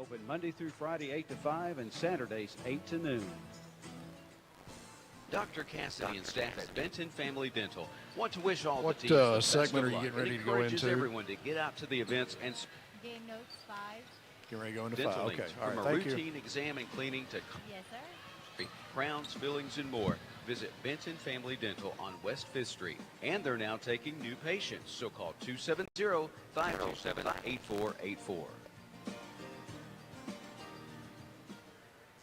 Open Monday through Friday 8 to 5 and Saturdays 8 to noon. Dr. Cassidy and staff at Benton Family Dental want to wish all the teams the What best segment of are you luck getting ready and to go encourages into? everyone to get out to the events and Game notes 5. Getting ready to go into dental 5. needs, Okay. All from right. a Thank routine you. exam and cleaning to Yes, sir. crowns, fillings, and more. Visit Benton Family Dental on West 5th Street. And they're now taking new patients, so call 270-527-8484.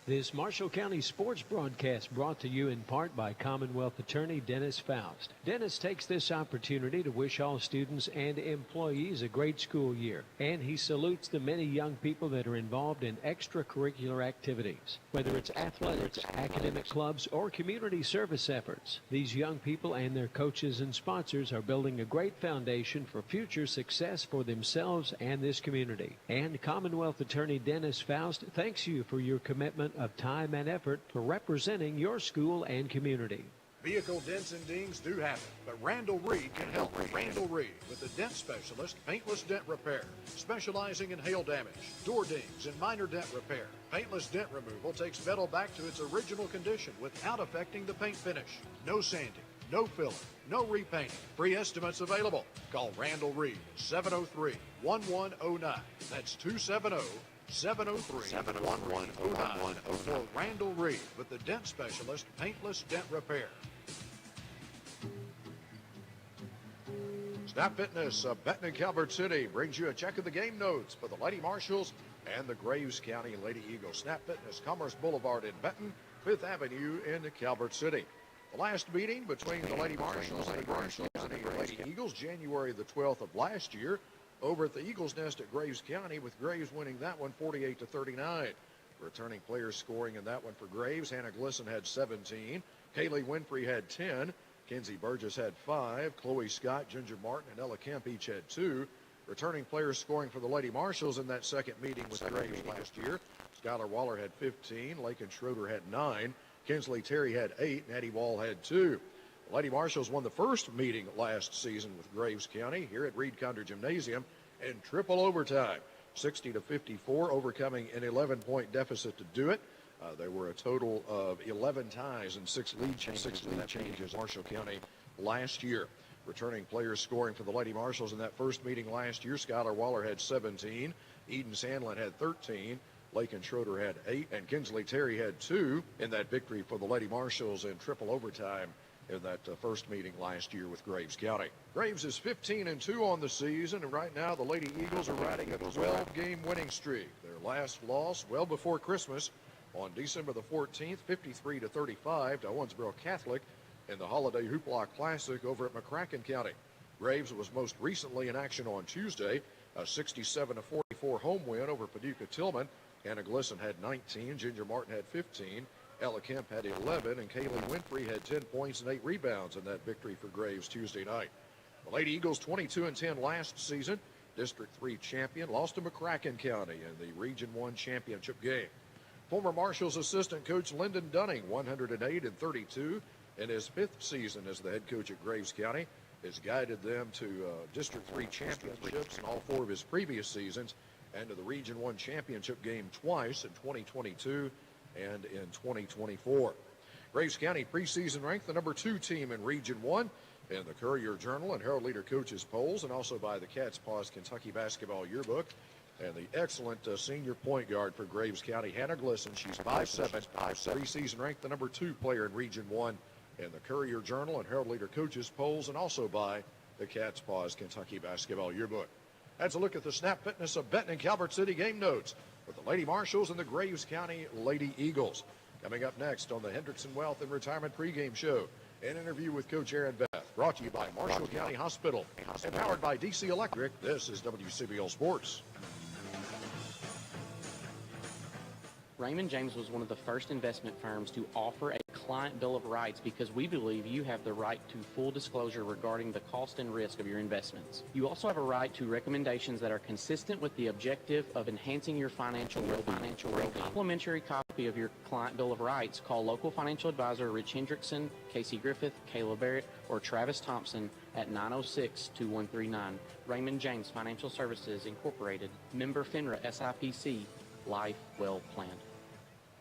This Marshall County sports broadcast brought to you in part by Commonwealth attorney Dennis Faust. Dennis takes this opportunity to wish all students and employees a great school year, and he salutes the many young people that are involved in extracurricular activities. Whether it's athletics, academic clubs, or community service efforts, these young people and their coaches and sponsors are building a great foundation for future success for themselves and this community. And Commonwealth attorney Dennis Faust thanks you for your commitment of time and effort for representing your school and community. Vehicle dents and dings do happen, but Randall Reed can help. Randall Reed with the dent specialist, paintless dent repair, specializing in hail damage, door dings, and minor dent repair. Paintless dent removal takes metal back to its original condition without affecting the paint finish. No sanding, no filling, no repainting. Free estimates available. Call Randall Reed, 703-1109. That's 270-703-1109 for Randall Reed with the dent specialist, paintless dent repair. Snap Fitness of Benton and Calvert City brings you a check of the game notes for the Lady Marshals and the Graves County Lady Eagles. Snap Fitness, Commerce Boulevard in Benton, 5th Avenue in Calvert City. The last meeting between the Lady Marshals and the Graves County Lady Eagles, January the 12th of last year, over at the Eagles Nest at Graves County, with Graves winning that one 48-39. Returning players scoring in that one for Graves: Hannah Glisson had 17, Kaylee Winfrey had 10, Kenzie Burgess had 5, Chloe Scott, Ginger Martin, and Ella Kemp each had 2. Returning players scoring for the Lady Marshals in that second meeting with Graves last year: Skylar Waller had 15, Lakin Schroeder had 9, Kinsley Terry had 8, and Addie Wall had 2. The Lady Marshals won the first meeting last season with Graves County here at Conder Gymnasium in triple overtime, 60-54, overcoming an 11-point deficit to do it. There were a total of 11 ties and 6 lead changes Marshall County last year. Returning players scoring for the Lady Marshals in that first meeting last year: Skylar Waller had 17, Eden Sandlin had 13, Lakin Schroeder had 8, and Kinsley Terry had 2 in that victory for the Lady Marshals in triple overtime in that first meeting last year with Graves County. Graves is 15-2 on the season, and right now the Lady Eagles are riding a 12-game winning streak. Their last loss well before Christmas on December the 14th, 53-35 to Owensboro Catholic in the Holiday Hoopla Classic over at McCracken County. Graves was most recently in action on Tuesday, a 67-44 home win over Paducah Tillman. Hannah Glisson had 19, Ginger Martin had 15, Ella Kemp had 11, and Kaylee Winfrey had 10 points and 8 rebounds in that victory for Graves Tuesday night. The Lady Eagles 22-10 last season, District 3 champion, lost to McCracken County in the Region 1 championship game. Former Marshals assistant coach Lyndon Dunning, 108-32 in his 5th season as the head coach at Graves County, has guided them to District 3 championships in all 4 of his previous seasons, and to the Region 1 championship game twice in 2022 and in 2024. Graves County preseason ranked the number 2 team in Region 1 in the Courier Journal and Herald Leader Coaches polls, and also by the Cat's Paws Kentucky Basketball Yearbook. And the excellent senior point guard for Graves County, Hannah Glisson, she's 5'7", preseason ranked the number 2 player in Region 1 in the Courier Journal and Herald Leader Coaches polls, and also by the Cat's Paws Kentucky Basketball Yearbook. That's a look at the Snap Fitness of Benton and Calvert City game notes with the Lady Marshals and the Graves County Lady Eagles. Coming up next on the Hendrickson Wealth and Retirement pregame show, an interview with Coach Aaron Beth, brought to you by Marshall County Hospital and powered by DC Electric. This is WCBL Sports. Raymond James was one of the first investment firms to offer a client bill of rights because we believe you have the right to full disclosure regarding the cost and risk of your investments. You also have a right to recommendations that are consistent with the objective of enhancing your financial well-being. For a complimentary copy of your client bill of rights, call local financial advisor Rich Hendrickson, Casey Griffith, Kayla Barrett, or Travis Thompson at 906-2139. Raymond James Financial Services Incorporated, member FINRA SIPC. life well planned.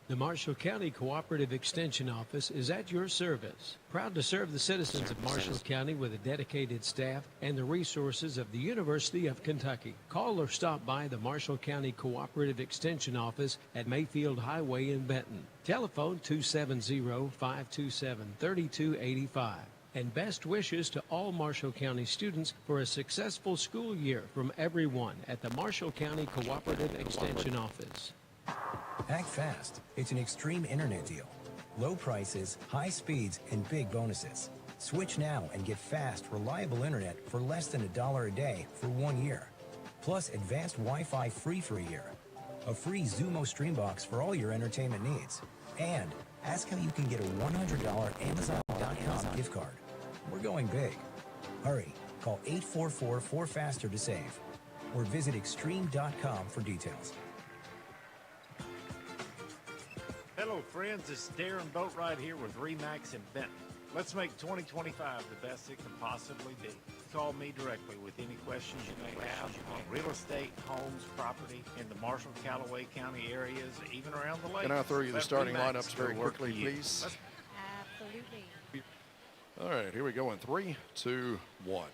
The Marshall County Cooperative Extension Office is at your service. Proud to serve the citizens of Marshall County with a dedicated staff and the resources of the University of Kentucky. Call or stop by the Marshall County Cooperative Extension Office at Mayfield Highway in Benton. Telephone 270-527-3285. And best wishes to all Marshall County students for a successful school year from everyone at the Marshall County Cooperative Extension Office. Act fast. It's an extreme internet deal. Low prices, high speeds, and big bonuses. Switch now and get fast, reliable internet for less than $1 a day for 1 year. Plus advanced Wi-Fi free for a year. A free Zumo Streambox for all your entertainment needs. And ask how you can get a $100 Amazon.com gift card. We're going big. Hurry. Call 844-4FASTER to save. Or visit extreme.com for details. Hello friends, it's Darren Boatwright here with RE/MAX in Benton. Let's make 2025 the best it can possibly be. Call me directly with any questions you may have on real estate, homes, property in the Marshall, Callaway County areas, even around the lake. Can I throw you the starting lineups very quickly, please? Absolutely. All right, here we go in 3, 2, 1.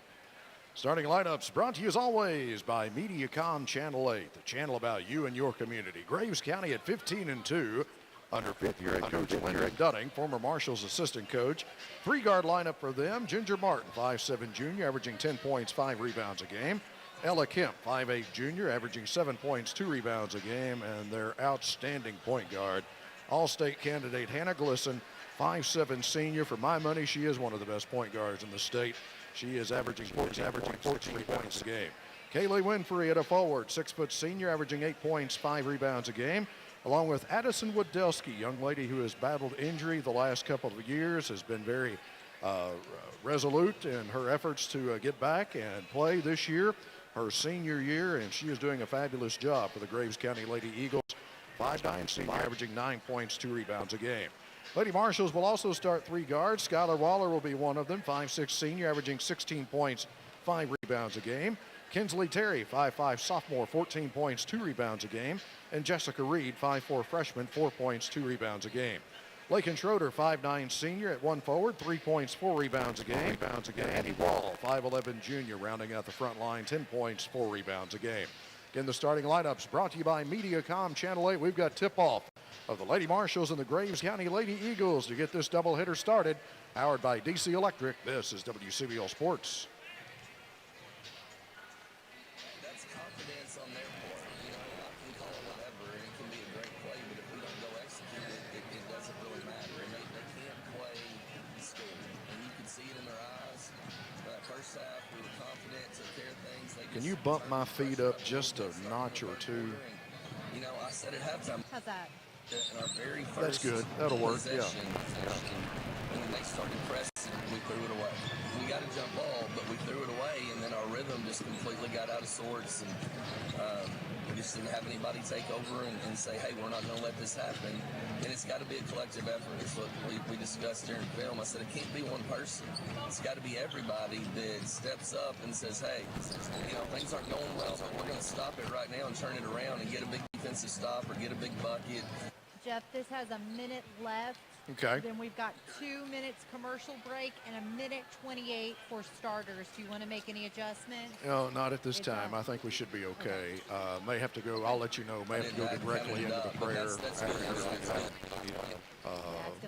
Starting lineups brought to you as always by MediaCom Channel 8, the channel about you and your community. Graves County at 15-2. Under fifth-year head coach Lyndon Dunning, former Marshals assistant coach. 3-guard lineup for them. Ginger Martin, 5'7" junior, averaging 10 points, 5 rebounds a game. Ella Kemp, 5'8" junior, averaging 7 points, 2 rebounds a game. And their outstanding point guard, All-State candidate Hannah Glisson, 5'7" senior. For my money, she is one of the best point guards in the state. She is averaging 14 points a game. Kaylee Winfrey at a forward, 6' senior, averaging 8 points, 5 rebounds a game. Along with Addison Wodelski, young lady who has battled injury the last couple of years, has been very resolute in her efforts to get back and play this year, her senior year, and she is doing a fabulous job for the Graves County Lady Eagles. 5'9" senior, averaging 9 points, 2 rebounds a game. Lady Marshals will also start 3 guards. Skylar Waller will be one of them, 5'6" senior, averaging 16 points, 5 rebounds a game. Kinsley Terry, 5'5" sophomore, 14 points, 2 rebounds a game. And Jessica Reed, 5'4" freshman, 4 points, 2 rebounds a game. Lakin Schroeder, 5'9" senior at 1 forward, 3 points, 4 rebounds a game. Andy Wall, 5'11" junior, rounding out the front line, 10 points, 4 rebounds a game. Again, the starting lineups brought to you by MediaCom Channel 8. We've got tip-off of the Lady Marshals and the Graves County Lady Eagles to get this doubleheader started. Powered by DC Electric, this is WCBL Sports. Can you bump my feet up just a notch or two? You know, I said at halftime. How's that? In our very first That's good. That'll work. Yeah. And then they started pressing. We threw it away. We got a jump ball, but we threw it away, and then our rhythm just completely got out of sorts. And we just didn't have anybody take over and say, hey, we're not going to let this happen. And it's got to be a collective effort. It's what we discussed during film. I said it can't be one person. It's got to be everybody that steps up and says, hey, you know, things aren't going well, so we're going to stop it right now and turn it around and get a big defensive stop or get a big bucket. Jeff, this has a minute left. Okay. Then we've got 2 minutes commercial break and a minute 28 for starters. Do you want to make any adjustments? No, not at this time. I think we should be okay. May have to go, I'll let you know, may have to go directly into the prayer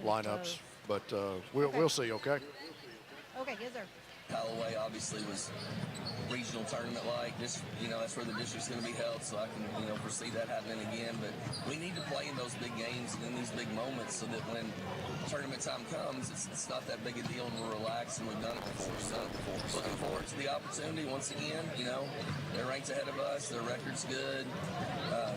lineups. But we'll see, okay? Okay, yes, sir. Callaway obviously was regional tournament-like. This, you know, that's where the district's going to be held, so I can, you know, foresee that happening again. But we need to play in those big games and in these big moments so that when tournament time comes, it's not that big a deal and we're relaxed and we've done it before. So looking forward to the opportunity once again. You know, they're ranked ahead of us. Their record's good.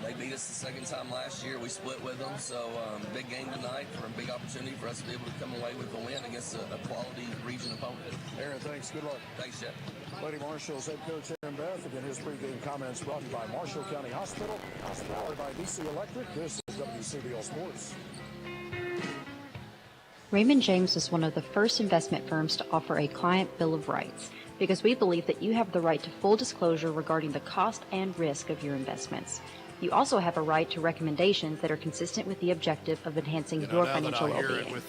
They beat us the second time last year. We split with them. So big game tonight for a big opportunity for us to be able to come away with a win against a quality region opponent. Aaron, thanks. Good luck. Thanks, Jeff. Lady Marshals head coach Aaron Beth. Again, his pregame comments brought to you by Marshall County Hospital. Powered by DC Electric. This is WCBL Sports. Raymond James is one of the first investment firms to offer a client bill of rights because we believe that you have the right to full disclosure regarding the cost and risk of your investments. You also have a right to recommendations that are consistent with the objective of enhancing your financial well-being.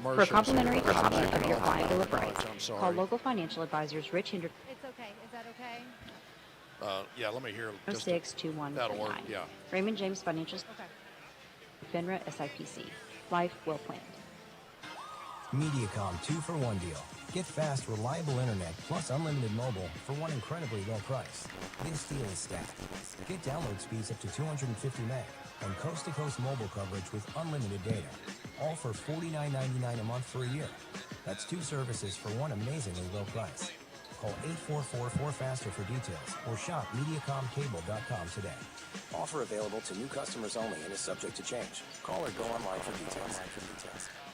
For a complimentary copy of your client bill of rights, call local financial advisors Rich Hendrick. It's okay. Is that okay? Yeah, let me hear. 062149. That'll work, yeah. Raymond James Financial. Okay. FINRA SIPC. Life well planned. MediaCom 2-for-1 deal. Get fast, reliable internet plus unlimited mobile for one incredibly low price. This deal is stacked. Get download speeds up to 250 meg and coast-to-coast mobile coverage with unlimited data. All for $49.99 a month for a year. That's 2 services for one amazingly low price. Call 844-4FASTER for details or shop MediacomCable.com today. Offer available to new customers only and is subject to change. Call or go online for details.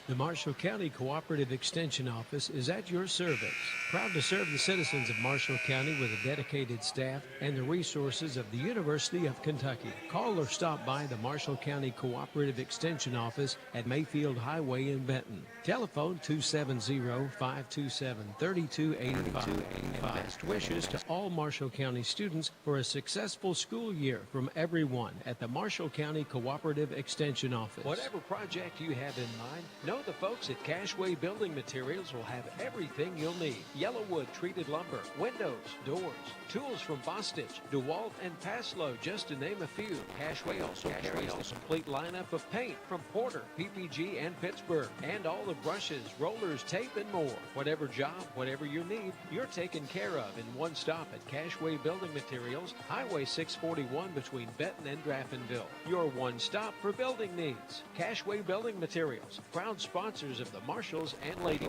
The Marshall County Cooperative Extension Office is at your service. Proud to serve the citizens of Marshall County with a dedicated staff and the resources of the University of Kentucky. Call or stop by the Marshall County Cooperative Extension Office at Mayfield Highway in Benton. Telephone 270-527-3285. Best wishes to all Marshall County students for a successful school year from everyone at the Marshall County Cooperative Extension Office. Whatever project you have in mind, know the folks at Cashway Building Materials will have everything you'll need. Yellowwood treated lumber, windows, doors, tools from Bostitch, DeWalt, and Paslow, just to name a few. Cashway also carries the complete lineup of paint from Porter, PPG, and Pittsburgh, and all the brushes, rollers, tape, and more. Whatever job, whatever you need, you're taken care of in one stop at Cashway Building Materials, Highway 641 between Benton and Graftonville. Your one stop for building needs. Cashway Building Materials, proud sponsors of the Marshals and Lady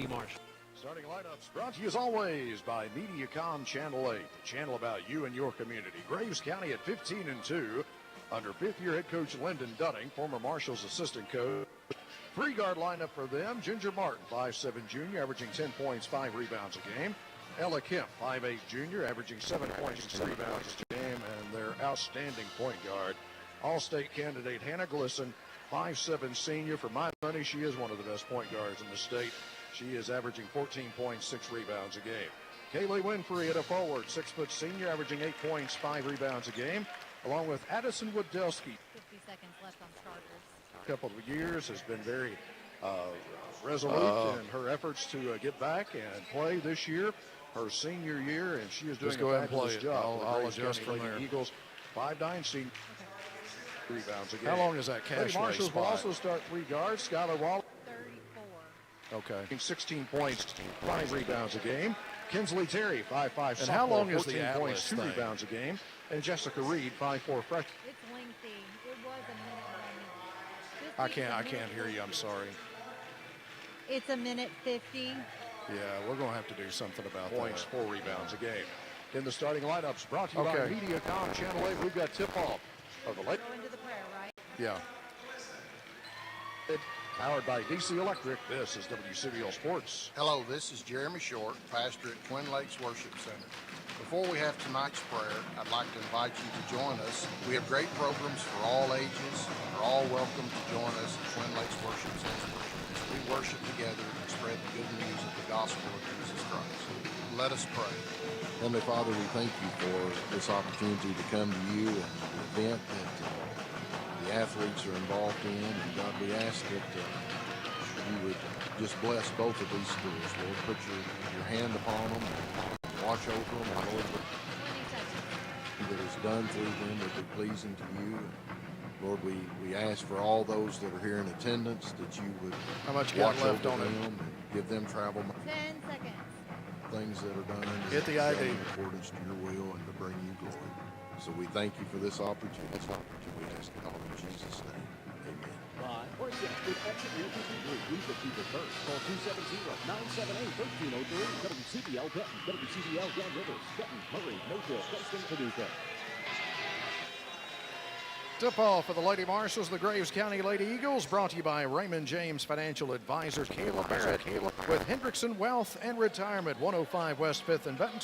Marshals. Starting lineups brought to you as always by MediaCom Channel 8, the channel about you and your community. Graves County at 15-2 under 5th-year head coach Lyndon Dunning, former Marshals assistant coach. 3-guard lineup for them: Ginger Martin, 5'7" junior, averaging 10 points, 5 rebounds a game. Ella Kemp, 5'8" junior, averaging 7 points, 2 rebounds a game. And their outstanding point guard, All-State candidate Hannah Glisson, 5'7" senior. For my money, she is one of the best point guards in the state. She is averaging 14 points, 6 rebounds a game. Kaylee Winfrey at a forward, 6' senior, averaging 8 points, 5 rebounds a game, along with Addison Wodelski. 50 seconds left on starters. A couple of years has been very resolute in her efforts to get back and play this year, her senior year, and she is doing a fabulous job. I'll adjust from there. Eagles, 5'9" senior. Rebounds a game. How long is that cash Lady Marshals will also start 3 guards. Skylar Waller, 34. okay, 16 points, 5 rebounds a game. Kinsley Terry, 5'5", and how long is the 14 Atlas points, 2 thing? rebounds a game. And Jessica Reed, 5'4", freshman. It's lengthy. It was a minute long. I can't hear you. I'm sorry. It's a minute 50. Yeah, we're going to have to do something about Points, that. 4 rebounds a game. In the starting lineups, brought to you by Okay. MediaCom Channel 8, we've got tip-off of the late. Go into the prayer, right? Yeah. Powered by DC Electric, this is WCBL Sports. Hello, this is Jeremy Short, pastor at Twin Lakes Worship Center. Before we have tonight's prayer, I'd like to invite you to join us. We have great programs for all ages. You're all welcome to join us at Twin Lakes Worship Center as we worship together and spread the good news of the gospel of Jesus Christ. Let us pray. Heavenly Father, we thank you for this opportunity to come to you and the event that the athletes are involved in. And God, we ask that you would just bless both of these schools, Lord. Put your hand upon them, watch over them, and Lord, that is done through them would be pleasing to you. And Lord, we ask for all those that are here in attendance that you would How much you got watch left over on it? them and give them travel 10 seconds. things that are done Hit the ID. in accordance to your will and to bring you glory. So we thank you for this opportunity. We just call in Jesus' name. Amen. 5 or 6 with exit rear group. Leave the people first. Call 270-978-1303. WCBL Benton. WCBL Grand Rivers. Benton, Murray, Mayfield, Preston, Paducah. Tip-off for the Lady Marshals, the Graves County Lady Eagles, brought to you by Raymond James Financial Advisor Kayla Barrett with Hendrickson Wealth and Retirement, 105 West 5th and Benton,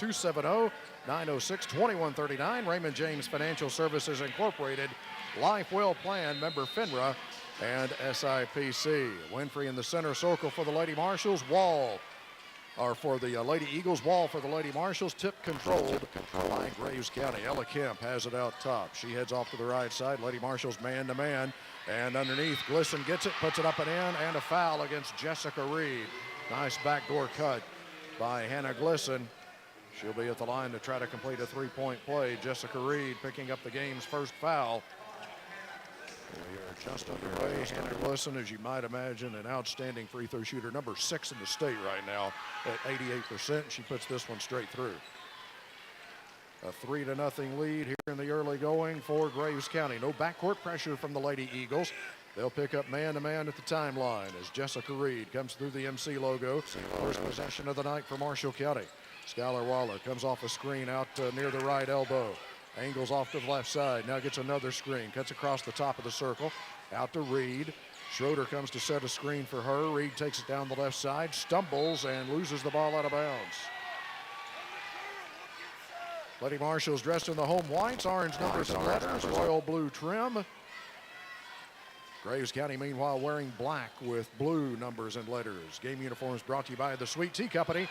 270-906-2139. Raymond James Financial Services Incorporated, Life Well Planned, member FINRA and SIPC. Winfrey in the center circle for the Lady Marshals. Wall or for the Lady Eagles. Wall for the Lady Marshals. Tip controlled by Graves County. Ella Kemp has it out top. She heads off to the right side. Lady Marshals man-to-man. And underneath, Glisson gets it, puts it up and in, and a foul against Jessica Reed. Nice backdoor cut by Hannah Glisson. She'll be at the line to try to complete a three-point play. Jessica Reed picking up the game's first foul. We are just underway. Hannah Glisson, as you might imagine, an outstanding free throw shooter, number 6 in the state right now at 88%. She puts this one straight through. A 3-0 lead here in the early going for Graves County. No backcourt pressure from the Lady Eagles. They'll pick up man-to-man at the timeline as Jessica Reed comes through the MC logo. First possession of the night for Marshall County. Skylar Waller comes off a screen out near the right elbow. Angles off to the left side. Now gets another screen. Cuts across the top of the circle. Out to Reed. Schroeder comes to set a screen for her. Reed takes it down the left side. Stumbles and loses the ball out of bounds. Lady Marshals dressed in the home whites. Orange numbers and letters. Royal blue trim. Graves County, meanwhile, wearing black with blue numbers and letters. Game uniforms brought to you by the Sweet Tea Company.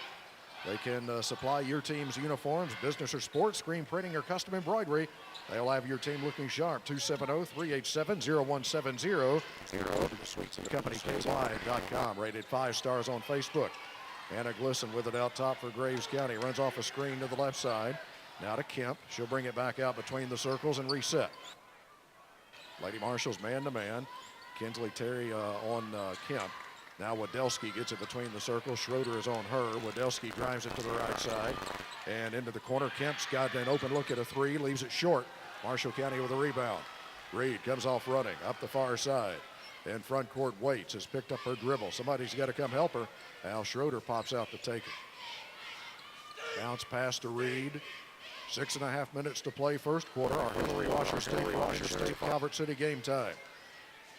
They can supply your team's uniforms, business or sports, screen printing, or custom embroidery. They'll have your team looking sharp. 270-387-0170. SweetTeaCompanyKY.com. Rated 5 stars on Facebook. Anna Glisson with it out top for Graves County. Runs off a screen to the left side. Now to Kemp. She'll bring it back out between the circles and reset. Lady Marshals man-to-man. Kinsley Terry on Kemp. Now Wadelski gets it between the circles. Schroeder is on her. Wadelski drives it to the right side and into the corner. Kemp's got an open look at a three, leaves it short. Marshall County with a rebound. Reed comes off running up the far side. In front court, Waits has picked up her dribble. Somebody's got to come help her. Al Schroeder pops out to take it. Bounce pass to Reed. 6.5 minutes to play first quarter. Our Hillary Washer State, Calvert City game time.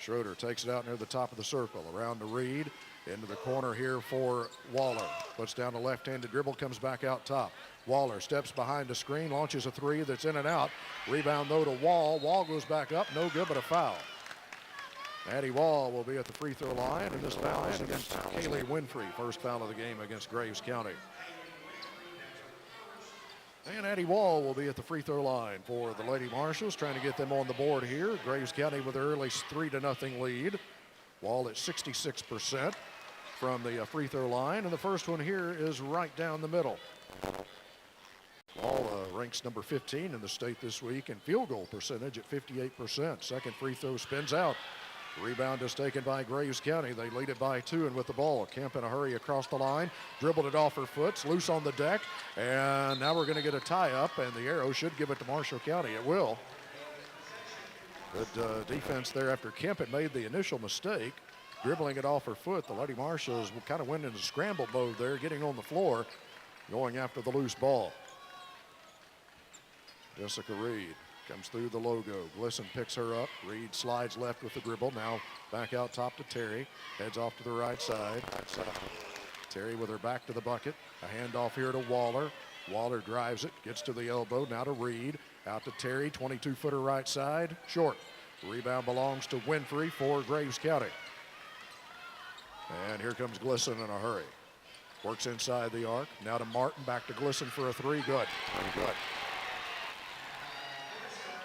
Schroeder takes it out near the top of the circle. Around to Reed. Into the corner here for Waller. Puts down a left-handed dribble, comes back out top. Waller steps behind the screen, launches a three that's in and out. Rebound, though, to Wall. Wall goes back up. No good, but a foul. Addie Wall will be at the free throw line, and this foul is against Kaylee Winfrey. First foul of the game against Graves County. And Addie Wall will be at the free throw line for the Lady Marshals, trying to get them on the board here. Graves County with an early 3-0 lead. Wall at 66% from the free throw line, and the first one here is right down the middle. Wall ranks number 15 in the state this week, and field goal percentage at 58%. Second free throw spins out. Rebound is taken by Graves County. They lead it by 2 and with the ball. Kemp in a hurry across the line. Dribbled it off her foot. It's loose on the deck. And now we're going to get a tie-up, and the arrow should give it to Marshall County. It will. Good defense there after Kemp had made the initial mistake, dribbling it off her foot. The Lady Marshals kind of went into scramble mode there, getting on the floor, going after the loose ball. Jessica Reed comes through the logo. Glisson picks her up. Reed slides left with the dribble. Now back out top to Terry. Heads off to the right side. Terry with her back to the bucket. A handoff here to Waller. Waller drives it. Gets to the elbow. Now to Reed. Out to Terry. 22-footer right side. Short. The rebound belongs to Winfrey for Graves County. And here comes Glisson in a hurry. Works inside the arc. Now to Martin. Back to Glisson for a three. Good. Good.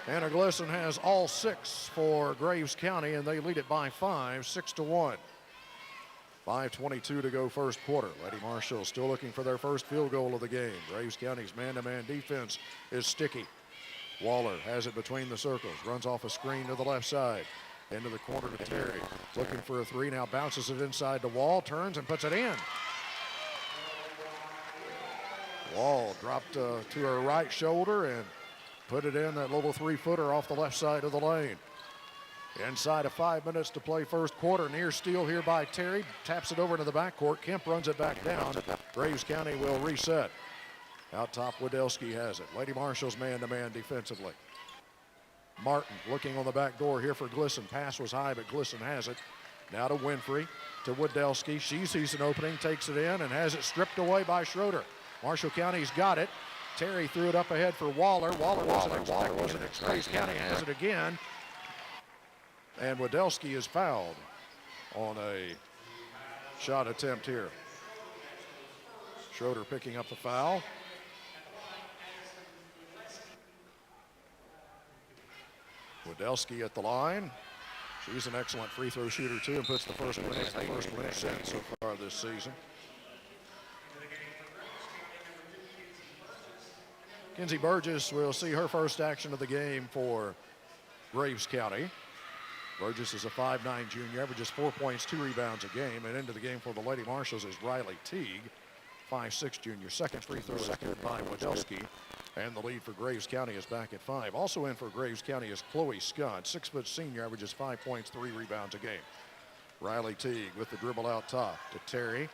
Anna Glisson has all 6 for Graves County, and they lead it by 5, 6-1. 5:22 to go first quarter. Lady Marshall still looking for their first field goal of the game. Graves County's man-to-man defense is sticky. Waller has it between the circles, runs off a screen to the left side. Into the corner to Terry. Looking for a three, now bounces it inside the Wall, turns and puts it in. Wall dropped to her right shoulder and put it in that little 3-footer off the left side of the lane. Inside of 5 minutes to play first quarter. Near steal here by Terry. Taps it over into the backcourt. Kemp runs it back down. Graves County will reset. Out top, Wadelski has it. Lady Marshals man-to-man defensively. Martin looking on the back door here for Glisson. Pass was high, but Glisson has it. Now to Winfrey, to Wadelski. She sees an opening, takes it in, and has it stripped away by Schroeder. Marshall County's got it. Terry threw it up ahead for Waller. Waller wasn't Graves County has it again. And Wadelski is fouled on a shot attempt here. Schroeder picking up the foul. Wodelski at the line. She's an excellent free throw shooter too and puts the first one in so far this season. Kinsey Burgess will see her first action of the game for Graves County. Burgess is a 5'9" junior, averages 4 points, 2 rebounds a game. And into the game for the Lady Marshals is Riley Teague, 5'6" junior. Second free throw secured by Wodelski. And the lead for Graves County is back at 5. Also in for Graves County is Chloe Scott, 6' senior, averages 5 points, 3 rebounds a game. Riley Teague with the dribble out top to Terry.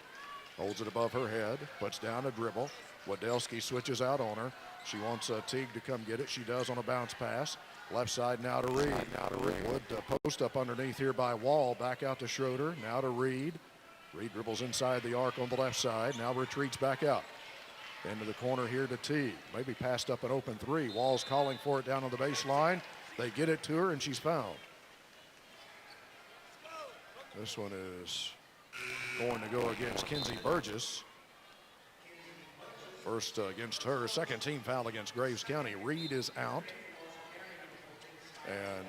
Holds it above her head, puts down a dribble. Wodelski switches out on her. She wants Teague to come get it. She does on a bounce pass. Left side now to Reed. Wood post up underneath here by Wall. Back out to Schroeder. Now to Reed. Reed dribbles inside the arc on the left side. Now retreats back out. Into the corner here to Teague. Maybe passed up an open three. Wall's calling for it down on the baseline. They get it to her and she's fouled. This one is going to go against Kinsey Burgess. First against her, second team foul against Graves County. Reed is out. And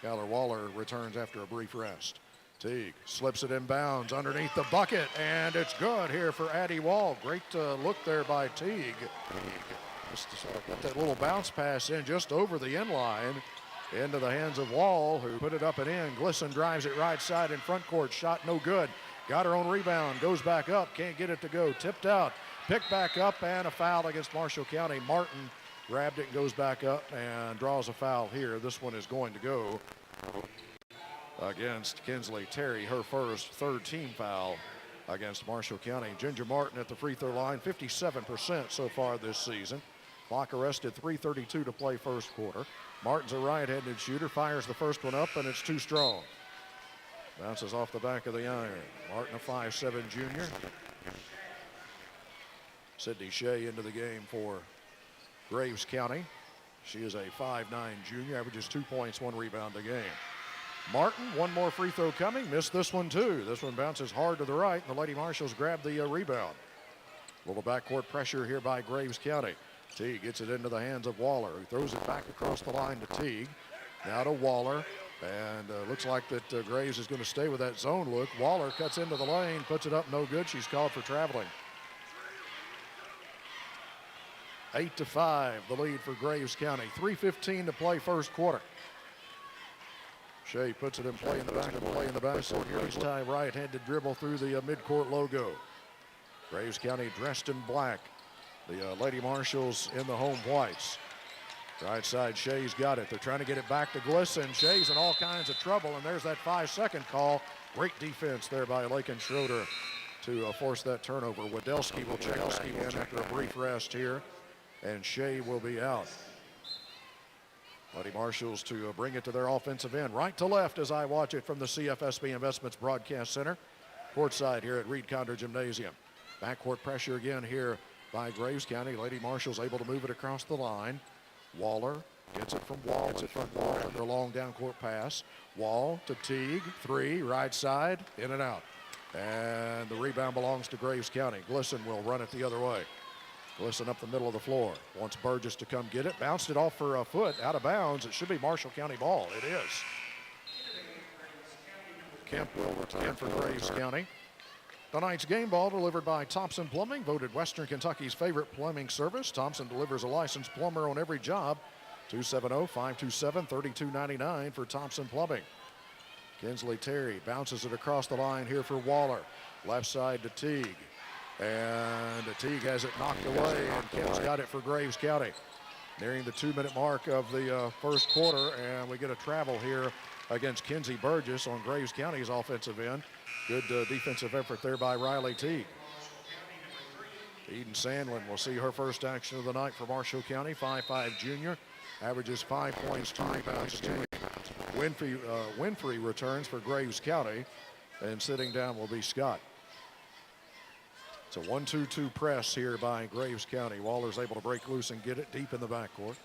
Skylar Waller returns after a brief rest. Teague slips it in bounds underneath the bucket, and it's good here for Addie Wall. Great look there by Teague. Just got that little bounce pass in just over the end line into the hands of Wall, who put it up and in. Glisson drives it right side in front court. Shot no good. Got her own rebound. Goes back up. Can't get it to go. Tipped out. Picked back up, and a foul against Marshall County. Martin grabbed it and goes back up and draws a foul here. This one is going to go against Kinsley Terry, her first third team foul against Marshall County. Ginger Martin at the free throw line, 57% so far this season. Clock arrested, 3:32 to play first quarter. Martin's a right-handed shooter, fires the first one up, and it's too strong. Bounces off the back of the iron. Martin, a 5'7" junior. Sydney Shea into the game for Graves County. She is a 5'9" junior, averages 2 points, 1 rebound a game. Martin, one more free throw coming, missed this one too. This one bounces hard to the right, and the Lady Marshals grab the rebound. A little backcourt pressure here by Graves County. Teague gets it into the hands of Waller, who throws it back across the line to Teague. Now to Waller, and looks like that Graves is going to stay with that zone look. Waller cuts into the lane, puts it up, no good. She's called for traveling. 8-5, the lead for Graves County. 3:15 to play first quarter. Shea puts it in play in the back. So here's tie right-handed dribble through the midcourt logo. Graves County dressed in black. The Lady Marshals in the home whites. Right side, Shea's got it. They're trying to get it back to Glisson. Shea's in all kinds of trouble, and there's that 5-second call. Great defense there by Lakin Schroeder to force that turnover. Wodelski will check back in after a brief rest here, and Shea will be out. Lady Marshals to bring it to their offensive end. Right to left as I watch it from the CFSB Investments Broadcast Center. Courtside here at Reed Conder Gymnasium. Backcourt pressure again here by Graves County. Lady Marshals able to move it across the line. Waller gets it from Wall. Under a long down court pass. Wall to Teague. 3, right side, in and out. And the rebound belongs to Graves County. Glisson will run it the other way. Glisson up the middle of the floor. Wants Burgess to come get it. Bounced it off for a foot, out of bounds. It should be Marshall County ball. It is. Kemp will return for Graves County. Tonight's game ball delivered by Thompson Plumbing, voted Western Kentucky's favorite plumbing service. Thompson delivers a licensed plumber on every job. 270-527-3299 for Thompson Plumbing. Kinsley Terry bounces it across the line here for Waller. Left side to Teague. And Teague has it knocked away, and Kemp's got it for Graves County. Nearing the 2-minute mark of the first quarter, and we get a travel here against Kinsey Burgess on Graves County's offensive end. Good defensive effort there by Riley Teague. Eden Sandlin will see her first action of the night for Marshall County. 5'5" junior, averages 5 points, 2 rebounds. Winfrey returns for Graves County, and sitting down will be Scott. It's a 1-2-2 press here by Graves County. Waller's able to break loose and get it deep in the backcourt.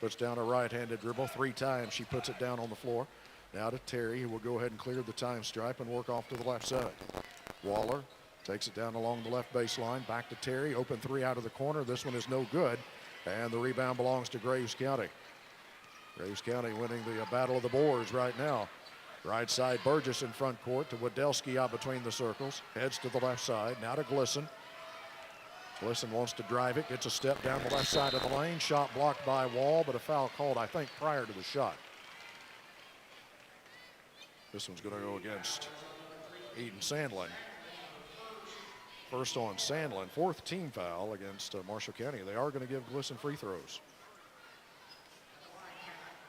Puts down a right-handed dribble. 3 times she puts it down on the floor. Now to Terry, who will go ahead and clear the time stripe and work off to the left side. Waller Takes it down along the left baseline. Back to Terry. Open three out of the corner. This one is no good. And the rebound belongs to Graves County. Graves County winning the battle of the boards right now. Right side, Burgess in front court to Wadelski out between the circles. Heads to the left side. Now to Glisson. Glisson wants to drive it. Gets a step down the left side of the lane. Shot blocked by Wall, but a foul called, I think, prior to the shot. This one's going to go against Eden Sandlin. First on Sandlin. Fourth team foul against Marshall County. They are going to give Glisson free throws.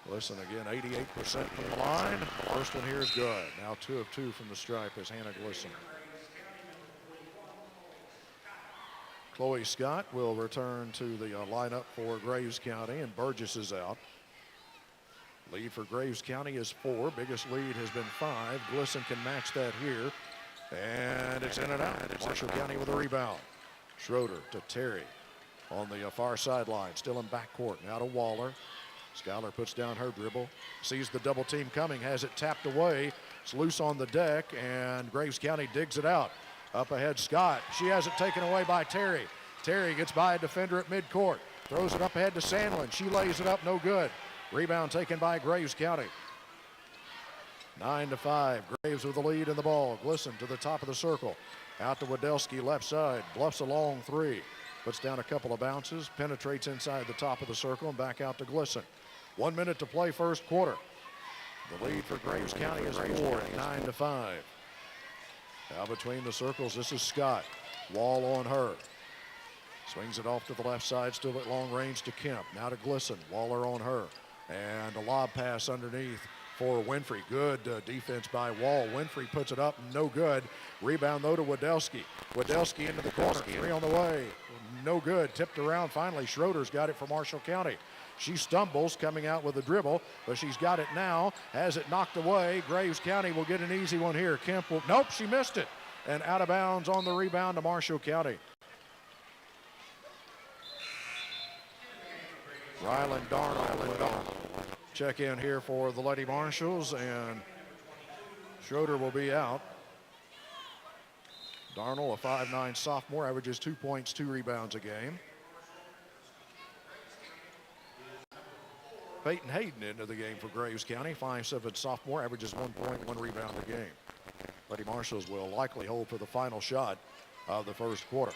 Glisson again, 88% from the line. First one here is good. Now 2 of 2 from the stripe is Hannah Glisson. Chloe Scott will return to the lineup for Graves County, and Burgess is out. Lead for Graves County is 4. Biggest lead has been 5. Glisson can match that here. And it's in and out. Marshall County with a rebound. Schroeder to Terry on the far sideline. Still in backcourt. Now to Waller. Schuyler puts down her dribble. Sees the double team coming. Has it tapped away. It's loose on the deck. And Graves County digs it out. Up ahead, Scott. She has it taken away by Terry. Terry gets by a defender at midcourt. Throws it up ahead to Sandlin. She lays it up. No good. Rebound taken by Graves County. 9-5. Graves with the lead in the ball. Glisson to the top of the circle. Out to Wadelski, left side. Bluffs a long three. Puts down a couple of bounces. Penetrates inside the top of the circle and back out to Glisson. 1 minute to play first quarter. The lead for Graves County is 4 at 9-5. Now between the circles, this is Scott. Wall on her. Swings it off to the left side, still at long range to Kemp. Now to Glisson. Waller on her. And a lob pass underneath for Winfrey. Good defense by Wall. Winfrey puts it up, no good. Rebound though to Wadelski. Wadelski into the corner, 3 on the way. No good, tipped around finally. Schroeder's got it for Marshall County. She stumbles coming out with a dribble, but she's got it now. Has it knocked away. Graves County will get an easy one here. Kemp will, nope, she missed it. And out of bounds on the rebound to Marshall County. Ryland Darnell check in here for the Lady Marshals, and Schroeder will be out. Darnell, a 5'9" sophomore, averages 2 points, 2 rebounds a game. Peyton Hayden into the game for Graves County, 5'7" sophomore, averages 1 point, 1 rebound a game. Lady Marshals will likely hold for the final shot of the first quarter.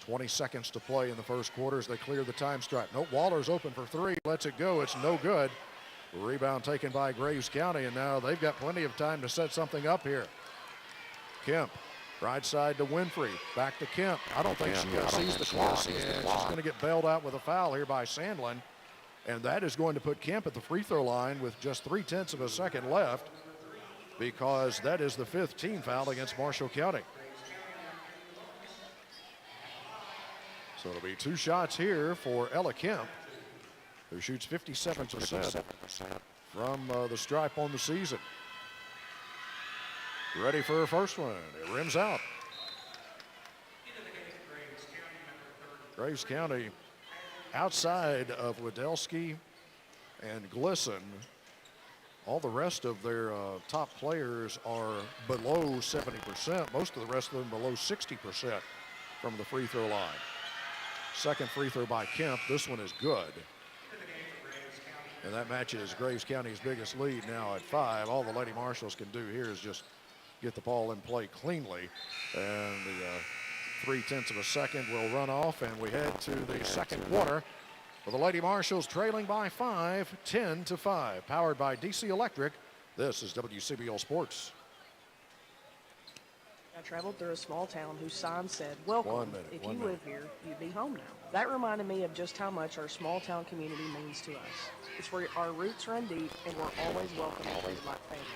20 seconds to play in the first quarter as they clear the time stripe. Nope, Waller's open for 3, lets it go, it's no good. Rebound taken by Graves County, and now they've got plenty of time to set something up here. Kemp, right side to Winfrey, back to Kemp. I don't think she sees the clock, and she's going to get bailed out with a foul here by Sandlin, and that is going to put Kemp at the free throw line with just 0.3 of a second left, because that is the 5th team foul against Marshall County. So it'll be 2 shots here for Ella Kemp, who shoots 57% from the stripe on the season. Ready for her first one. It rims out. Graves County, outside of Wadelski and Glisson, all the rest of their top players are below 70%. Most of the rest of them below 60% from the free throw line. Second free throw by Kemp. This one is good. And that matches Graves County's biggest lead now at 5. All the Lady Marshals can do here is just get the ball in play cleanly. And the 0.3 of a second will run off, and we head to the second quarter with the Lady Marshals trailing by 5, 10-5. Powered by DC Electric. This is WCBL Sports. I traveled through a small town whose sign said, "Welcome. If you live here, you'd be home now." That reminded me of just how much our small town community means to us. It's where our roots run deep, and we're always welcome, always like family.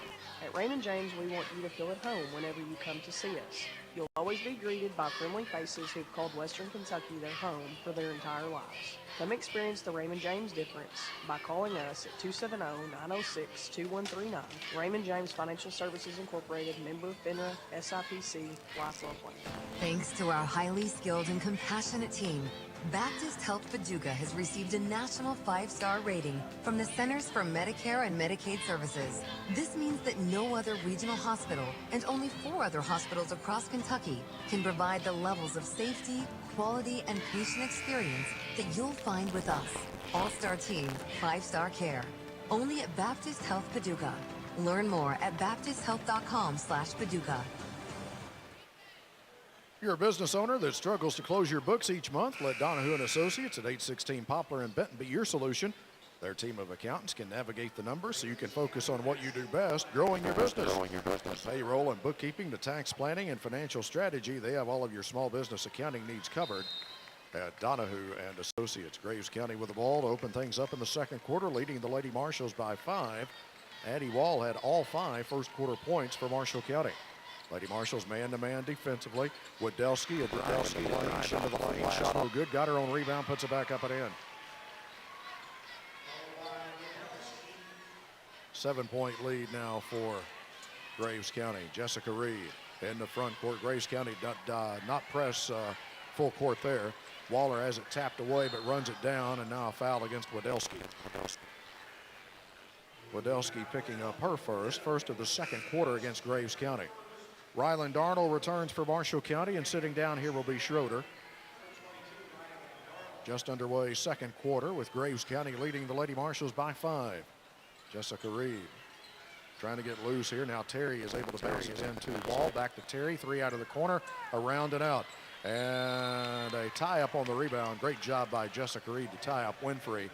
At Raymond James, we want you to feel at home whenever you come to see us. You'll always be greeted by friendly faces who've called Western Kentucky their home for their entire lives. Come experience the Raymond James difference by calling us at 270-906-2139. Raymond James Financial Services Incorporated, member FINRA, SIPC, lifelong plan. Thanks to our highly skilled and compassionate team, Baptist Health Paducah has received a national 5-star rating from the Centers for Medicare and Medicaid Services. This means that no other regional hospital and only 4 other hospitals across Kentucky can provide the levels of safety, quality, and patient experience that you'll find with us. All-Star Team, 5-star care. Only at Baptist Health Paducah. Learn more at baptisthealth.com/Paducah. You're a business owner that struggles to close your books each month. Let Donahue and Associates at 816 Poplar in Benton be your solution. Their team of accountants can navigate the numbers so you can focus on what you do best, growing your business. From payroll and bookkeeping to tax planning and financial strategy, they have all of your small business accounting needs covered at Donahue and Associates. Graves County with the ball to open things up in the second quarter, leading the Lady Marshals by 5. Addie Wall had all 5 first quarter points for Marshall County. Lady Marshals man-to-man defensively. Wadelski, a drive into the lane. Shot no good. Got her own rebound. Puts it back up and in. 7-point lead now for Graves County. Jessica Reed in the front court. Graves County not press full court there. Waller has it tapped away but runs it down, and now a foul against Wadelski. Wadelski picking up her first of the second quarter against Graves County. Ryland Darnell returns for Marshall County, and sitting down here will be Schroeder. Just underway second quarter with Graves County leading the Lady Marshals by 5. Jessica Reed trying to get loose here. Now Terry is able to bounce it into Wall. Back to Terry. 3 out of the corner. Around and out. And a tie-up on the rebound. Great job by Jessica Reed to tie up Winfrey.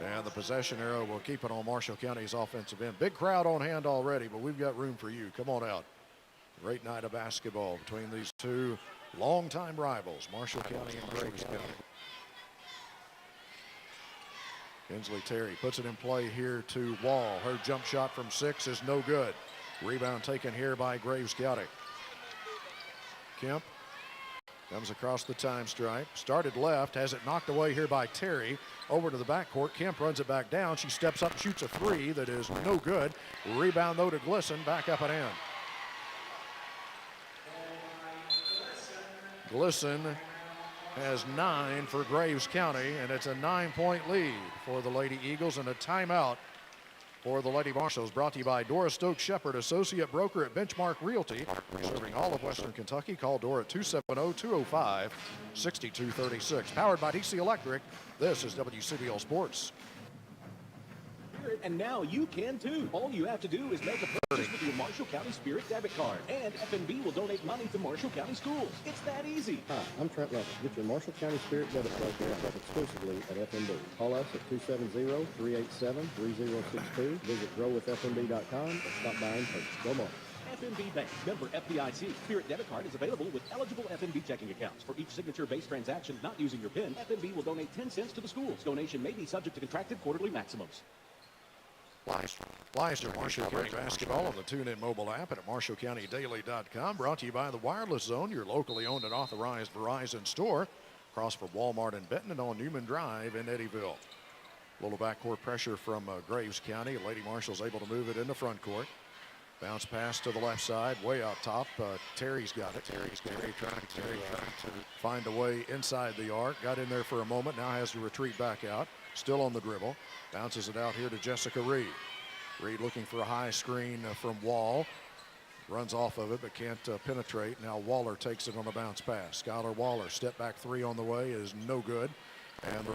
And the possession arrow will keep it on Marshall County's offensive end. Big crowd on hand already, but we've got room for you. Come on out. Great night of basketball between these two longtime rivals, Marshall County and Graves County. Kinsley Terry puts it in play here to Wall. Her jump shot from 6 is no good. Rebound taken here by Graves County. Kemp comes across the time stripe. Started left, has it knocked away here by Terry. Over to the backcourt. Kemp runs it back down. She steps up, shoots a 3 that is no good. Rebound though to Glisson, back up and in. Glisson has 9 for Graves County, and it's a 9-point lead for the Lady Eagles, and a timeout for the Lady Marshals. Brought to you by Dora Stokes Shepherd, associate broker at Benchmark Realty, serving all of Western Kentucky. Call Dora at 270-205-6236. Powered by DC Electric. This is WCBL Sports. And now you can too. All you have to do is make a purchase with your Marshall County Spirit debit card, and FNB will donate money to Marshall County schools. It's that easy. Hi, I'm Trent Levin. Get your Marshall County Spirit debit card picked up exclusively at FNB. Call us at 270-387-3062. Visit growwithfnb.com or stop by in person. Go Marshall. FNB Bank, member FDIC. Spirit debit card is available with eligible FNB checking accounts. For each signature-based transaction not using your PIN, FNB will donate 10 cents to the schools. Donation may be subject to contracted quarterly maximums. Leicester Marshall County basketball on the TuneIn mobile app and at MarshallCountyDaily.com. Brought to you by the Wireless Zone, your locally owned and authorized Verizon store. Across from Walmart in Benton and on Newman Drive in Eddyville. A little backcourt pressure from Graves County. Lady Marshall's able to move it in the front court. Bounce pass to the left side, way out top. Terry's got it. Terry trying to find a way inside the arc. Got in there for a moment, now has to retreat back out. Still on the dribble. Bounces it out here to Jessica Reed. Reed looking for a high screen from Wall. Runs off of it but can't penetrate. Now Waller takes it on a bounce pass. Skylar Waller, step back 3 on the way is no good. And the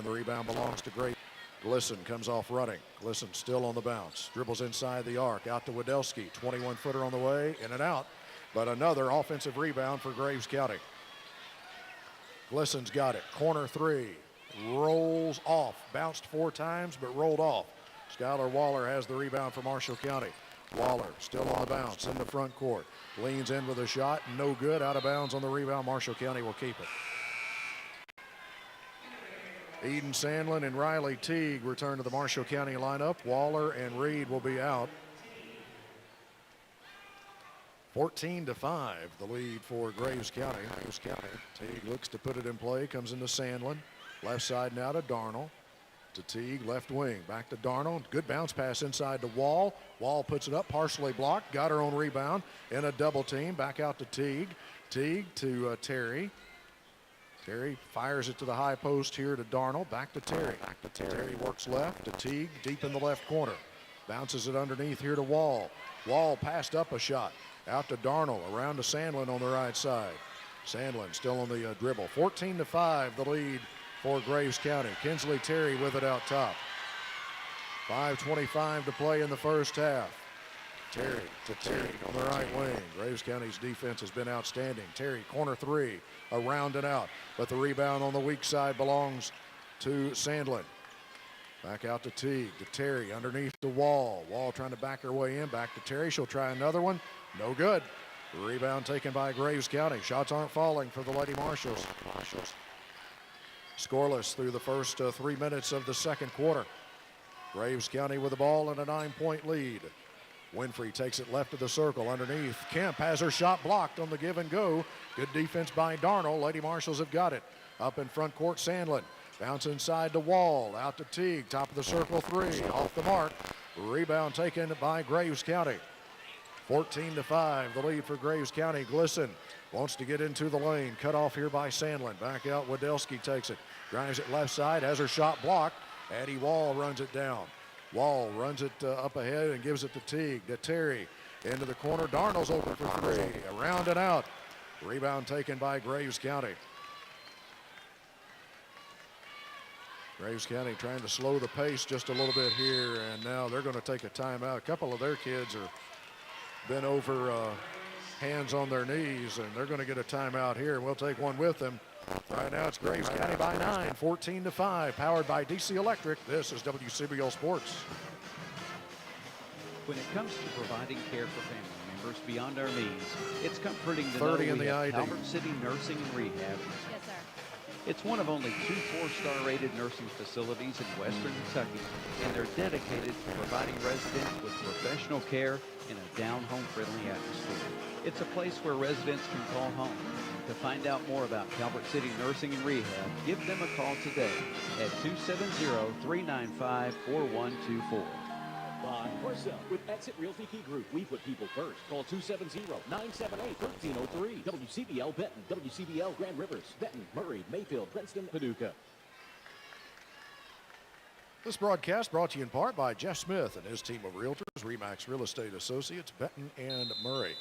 rebound belongs to Graves. Glisson comes off running. Glisson still on the bounce. Dribbles inside the arc. Out to Wadelski. 21-footer on the way. In and out. But another offensive rebound for Graves County. Glisson's got it. Corner 3. Rolls off. Bounced 4 times but rolled off. Skylar Waller has the rebound for Marshall County. Waller still on the bounce in the front court. Leans in with a shot. No good. Out of bounds on the rebound. Marshall County will keep it. Eden Sandlin and Riley Teague return to the Marshall County lineup. Waller and Reed will be out. 14-5, the lead for Graves County. Teague looks to put it in play, comes into Sandlin. Left side now to Darnell. To Teague, left wing. Back to Darnell. Good bounce pass inside to Wall. Wall puts it up, partially blocked. Got her own rebound in a double team. Back out to Teague. Teague to Terry. Terry fires it to the high post here to Darnold. Back to Terry. Terry works left to Teague, deep in the left corner. Bounces it underneath here to Wall. Wall passed up a shot. Out to Darnold, around to Sandlin on the right side. Sandlin still on the dribble. 14-5, the lead for Graves County. Kinsley Terry with it out top. 5:25 to play in the first half. Terry to Terry on the right wing. Graves County's defense has been outstanding. Terry, corner three, around and out. But the rebound on the weak side belongs to Sandlin. Back out to Teague, to Terry, underneath the Wall. Wall trying to back her way in. Back to Terry. She'll try another one. No good. Rebound taken by Graves County. Shots aren't falling for the Lady Marshals. Scoreless through the first 3 minutes of the second quarter. Graves County with the ball and a 9-point lead. Winfrey takes it left of the circle underneath. Kemp has her shot blocked on the give and go. Good defense by Darnold. Lady Marshals have got it. Up in front court, Sandlin. Bounce inside the Wall. Out to Teague. Top of the circle three. Off the mark. Rebound taken by Graves County. 14-5, the lead for Graves County. Glisson wants to get into the lane. Cut off here by Sandlin. Back out, Wadelski takes it. Drives it left side, has her shot blocked. Addie Wall runs it down. Wall runs it up ahead and gives it to Teague, to Terry. Into the corner, Darnold's open for three. Around and out. Rebound taken by Graves County. Graves County trying to slow the pace just a little bit here, and now they're going to take a timeout. A couple of their kids are bent over, hands on their knees, and they're going to get a timeout here, and we'll take one with them. Right now it's Graves County by 9, 14-5, powered by DC Electric. This is WCBL Sports. When it comes to providing care for family members beyond our means, it's comforting to 30 know in we the have ID. Calvert City Nursing and Rehab. Yes, sir. It's one of only 2 4-star rated nursing facilities in Western Kentucky, and they're dedicated to providing residents with professional care in a down-home friendly atmosphere. It's a place where residents can call home. To find out more about Calvert City Nursing and Rehab, give them a call today at 270-395-4124. Buy or sell with Exit Realty Key Group. We put people first. Call 270-978-1303. WCBL Benton, WCBL Grand Rivers, Benton, Murray, Mayfield, Princeton, Paducah. This broadcast brought to you in part by Jeff Smith and his team of realtors, Remax Real Estate Associates, Benton and Murray.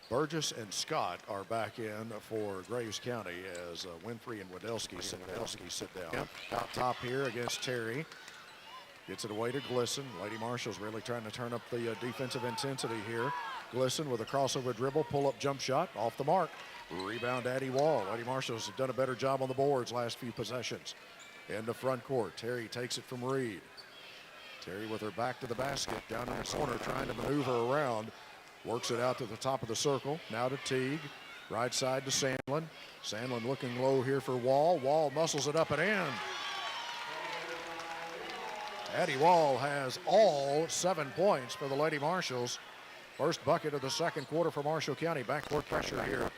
Burgess and Scott are back in for Graves County as Winfrey and Wadelski sit down. Yep. Out top here against Terry. Gets it away to Glisson. Lady Marshals really trying to turn up the defensive intensity here. Glisson with a crossover dribble, pull-up jump shot, off the mark. Rebound, Addie Wall. Lady Marshals have done a better job on the boards last few possessions. In the front court, Terry takes it from Reed. Terry with her back to the basket, down in the corner, trying to maneuver around. Works it out to the top of the circle. Now to Teague. Right side to Sandlin. Sandlin looking low here for Wall. Wall muscles it up and in. Addie Wall has all 7 points for the Lady Marshals. First bucket of the second quarter for Marshall County. Backcourt pressure here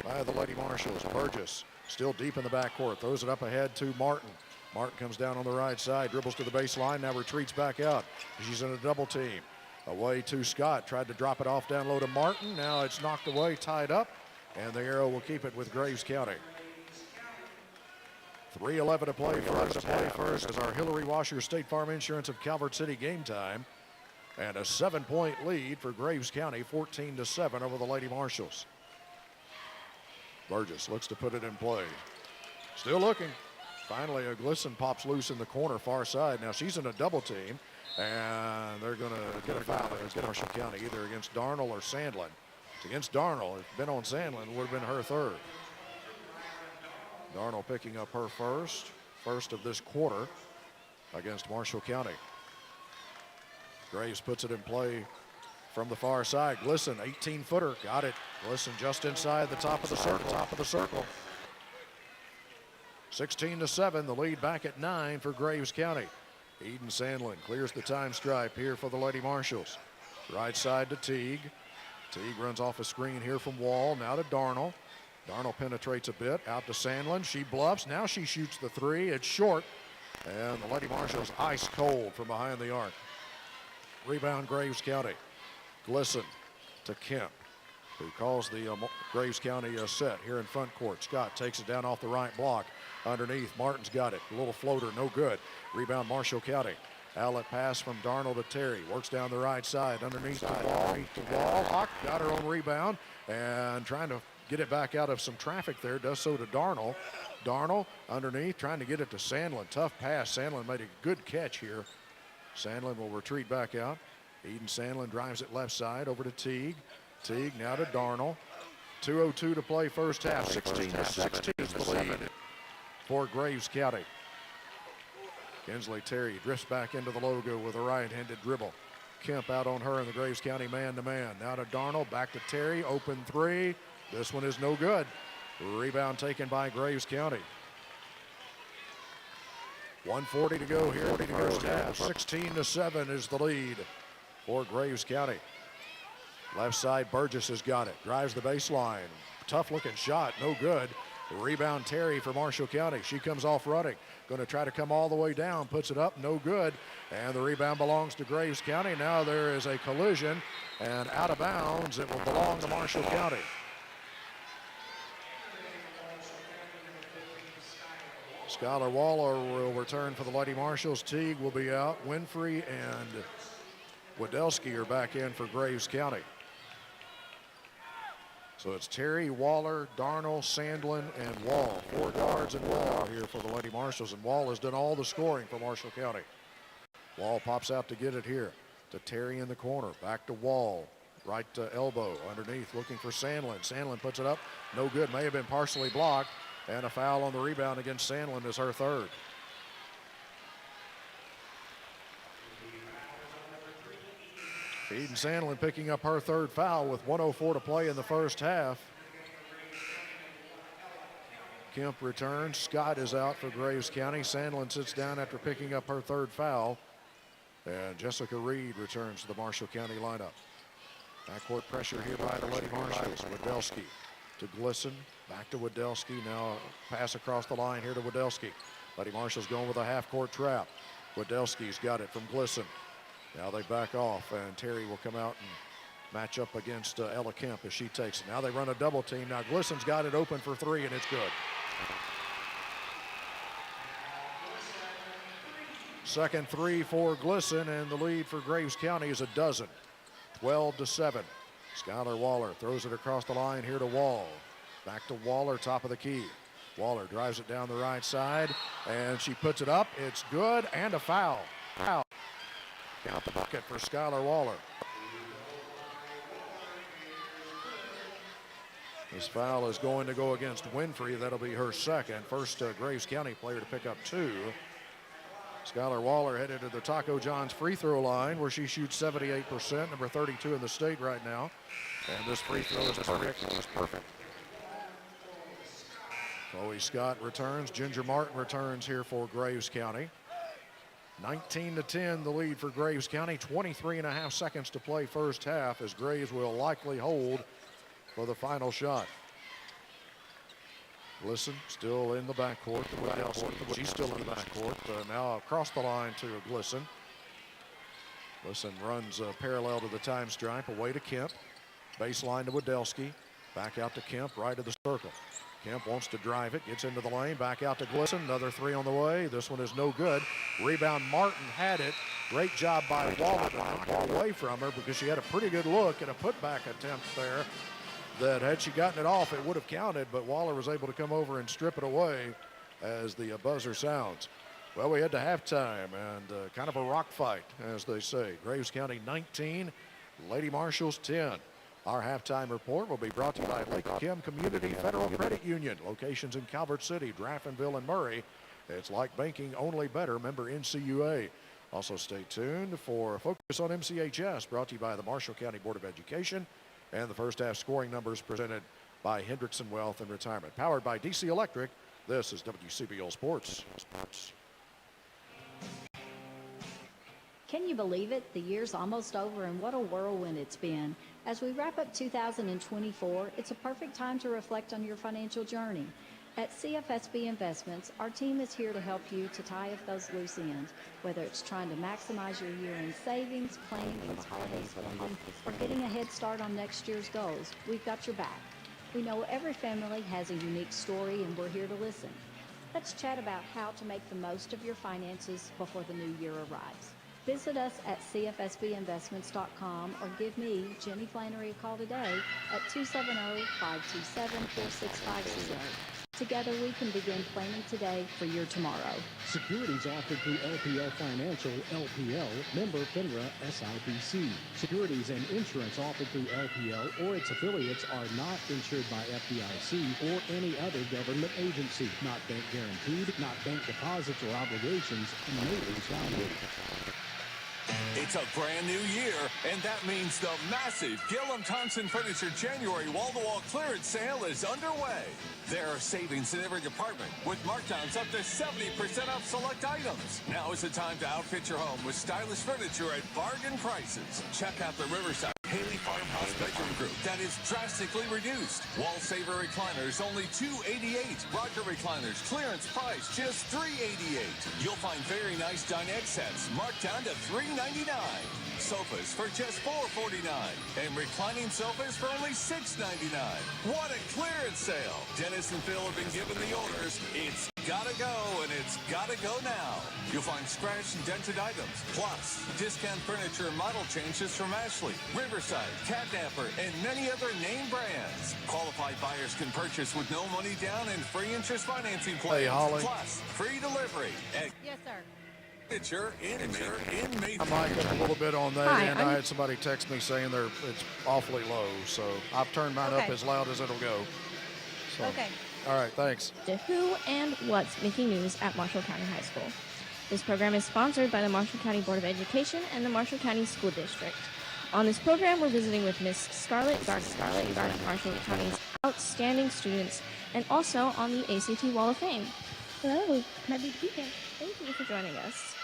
by the Lady Marshals. Burgess still deep in the backcourt. Throws it up ahead to Martin. Martin comes down on the right side. Dribbles to the baseline. Now retreats back out. She's in a double team. Away to Scott. Tried to drop it off down low to Martin. Now it's knocked away, tied up. And the arrow will keep it with Graves County. 3:11 to play first as our Hillary Washer State Farm Insurance of Calvert City game time. And a 7-point lead for Graves County, 14-7 over the Lady Marshals. Burgess looks to put it in play. Still looking. Finally, a Glisson pops loose in the corner, far side. Now she's in a double team, and they're going to get a foul against Marshall County, either against Darnold or Sandlin. It's against Darnold. If it's been on Sandlin, it would have been her third. Darnold picking up her first of this quarter against Marshall County. Graves puts it in play from the far side. Glisson, 18-footer, got it. Glisson just inside the top of the circle. 16-7, the lead back at 9 for Graves County. Eden Sandlin clears the time stripe here for the Lady Marshals. Right side to Teague. Teague runs off a screen here from Wall, now to Darnold. Darnold penetrates a bit, out to Sandlin. She bluffs, now she shoots the three. It's short, and the Lady Marshals ice cold from behind the arc. Rebound, Graves County. Glisson to Kemp. who calls the Graves County set here in front court. Scott takes it down off the right block. Underneath, Martin's got it. A little floater, no good. Rebound, Marshall County. Outlet pass from Darnold to Terry. Works down the right side. Underneath the wall. Hawk got her own rebound and trying to get it back out of some traffic there. Does so to Darnold. Darnold underneath, trying to get it to Sandlin. Tough pass. Sandlin made a good catch here. Sandlin will retreat back out. Eden Sandlin drives it left side over to Teague. Teague now to Darnold. 2:02 to play first half. 16-16 is the lead for Graves County. Kinsley Terry drifts back into the logo with a right-handed dribble. Kemp out on her in the Graves County man-to-man. Now to Darnold, back to Terry, open three. This one is no good. Rebound taken by Graves County. 1:40 to go here in the first half. 16-7 is the lead for Graves County. Left side, Burgess has got it. Drives the baseline. Tough looking shot, no good. Rebound Terry for Marshall County. She comes off running. Going to try to come all the way down. Puts it up, no good. And the rebound belongs to Graves County. Now there is a collision and out of bounds. It will belong to Marshall County. Skylar Waller will return for the Lady Marshals. Teague will be out. Winfrey and Wadelski are back in for Graves County. So it's Terry, Waller, Darnold, Sandlin, and Wall. 4 guards and Wall here for the Lady Marshals, and Wall has done all the scoring for Marshall County. Wall pops out to get it here to Terry in the corner. Back to Wall. Right elbow underneath, looking for Sandlin. Sandlin puts it up. No good. May have been partially blocked. And a foul on the rebound against Sandlin is her third. Eden Sandlin picking up her third foul with 1:04 to play in the first half. Kemp returns. Scott is out for Graves County. Sandlin sits down after picking up her third foul. And Jessica Reed returns to the Marshall County lineup. Backcourt pressure here by the Lady Marshals. Wadelski to Glisson. Back to Wadelski. Now a pass across the line here to Wadelski. Lady Marshals going with a half-court trap. Wadelski's got it from Glisson. Now they back off, and Terry will come out and match up against Ella Kemp as she takes it. Now they run a double team. Now Glisson's got it open for three, and it's good. Second three for Glisson, and the lead for Graves County is a dozen. 12-7. Skylar Waller throws it across the line here to Wall. Back to Waller, top of the key. Waller drives it down the right side, and she puts it up. It's good, and a foul. Foul. Count the bucket for Skylar Waller. This foul is going to go against Winfrey. That'll be her second. First Graves County player to pick up 2. Skylar Waller headed to the Taco John's free throw line where she shoots 78%, number 32 in the state right now. And this free throw is perfect. Chloe Scott returns. Ginger Martin returns here for Graves County. 19-10 the lead for Graves County. 23.5 seconds to play first half as Graves will likely hold for the final shot. Glisson still in the backcourt. She's still in the backcourt. Now across the line to Glisson. Glisson runs parallel to the time stripe away to Kemp. Baseline to Wadelski. Back out to Kemp, right of the circle. Kemp wants to drive it, gets into the lane, back out to Glisson. Another three on the way. This one is no good. Rebound, Martin had it. Great job by Waller to knock it away from her because she had a pretty good look at a putback attempt there that had she gotten it off, it would have counted, but Waller was able to come over and strip it away as the buzzer sounds. Well, we head to halftime and kind of a rock fight, as they say. Graves County 19, Lady Marshals 10. Our halftime report will be brought to you by Lake Kim Community Federal Credit Union. Locations in Calvert City, Draftonville, and Murray. It's like banking, only better. Member NCUA. Also stay tuned for Focus on MCHS, brought to you by the Marshall County Board of Education. And the first half scoring numbers presented by Hendrickson Wealth and Retirement. Powered by DC Electric, this is WCBL Sports. Can you believe it? The year's almost over, and what a whirlwind it's been. As we wrap up 2024, it's a perfect time to reflect on your financial journey. At CFSB Investments, our team is here to help you to tie up those loose ends, whether it's trying to maximize your year-end savings, planning for the holiday spending, or getting a head start on next year's goals. We've got your back. We know every family has a unique story, and we're here to listen. Let's chat about how to make the most of your finances before the new year arrives. Visit us at cfsbinvestments.com or give me, Jenny Flannery, a call today at 270-527-4650. Together we can begin planning today for your tomorrow. Securities offered through LPL Financial, LPL, member FINRA, SIPC. Securities and insurance offered through LPL or its affiliates are not insured by FDIC or any other government agency, not bank guaranteed, not bank deposits or obligations, and may lose value. It's a brand new year, and that means the massive Gillum Thompson Furniture January wall-to-wall clearance sale is underway. There are savings in every department with markdowns up to 70% off select items. Now is the time to outfit your home with stylish furniture at bargain prices. Check out the Riverside Haley Farmhouse bedroom group that is drastically reduced. Wall saver recliners only $288. Rocker recliners clearance price just $388. You'll find very nice dinette sets marked down to $399. Sofas for just $449 and reclining sofas for only $699. What a clearance sale! Dennis and Phil have been given the orders. It's gotta go, and it's gotta go now. You'll find scratched and dented items, plus discount furniture and model changes from Ashley, Riverside, Catnapper, and many other name brands. Qualified buyers can purchase with no money down and free interest financing plans. Hey, Holly. Plus free delivery. Yes, sir. Furniture in Mayfield. I might get a little bit on that, Hi, and I had somebody text me saying it's awfully low, so I've turned mine up Okay. as loud as it'll go. So, Okay. all right, thanks. To who and what's making news at Marshall County High School. This program is sponsored by the Marshall County Board of Education and the Marshall County School District. On this program, we're visiting with Miss Scarlett Gardner, Marshall County's outstanding students, and also on the ACT Wall of Fame. Hello, happy to be here. Thank you for joining us.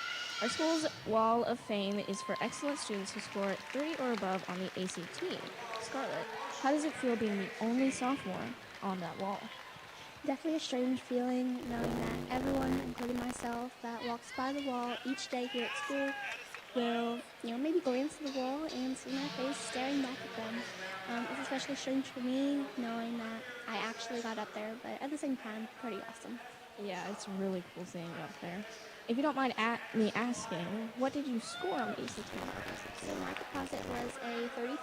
Our school's Wall of Fame is for excellent students who score 3 or above on the ACT. Scarlett, how does it feel being the only sophomore on that wall? Definitely a strange feeling knowing that everyone, including myself, that walks by the wall each day here at school will, maybe glance at the wall and see my face staring back at them. It's especially strange for me knowing that I actually got up there, but at the same time, pretty awesome. Yeah, it's really cool seeing you up there. If you don't mind me asking, what did you score on the ACT? So my composite was a 33,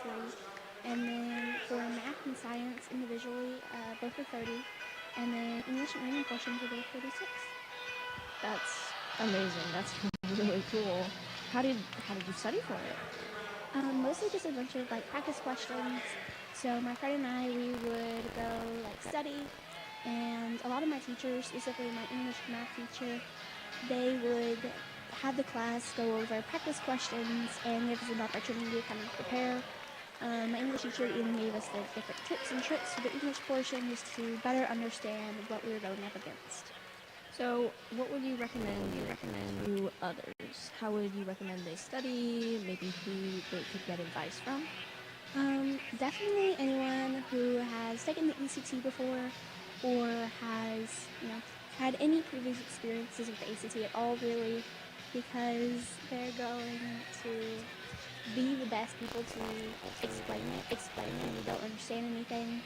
and then for math and science individually, both were 30, and then English and reading portions were both 36. That's amazing. That's really cool. How did you study for it? Mostly just a bunch of practice questions. So my friend and I, we would go study, and a lot of my teachers, specifically my English and math teacher, they would have the class go over practice questions and give us an opportunity to kind of prepare. My English teacher even gave us the different tips and tricks for the English portion just to better understand what we were going up against. So what would you recommend to others? How would you recommend they study? Maybe who they could get advice from? Definitely anyone who has taken the ACT before or has, had any previous experiences with the ACT at all, really, because they're going to be the best people to explain when you don't understand anything.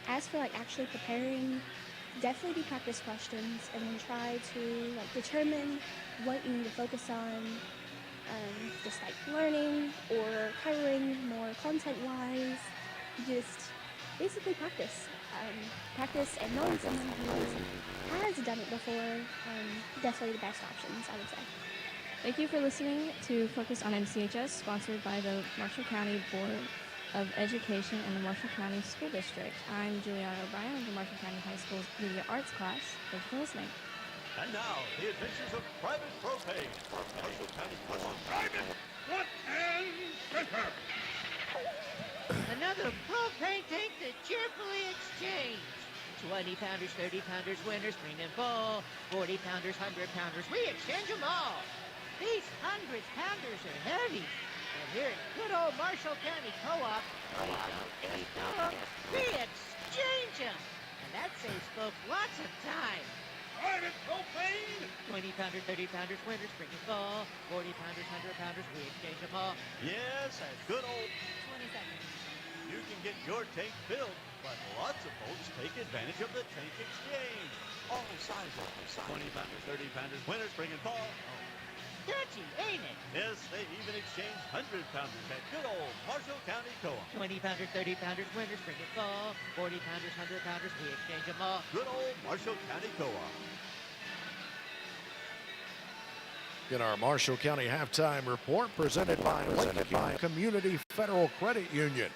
As for actually preparing, definitely do practice questions and then try to determine what you need to focus on, just learning or covering more content-wise. Just basically practice. Practice and knowing someone who has done it before, definitely the best options, I would say. Thank you for listening to Focus on MCHS, sponsored by the Marshall County Board of Education and the Marshall County School District. I'm Juliana O'Brien of the Marshall County High School's Media Arts class. Thank you for listening. And now, the adventures of Private Propane. Marshall County Private, what and prepper. Another propane tank to cheerfully exchange. 20-pounders, 30-pounders, winter, spring, and fall. 40-pounders, 100-pounders, we exchange them all. These 100-pounders are heavy. And here at good old Marshall County Co-op, we exchange them. And That saves folks lots of time. Private propane! 20-pounder, 30-pounders, winter, spring and fall. 40-pounders, 100-pounders, we exchange them all. Yes, at good old... 20 seconds. You can get your tank filled, but lots of folks take advantage of the tank exchange. All sizes. 20-pounders, 30-pounders, winter, spring and fall. Touchy, ain't it? Yes, they even exchange 100-pounders at good old Marshall County Co-op. 20-pounders, 30-pounders, winter, spring and fall. 40-pounders, 100-pounders, we exchange them all. Good old Marshall County Co-op. In our Marshall County halftime report presented by Community Federal Credit Union.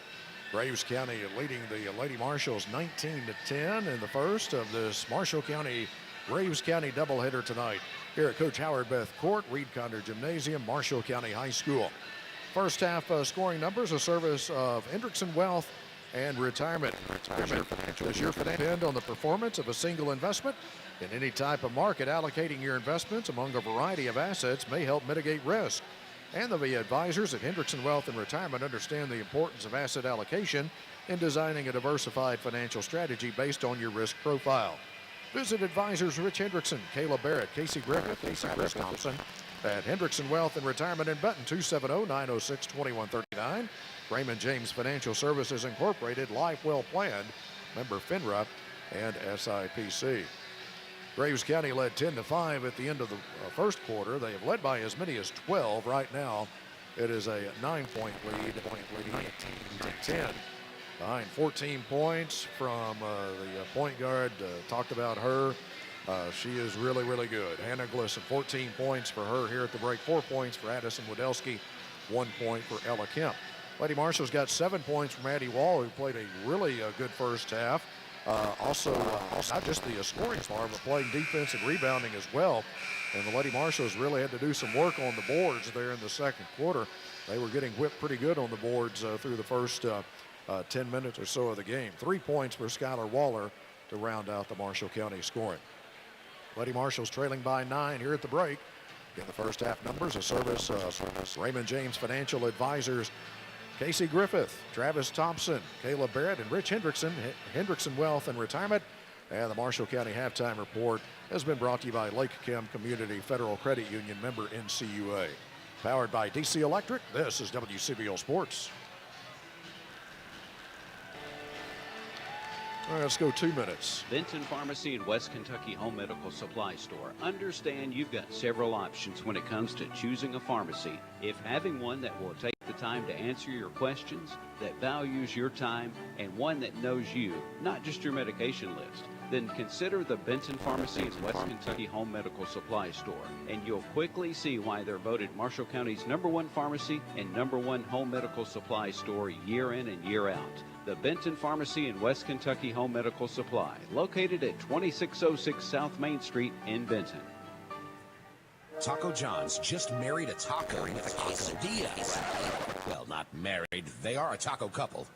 Graves County leading the Lady Marshals 19-10 in the first of this Marshall County Graves County doubleheader tonight here at Coach Howard Beth Court, Conder Gymnasium, Marshall County High School. First half scoring numbers, a service of Hendrickson Wealth and Retirement. Does your depend on the performance of a single investment? In any type of market, allocating your investments among a variety of assets may help mitigate risk. And the advisors at Hendrickson Wealth and Retirement understand the importance of asset allocation in designing a diversified financial strategy based on your risk profile. Visit advisors Rich Hendrickson, Kayla Barrett, Casey Griffith, Travis Thompson at Hendrickson Wealth and Retirement in Benton, 270-906-2139. Raymond James Financial Services Incorporated, Life Well Planned, member FINRA and SIPC. Graves County led 10-5 at the end of the first quarter. They have led by as many as 12 right now. It is a 9-point lead, 19-10. Behind 14 points from the point guard. Talked about her. She is really, really good. Hannah Glisson, 14 points for her here at the break. 4 points for Addison Wodelski. 1 point for Ella Kemp. Lady Marshall's got 7 points from Addie Wall, who played a really good first half. Also, not just the scoring star, but playing defense and rebounding as well. And the Lady Marshals really had to do some work on the boards there in the second quarter. They were getting whipped pretty good on the boards through the first 10 minutes or so of the game. 3 points for Skylar Waller to round out the Marshall County scoring. Lady Marshals trailing by 9 here at the break. In the first half numbers, a service of Raymond James Financial Advisors, Casey Griffith, Travis Thompson, Kayla Barrett, and Rich Hendrickson, Hendrickson Wealth and Retirement. And the Marshall County halftime report has been brought to you by Lake Chem Community Federal Credit Union, member NCUA. Powered by DC Electric, this is WCBO Sports. All right, let's go 2 minutes. Benton Pharmacy and West Kentucky Home Medical Supply Store. Understand you've got several options when it comes to choosing a pharmacy. If having one that will take the time to answer your questions, that values your time, and one that knows you, not just your medication list, then consider the Benton Pharmacy and West Kentucky Home Medical Supply Store, and you'll quickly see why they're voted Marshall County's #1 pharmacy and #1 home medical supply store year in and year out. The Benton Pharmacy and West Kentucky Home Medical Supply, located at 2606 South Main Street in Benton. Taco John's just married a taco with a quesadilla. Well, not married. They are a taco couple.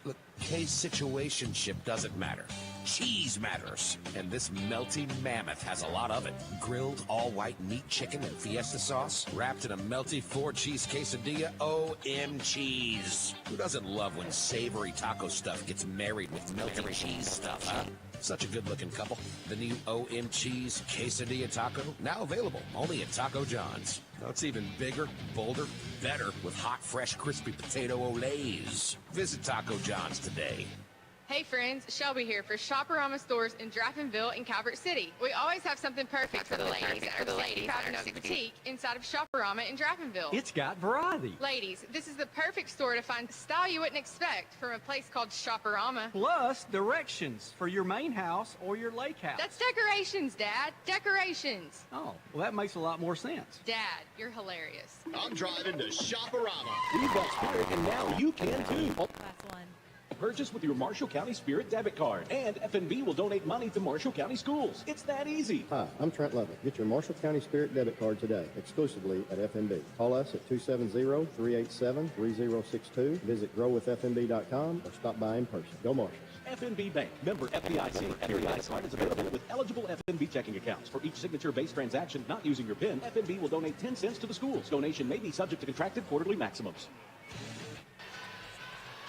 Look, case situationship doesn't matter. Cheese matters. And this melty mammoth has a lot of it. Grilled all-white meat chicken and fiesta sauce, wrapped in a melty 4-cheese quesadilla. O-M cheese. Who doesn't love when savory taco stuff gets married with melty cheese stuff, huh? Such a good-looking couple. The new O-M Cheese Quesadilla Taco, now available only at Taco John's. Now it's even bigger, bolder, better with hot, fresh, crispy potato olays. Visit Taco John's today. Hey friends, Shelby here for Shopperama stores in Draftonville and Calvert City. We always have something perfect for the ladies at our Cinematography boutique inside of Shopperama in Draftonville. It's got variety. Ladies, this is the perfect store to find style you wouldn't expect from a place called Shopperama. Plus directions for your main house or your lake house. That's decorations, Dad. Decorations. Oh, well that makes a lot more sense. Dad, you're hilarious. I'm driving to Shopperama. We've got Spirit, and now you can too. Last one. Purchase with your Marshall County Spirit debit card, and FNB will donate money to Marshall County schools. It's that easy. Hi, I'm Trent Lovett. Get your Marshall County Spirit debit card today, exclusively at FNB. Call us at 270-387-3062. Visit growwithfnb.com or stop by in person. Go Marshalls. FNB Bank, member FDIC. FDIC card is available with eligible FNB checking accounts. For each signature-based transaction not using your PIN, FNB will donate 10 cents to the schools. Donation may be subject to contracted quarterly maximums.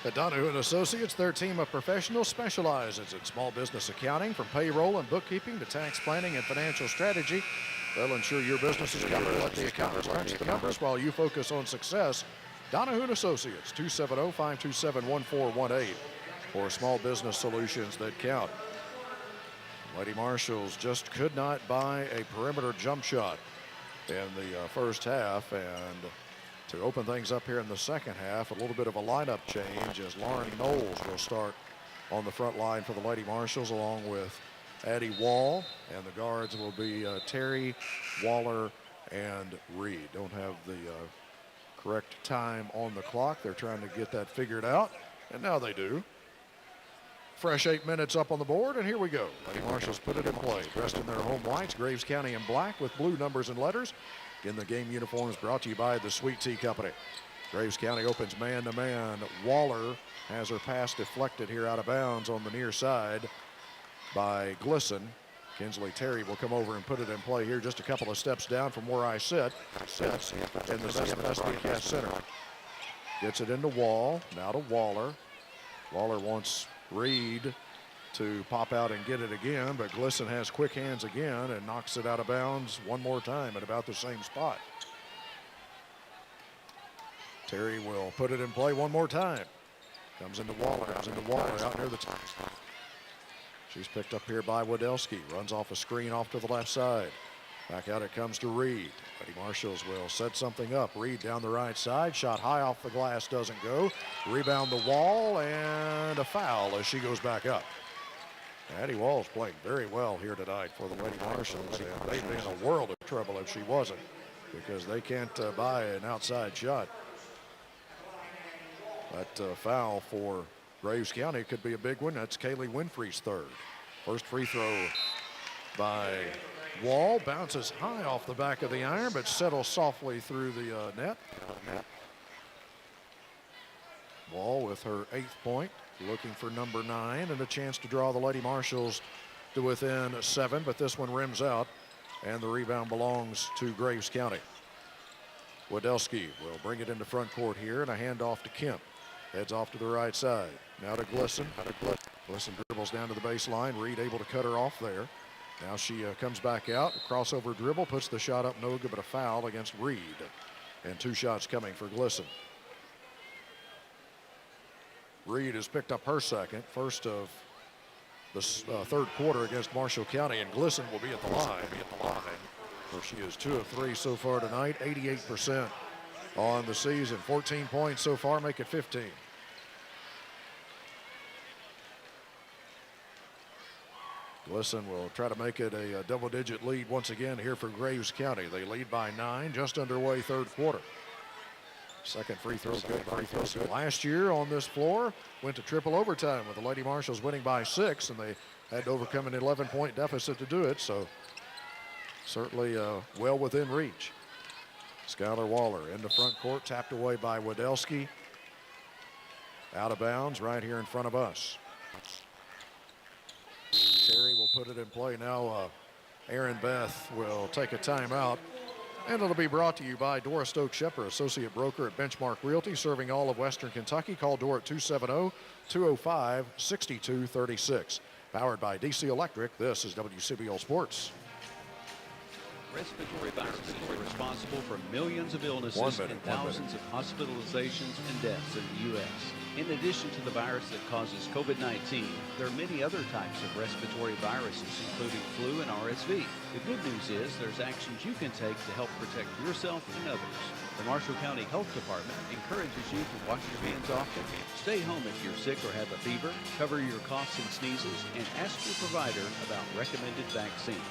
At Donahue & Associates, their team of professionals specializes in small business accounting, from payroll and bookkeeping to tax planning and financial strategy. They'll ensure your business is covered. Let the accountants crunch the numbers while you focus on success. Donahue & Associates, 270-527-1418 for small business solutions that count. Lady Marshals just could not buy a perimeter jump shot in the first half, and to open things up here in the second half, a little bit of a lineup change as Lauren Knowles will start on the front line for the Lady Marshals along with Addie Wall, and the guards will be Terry, Waller, and Reed. Don't have the correct time on the clock. They're trying to get that figured out, and now they do. Fresh 8 minutes up on the board, and here we go. Lady Marshals put it in play. Dressed in their home whites, Graves County in black with blue numbers and letters. In the game uniforms brought to you by the Sweet Tea Company. Graves County opens man-to-man. Waller has her pass deflected here out of bounds on the near side by Glisson. Kinsley Terry will come over and put it in play here just a couple of steps down from where I sit. Sits in the SBCS Center. Gets it into Wall, now to Waller. Waller wants Reed to pop out and get it again, but Glisson has quick hands again and knocks it out of bounds one more time at about the same spot. Terry will put it in play one more time. Comes into Waller out near the top. She's picked up here by Wadelski. Runs off a screen off to the left side. Back out it comes to Reed. Lady Marshals will set something up. Reed down the right side. Shot high off the glass, doesn't go. Rebound the Wall, and a foul as she goes back up. Addie Wall's playing very well here tonight for the Lady Marshals, and they'd be in a world of trouble if she wasn't, because they can't buy an outside shot. That foul for Graves County could be a big one. That's Kaylee Winfrey's third. First free throw by Wall. Bounces high off the back of the iron, but settles softly through the net. Wall with her 8th point. Looking for number 9 and a chance to draw the Lady Marshals to within 7, but this one rims out, and the rebound belongs to Graves County. Wadelski will bring it into front court here, and a handoff to Kemp. Heads off to the right side. Now to Glisson. Glisson dribbles down to the baseline. Reed able to cut her off there. Now she comes back out. Crossover dribble, puts the shot up, no good, but a foul against Reed. And 2 shots coming for Glisson. Reed has picked up her second, first of the third quarter against Marshall County, and Glisson will be at the line. Where she is 2 of 3 so far tonight, 88% on the season. 14 points so far, make it 15. Glisson will try to make it a double-digit lead once again here for Graves County. They lead by 9, just underway third quarter. Second free throw good. Last year on this floor, went to triple overtime with the Lady Marshals winning by 6, and they had to overcome an 11-point deficit to do it, so certainly well within reach. Skylar Waller into front court, tapped away by Wadelski. Out of bounds right here in front of us. Terry will put it in play now. Aaron Beth will take a timeout. And it'll be brought to you by Dora Stokes Shepard, associate broker at Benchmark Realty, serving all of Western Kentucky. Call Dora at 270-205-6236. Powered by DC Electric, this is WCBL Sports. Respiratory viruses are responsible for millions of illnesses and thousands of hospitalizations and deaths in the U.S. In addition to the virus that causes COVID-19, there are many other types of respiratory viruses, including flu and RSV. The good news is there's actions you can take to help protect yourself and others. The Marshall County Health Department encourages you to wash your hands often, stay home if you're sick or have a fever, cover your coughs and sneezes, and ask your provider about recommended vaccines.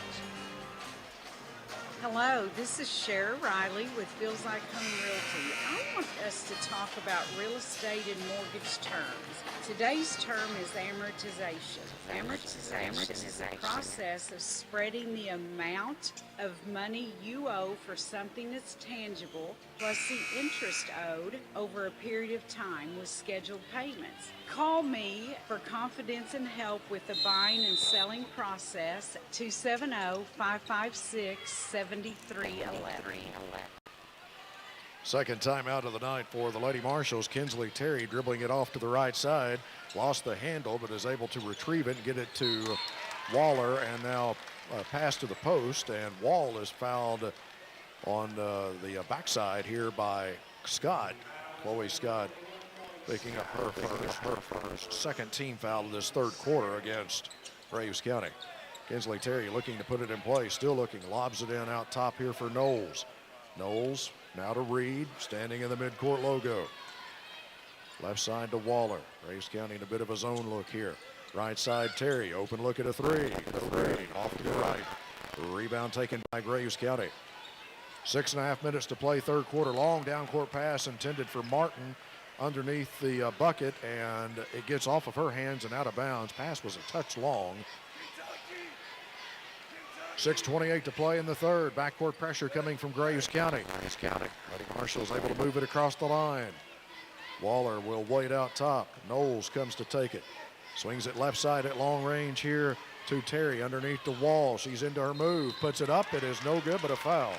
Hello, this is Cher Riley with Feels Like Home Realty. I want us to talk about real estate and mortgage terms. Today's term is amortization. Amortization is a process of spreading the amount of money you owe for something that's tangible plus the interest owed over a period of time with scheduled payments. Call me for confidence and help with the buying and selling process at 270-556-7311. Second timeout of the night for the Lady Marshals. Kinsley Terry dribbling it off to the right side. Lost the handle, but is able to retrieve it and get it to Waller, and now pass to the post, and Wall is fouled on the backside here by Scott. Chloe Scott picking up her first, second team foul of this third quarter against Graves County. Kinsley Terry looking to put it in play, still looking, lobs it in out top here for Knowles. Knowles now to Reed, standing in the midcourt logo. Left side to Waller. Graves County in a bit of a zone look here. Right side Terry, open look at a three. Off to the right. Rebound taken by Graves County. 6.5 minutes to play, third quarter. Long down court pass intended for Martin underneath the bucket, and it gets off of her hands and out of bounds. Pass was a touch long. 6:28 to play in the third. Backcourt pressure coming from Graves County. Lady Marshals able to move it across the line. Waller will wait out top. Knowles comes to take it. Swings it left side at long range here to Terry underneath the wall. She's into her move. Puts it up. It is no good, but a foul.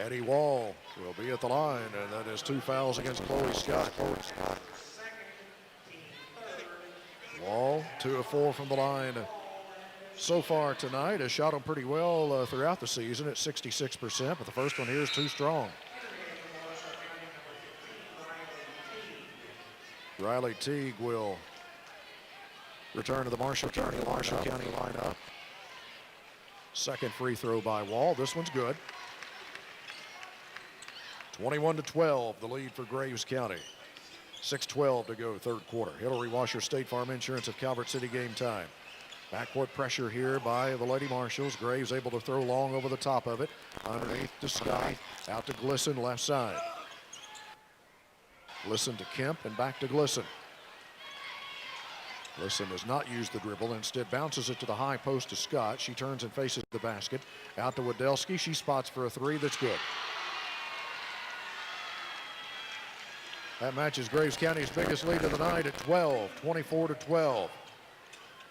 Addie Wall will be at the line, and that is 2 fouls against Chloe Scott. Wall, 2 of 4 from the line so far tonight. Has shot them pretty well throughout the season at 66%, but the first one here is too strong. Riley Teague will return to the Marshall County lineup. Second free throw by Wall. This one's good. 21-12, the lead for Graves County. 6:12 to go, third quarter. Hillary Washer State Farm Insurance of Calvert City, game time. Backcourt pressure here by the Lady Marshals. Graves able to throw long over the top of it. Underneath to Scott. Out to Glisson, left side. Glisson to Kemp and back to Glisson. Glisson does not use the dribble. Instead bounces it to the high post to Scott. She turns and faces the basket. Out to Wadelski. She spots for a three. That's good. That matches Graves County's biggest lead of the night at 12, 24-12.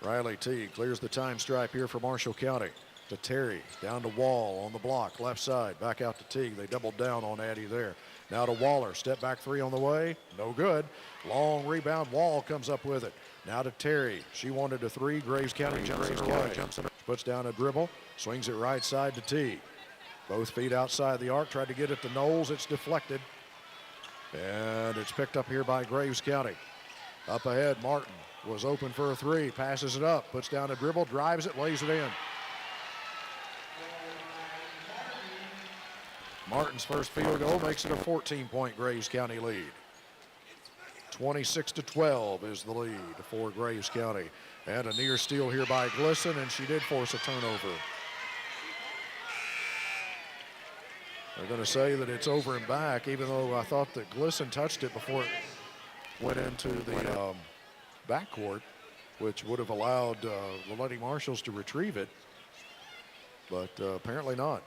Riley Teague clears the time stripe here for Marshall County. To Terry, down to Wall on the block, left side, back out to Teague. They doubled down on Addie there. Now to Waller, step back three on the way, no good. Long rebound, Wall comes up with it. Now to Terry, she wanted a three, Graves County jumps in her. Puts down a dribble, swings it right side to Teague. Both feet outside the arc, tried to get it to Knowles, it's deflected. And it's picked up here by Graves County. Up ahead, Martin was open for a three, passes it up, puts down a dribble, drives it, lays it in. Martin's first field goal makes it a 14-point Graves County lead. 26-12 is the lead for Graves County. And a near steal here by Glisson, and she did force a turnover. They're going to say that it's over and back, even though I thought that Glisson touched it before it went into the backcourt, which would have allowed the Lady Marshals to retrieve it, but apparently not.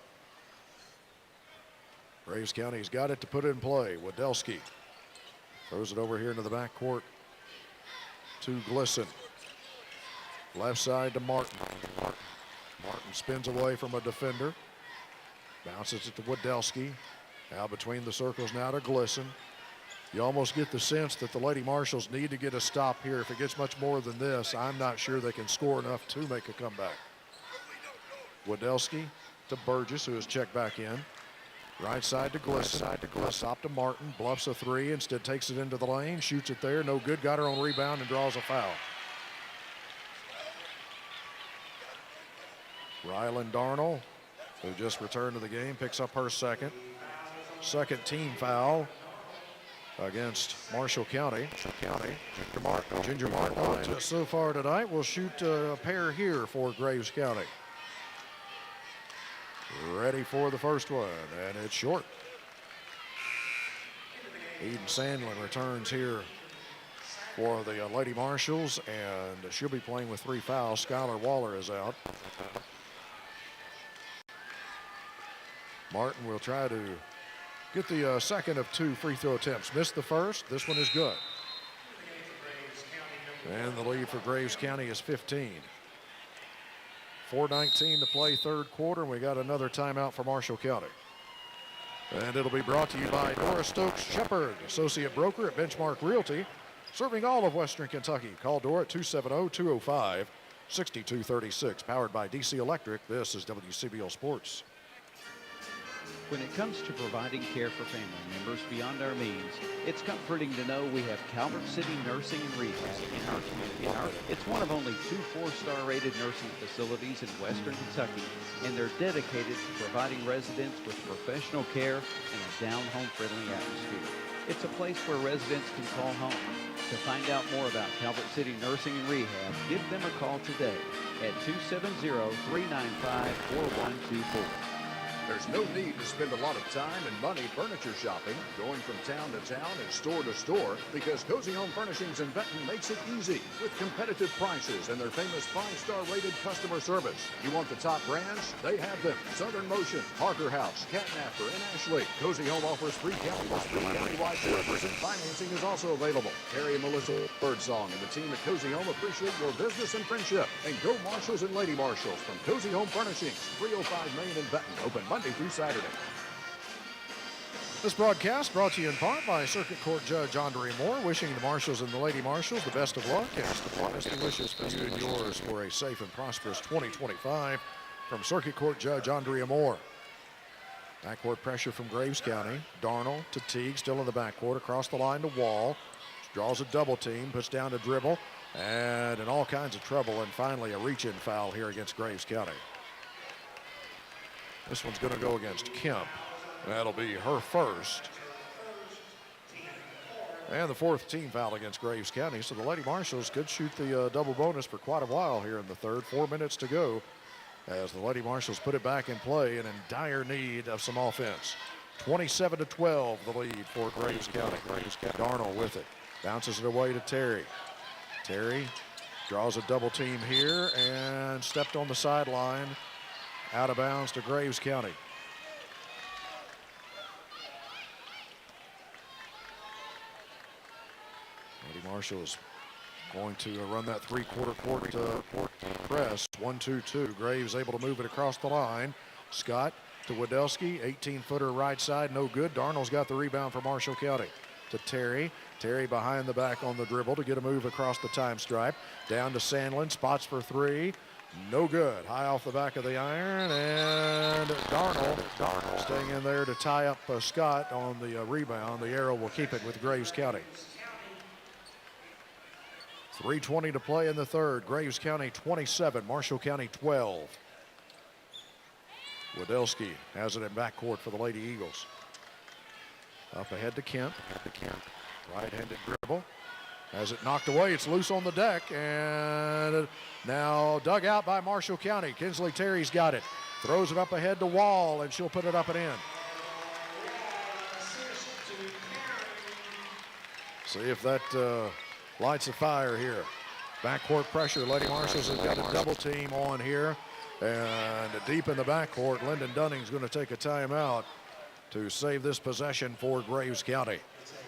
Graves County's got it to put it in play. Wadelski throws it over here into the backcourt to Glisson. Left side to Martin. Martin spins away from a defender. Bounces it to Wadelski. Now between the circles now to Glisson. You almost get the sense that the Lady Marshals need to get a stop here. If it gets much more than this, I'm not sure they can score enough to make a comeback. Wadelski to Burgess, who is checked back in. Right side to Glisson. Stop to Martin. Bluffs a three. Instead takes it into the lane. Shoots it there. No good. Got her on rebound and draws a foul. Rylan Darnell, who just returned to the game, picks up her second team foul against Marshall County. Ginger Martin so far tonight will shoot a pair here for Graves County. Ready for the first one, and it's short. Eden Sandlin returns here for the Lady Marshals, and she'll be playing with 3 fouls. Skylar Waller is out. Martin will try to get the second of 2 free throw attempts. Missed the first. This one is good. And the lead for Graves County is 15. 4:19 to play, third quarter, and we got another timeout for Marshall County. And it'll be brought to you by Dora Stokes Shepherd, associate broker at Benchmark Realty, serving all of Western Kentucky. Call Dora at 270-205-6236. Powered by DC Electric, this is WCBL Sports. When it comes to providing care for family members beyond our means, it's comforting to know we have Calvert City Nursing and Rehab in our community. It's one of only 2 4-star rated nursing facilities in Western Kentucky, and they're dedicated to providing residents with professional care and a down-home friendly atmosphere. It's a place where residents can call home. To find out more about Calvert City Nursing and Rehab, give them a call today at 270-395-4124. There's no need to spend a lot of time and money furniture shopping, going from town to town and store to store, because Cozy Home Furnishings in Benton makes it easy with competitive prices and their famous 5-star rated customer service. You want the top brands? They have them. Southern Motion, Parker House, Catnapper, and Ashley. Cozy Home offers free county-wide service, and financing is also available. Terry and Melissa Birdsong and the team at Cozy Home appreciate your business and friendship. And go Marshals and Lady Marshals from Cozy Home Furnishings, 305 Main in Benton, open Monday through Saturday. This broadcast brought to you in part by Circuit Court Judge Andre Moore, wishing the Marshals and the Lady Marshals the best of luck and the best wishes for you and yours for a safe and prosperous 2025 from Circuit Court Judge Andre Moore. Backcourt pressure from Graves County. Darnell to Teague, still in the backcourt, across the line to Wall. Draws a double team, puts down a dribble, and in all kinds of trouble, and finally a reach-in foul here against Graves County. This one's going to go against Kemp. That'll be her first. And the 4th team foul against Graves County. So the Lady Marshals could shoot the double bonus for quite a while here in the third. 4 minutes to go as the Lady Marshals put it back in play and in dire need of some offense. 27-12 the lead for Graves County. Darnell with it. Bounces it away to Terry. Terry draws a double team here and stepped on the sideline. Out of bounds to Graves County. Lady Marshals going to run that 3-quarter court press. 1-2-2. Graves able to move it across the line. Scott to Wadelski. 18-footer right side. No good. Darnell's got the rebound for Marshall County. To Terry. Terry behind the back on the dribble to get a move across the time stripe. Down to Sandlin. Spots for 3. No good. High off the back of the iron, and Darnell staying in there to tie up Scott on the rebound. The arrow will keep it with Graves County. 3:20 to play in the third. Graves County 27, Marshall County 12. Wadelski has it in backcourt for the Lady Eagles. Up ahead to Kemp. Right-handed dribble. Has it knocked away, it's loose on the deck, and now dug out by Marshall County. Kinsley Terry's got it. Throws it up ahead to Wall, and she'll put it up and in. See if that lights a fire here. Backcourt pressure. Lady Marshals have got a double team on here. And deep in the backcourt, Lyndon Dunning's going to take a timeout to save this possession for Graves County.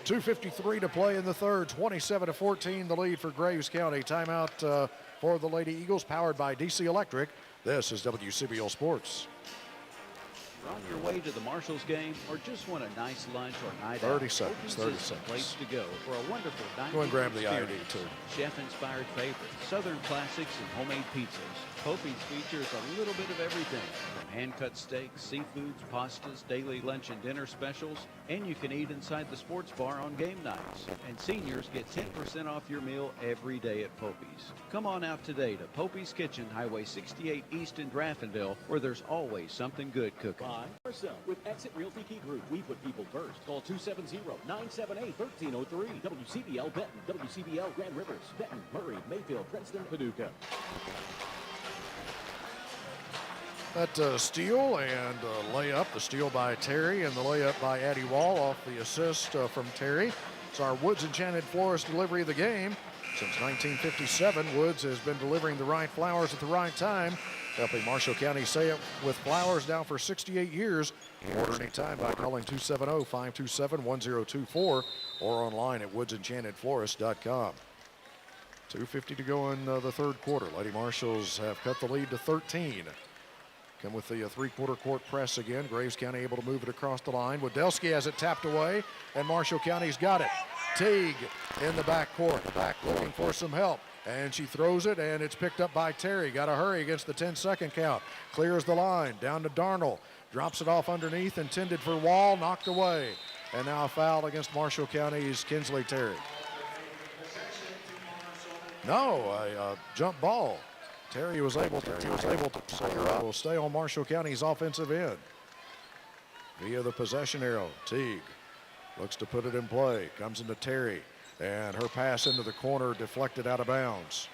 2:53 to play in the third. 27-14 the lead for Graves County. Timeout for the Lady Eagles, powered by DC Electric. This is WCBL Sports. You're on your way to the Marshals game or just want a nice lunch or night 30 out. seconds, Popey's 30 is the seconds. place to go for a wonderful dining Go and grab the ID experience. too. Chef-inspired favorites, Southern classics, and homemade pizzas. Popey's features a little bit of everything, from hand-cut steaks, seafoods, pastas, daily lunch and dinner specials, and you can eat inside the sports bar on game nights. And seniors get 10% off your meal every day at Popey's. Come on out today to Popey's Kitchen, Highway 68 East in Draftonville, where there's always something good cooking. Buy or sell with Exit Realty Key Group. We put people first. Call 270-978-1303. WCBL Benton, WCBL Grand Rivers, Benton, Murray, Mayfield, Princeton, Paducah. That steal and layup. The steal by Terry and the layup by Addie Wall off the assist from Terry. It's our Woods Enchanted Florist delivery of the game. Since 1957, Woods has been delivering the right flowers at the right time, helping Marshall County say it with flowers now for 68 years. Order anytime by calling 270-527-1024 or online at woodsenchantedflorist.com. 2:50 to go in the third quarter. Lady Marshals have cut the lead to 13. Come with the three-quarter court press again. Graves County able to move it across the line. Wodelski has it tapped away, and Marshall County's got it. Teague in the backcourt, looking for some help. And she throws it, and it's picked up by Terry. Got to hurry against the 10-second count. Clears the line, down to Darnell. Drops it off underneath, intended for Wall, knocked away. And now a foul against Marshall County's Kinsley Terry. No, a jump ball. Terry was able to set her up. Will stay on Marshall County's offensive end. Via the possession arrow, Teague looks to put it in play. Comes into Terry, and her pass into the corner deflected out of bounds.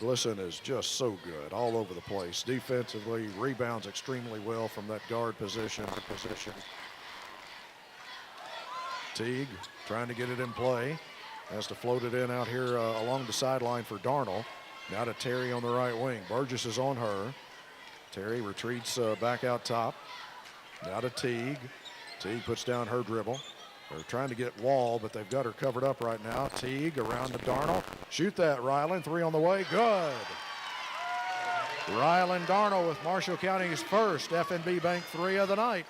Glisson is just so good all over the place. Defensively, rebounds extremely well from that guard position. Teague trying to get it in play. Has to float it in out here along the sideline for Darnell. Now to Terry on the right wing. Burgess is on her. Terry retreats back out top. Now to Teague. Teague puts down her dribble. They're trying to get Wall, but they've got her covered up right now. Teague around to Darnell. Shoot that, Ryland. Three on the way. Good. Ryland Darnell with Marshall County's first FNB Bank three of the night.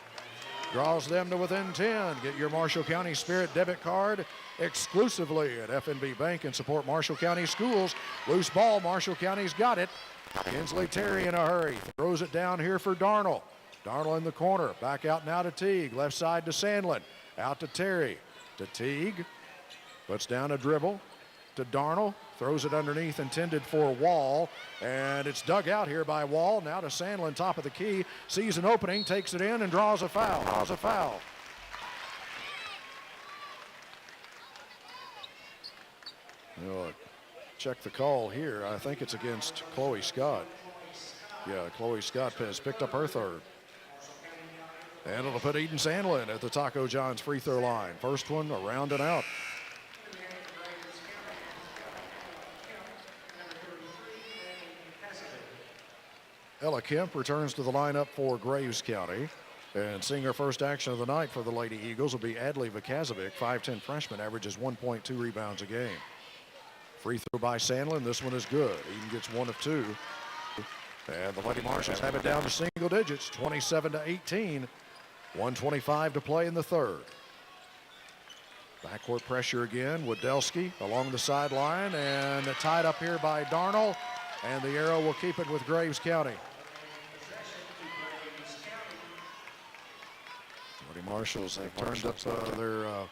Draws them to within 10. Get your Marshall County Spirit debit card exclusively at FNB Bank and support Marshall County schools. Loose ball, Marshall County's got it. Kinsley Terry in a hurry. Throws it down here for Darnell. Darnell in the corner. Back out now to Teague. Left side to Sandlin. Out to Terry. To Teague. Puts down a dribble. To Darnell. Throws it underneath, intended for Wall. And it's dug out here by Wall. Now to Sandlin, top of the key. Sees an opening, takes it in, and draws a foul. We'll check the call here. I think it's against Chloe Scott. Yeah, Chloe Scott has picked up her third. And it'll put Eden Sandlin at the Taco John's free throw line. First one around and out. Ella Kemp returns to the lineup for Graves County. And seeing her first action of the night for the Lady Eagles will be Adley Vakazovic, 5'10 freshman, averages 1.2 rebounds a game. Free throw by Sandlin. This one is good. Eden gets one of two. And the Lady Marshals have it down to single digits, 27-18. 1:25 to play in the third. Backcourt pressure again. Wodelski along the sideline and tied up here by Darnell. And the arrow will keep it with Graves County. Lady Marshals have turned up their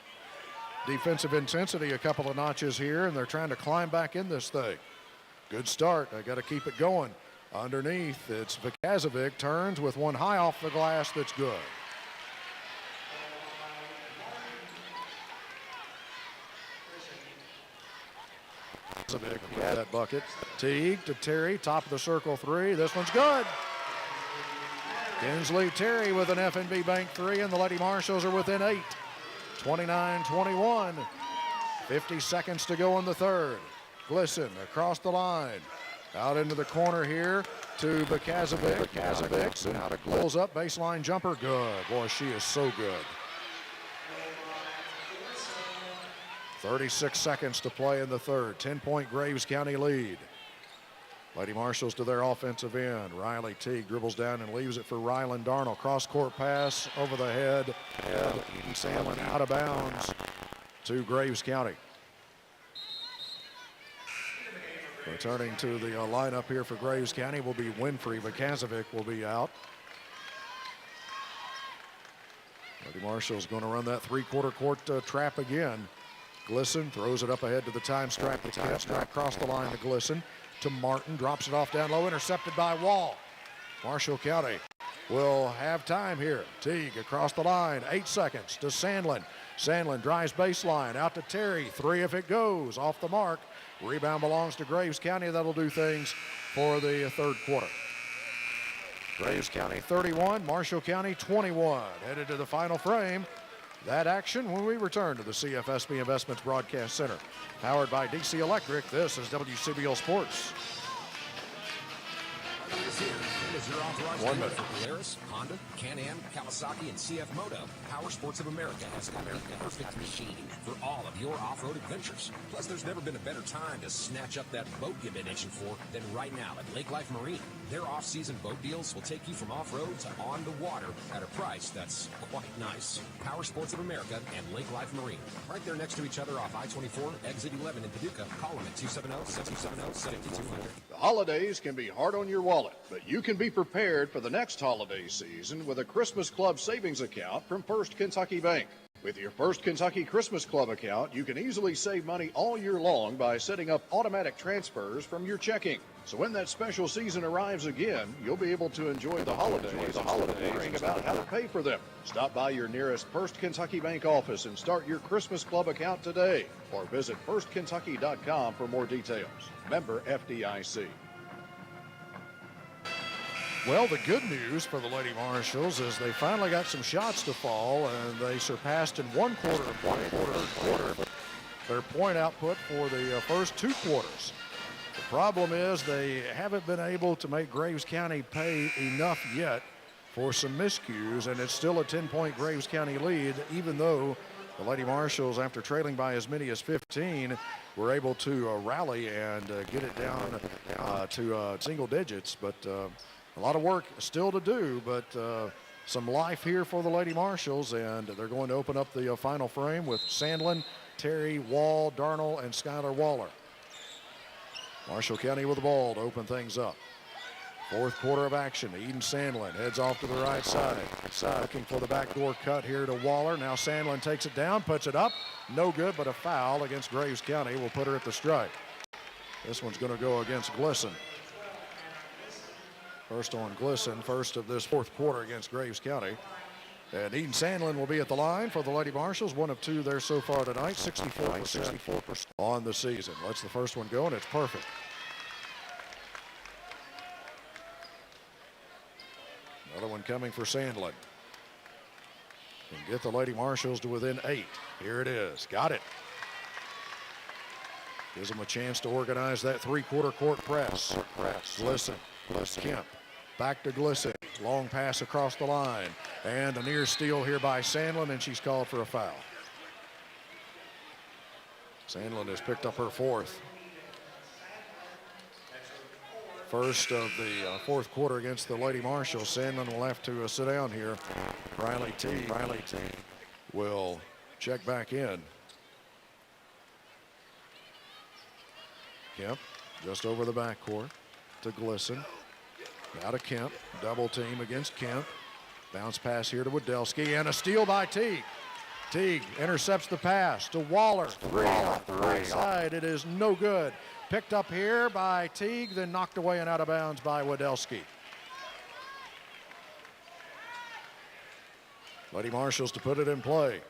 defensive intensity a couple of notches here, and they're trying to climb back in this thing. Good start. They got to keep it going. Underneath, it's Vakazovic, turns with one high off the glass that's good. That bucket. Teague to Terry, top of the circle three. This one's good. Kinsley Terry with an FNB Bank three, and the Lady Marshals are within 8. 29-21. 50 seconds to go in the third. Glisson across the line. Out into the corner here to Vakazovic. Vakazovic now to pulls up, baseline jumper. Good. Boy, she is so good. 36 seconds to play in the third. 10-point Graves County lead. Lady Marshals to their offensive end. Riley Teague dribbles down and leaves it for Ryland Darnell. Cross-court pass over the head. Eden Sandlin out of bounds to Graves County. Returning to the lineup here for Graves County will be Winfrey. Vakazovic will be out. Lady Marshals going to run that three-quarter court trap again. Glisson throws it up ahead to the time stripe. The time stripe across the line to Glisson. To Martin, drops it off down low, intercepted by Wall. Marshall County will have time here. Teague across the line, 8 seconds to Sandlin. Sandlin drives baseline, out to Terry. Three if it goes, off the mark. Rebound belongs to Graves County. That'll do things for the third quarter. Graves County 31, Marshall County 21. Headed to the final frame. That action when we return to the CFSB Investments Broadcast Center. Powered by DC Electric, this is WCBL Sports. is here, and as your authorized dealer for Polaris, Honda, Can-Am, Kawasaki, and CF Moto, Power Sports of America has got the perfect machine for all of your off-road adventures. Plus, there's never been a better time to snatch up that boat you've been itching for than right now at Lake Life Marine. Their off-season boat deals will take you from off-road to on the water at a price that's quite nice. Power Sports of America and Lake Life Marine, right there next to each other off I-24, exit 11 in Paducah. Call them at 270-770-7200. The holidays can be hard on your wallet, but you can be prepared for the next holiday season with a Christmas Club savings account from First Kentucky Bank. With your First Kentucky Christmas Club account, you can easily save money all year long by setting up automatic transfers from your checking. So when that special season arrives again, you'll be able to enjoy the holidays worrying about how to pay for them. Stop by your nearest First Kentucky Bank office and start your Christmas Club account today, or visit firstkentucky.com for more details. Member FDIC. Well, the good news for the Lady Marshals is they finally got some shots to fall, and they surpassed in one quarter their point output for the first two quarters. The problem is they haven't been able to make Graves County pay enough yet for some miscues, and it's still a 10-point Graves County lead, even though the Lady Marshals, after trailing by as many as 15, were able to rally and get it down to single digits. But a lot of work still to do, but some life here for the Lady Marshals, and they're going to open up the final frame with Sandlin, Terry, Wall, Darnell, and Skylar Waller. Marshall County with the ball to open things up. Fourth quarter of action. Eden Sandlin heads off to the right side. Looking for the backdoor cut here to Waller. Now Sandlin takes it down, puts it up. No good, but a foul against Graves County will put her at the stripe. This one's going to go against Glisson. First on Glisson, first of this fourth quarter against Graves County. And Eden Sandlin will be at the line for the Lady Marshals. One of two there so far tonight. 64% on the season. Lets the first one go, and it's perfect. Another one coming for Sandlin. And get the Lady Marshals to within 8. Here it is. Got it. Gives them a chance to organize that three-quarter court press. Glisson. Kemp. Back to Glisson. Long pass across the line. And a near steal here by Sandlin, and she's called for a foul. Sandlin has picked up her fourth. First of the fourth quarter against the Lady Marshals. Sandlin will have to sit down here. Riley T will check back in. Kemp just over the backcourt to Glisson. Now to Kemp. Double team against Kemp. Bounce pass here to Wadelski, and a steal by Teague. Teague intercepts the pass to Waller. Three off the right side. It is no good. Picked up here by Teague, then knocked away and out of bounds by Wadelski. Lady Marshals to put it in play.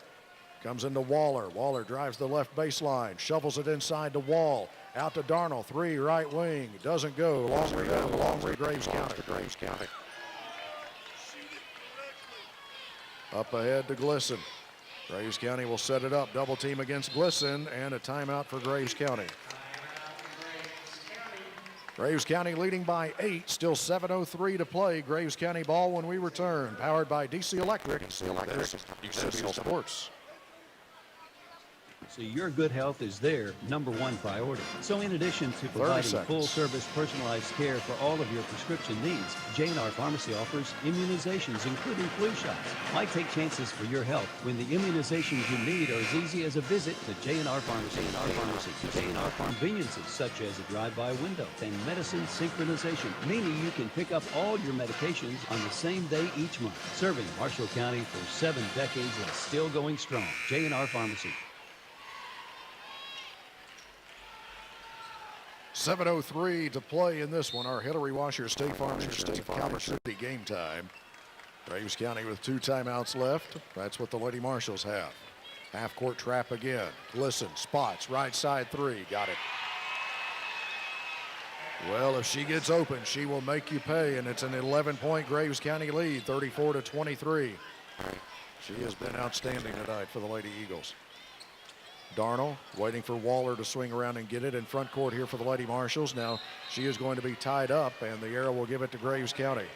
Comes into Waller. Waller drives the left baseline, shovels it inside to Wall. Out to Darnell, three, right wing. Doesn't go. Long rebound belongs to Graves County. Up ahead to Glisson. Graves County will set it up. Double team against Glisson, and a timeout for Graves County. Graves County leading by 8. Still 7:03 to play. Graves County ball when we return. Powered by DC Electric. This is UCC Sports. So your good health is their number one priority. So in addition to providing full-service personalized care for all of your prescription needs, J&R Pharmacy offers immunizations, including flu shots. Why take chances for your health when the immunizations you need are as easy as a visit to J&R Pharmacy? J&R conveniences such as a drive-by window and medicine synchronization, meaning you can pick up all your medications on the same day each month. Serving Marshall County for 7 decades and still going strong. J&R Pharmacy. 7:03 to play in this one. Our Hillary Washer State Farm Calvert City game time. Graves County with 2 timeouts left. That's what the Lady Marshals have. Half court trap again. Glisson spots right side 3. Got it. Well, if she gets open, she will make you pay, and it's an 11-point Graves County lead, 34-23. She has been outstanding tonight for the Lady Eagles. Darnell waiting for Waller to swing around and get it in front court here for the Lady Marshals. Now she is going to be tied up, and the arrow will give it to Graves County.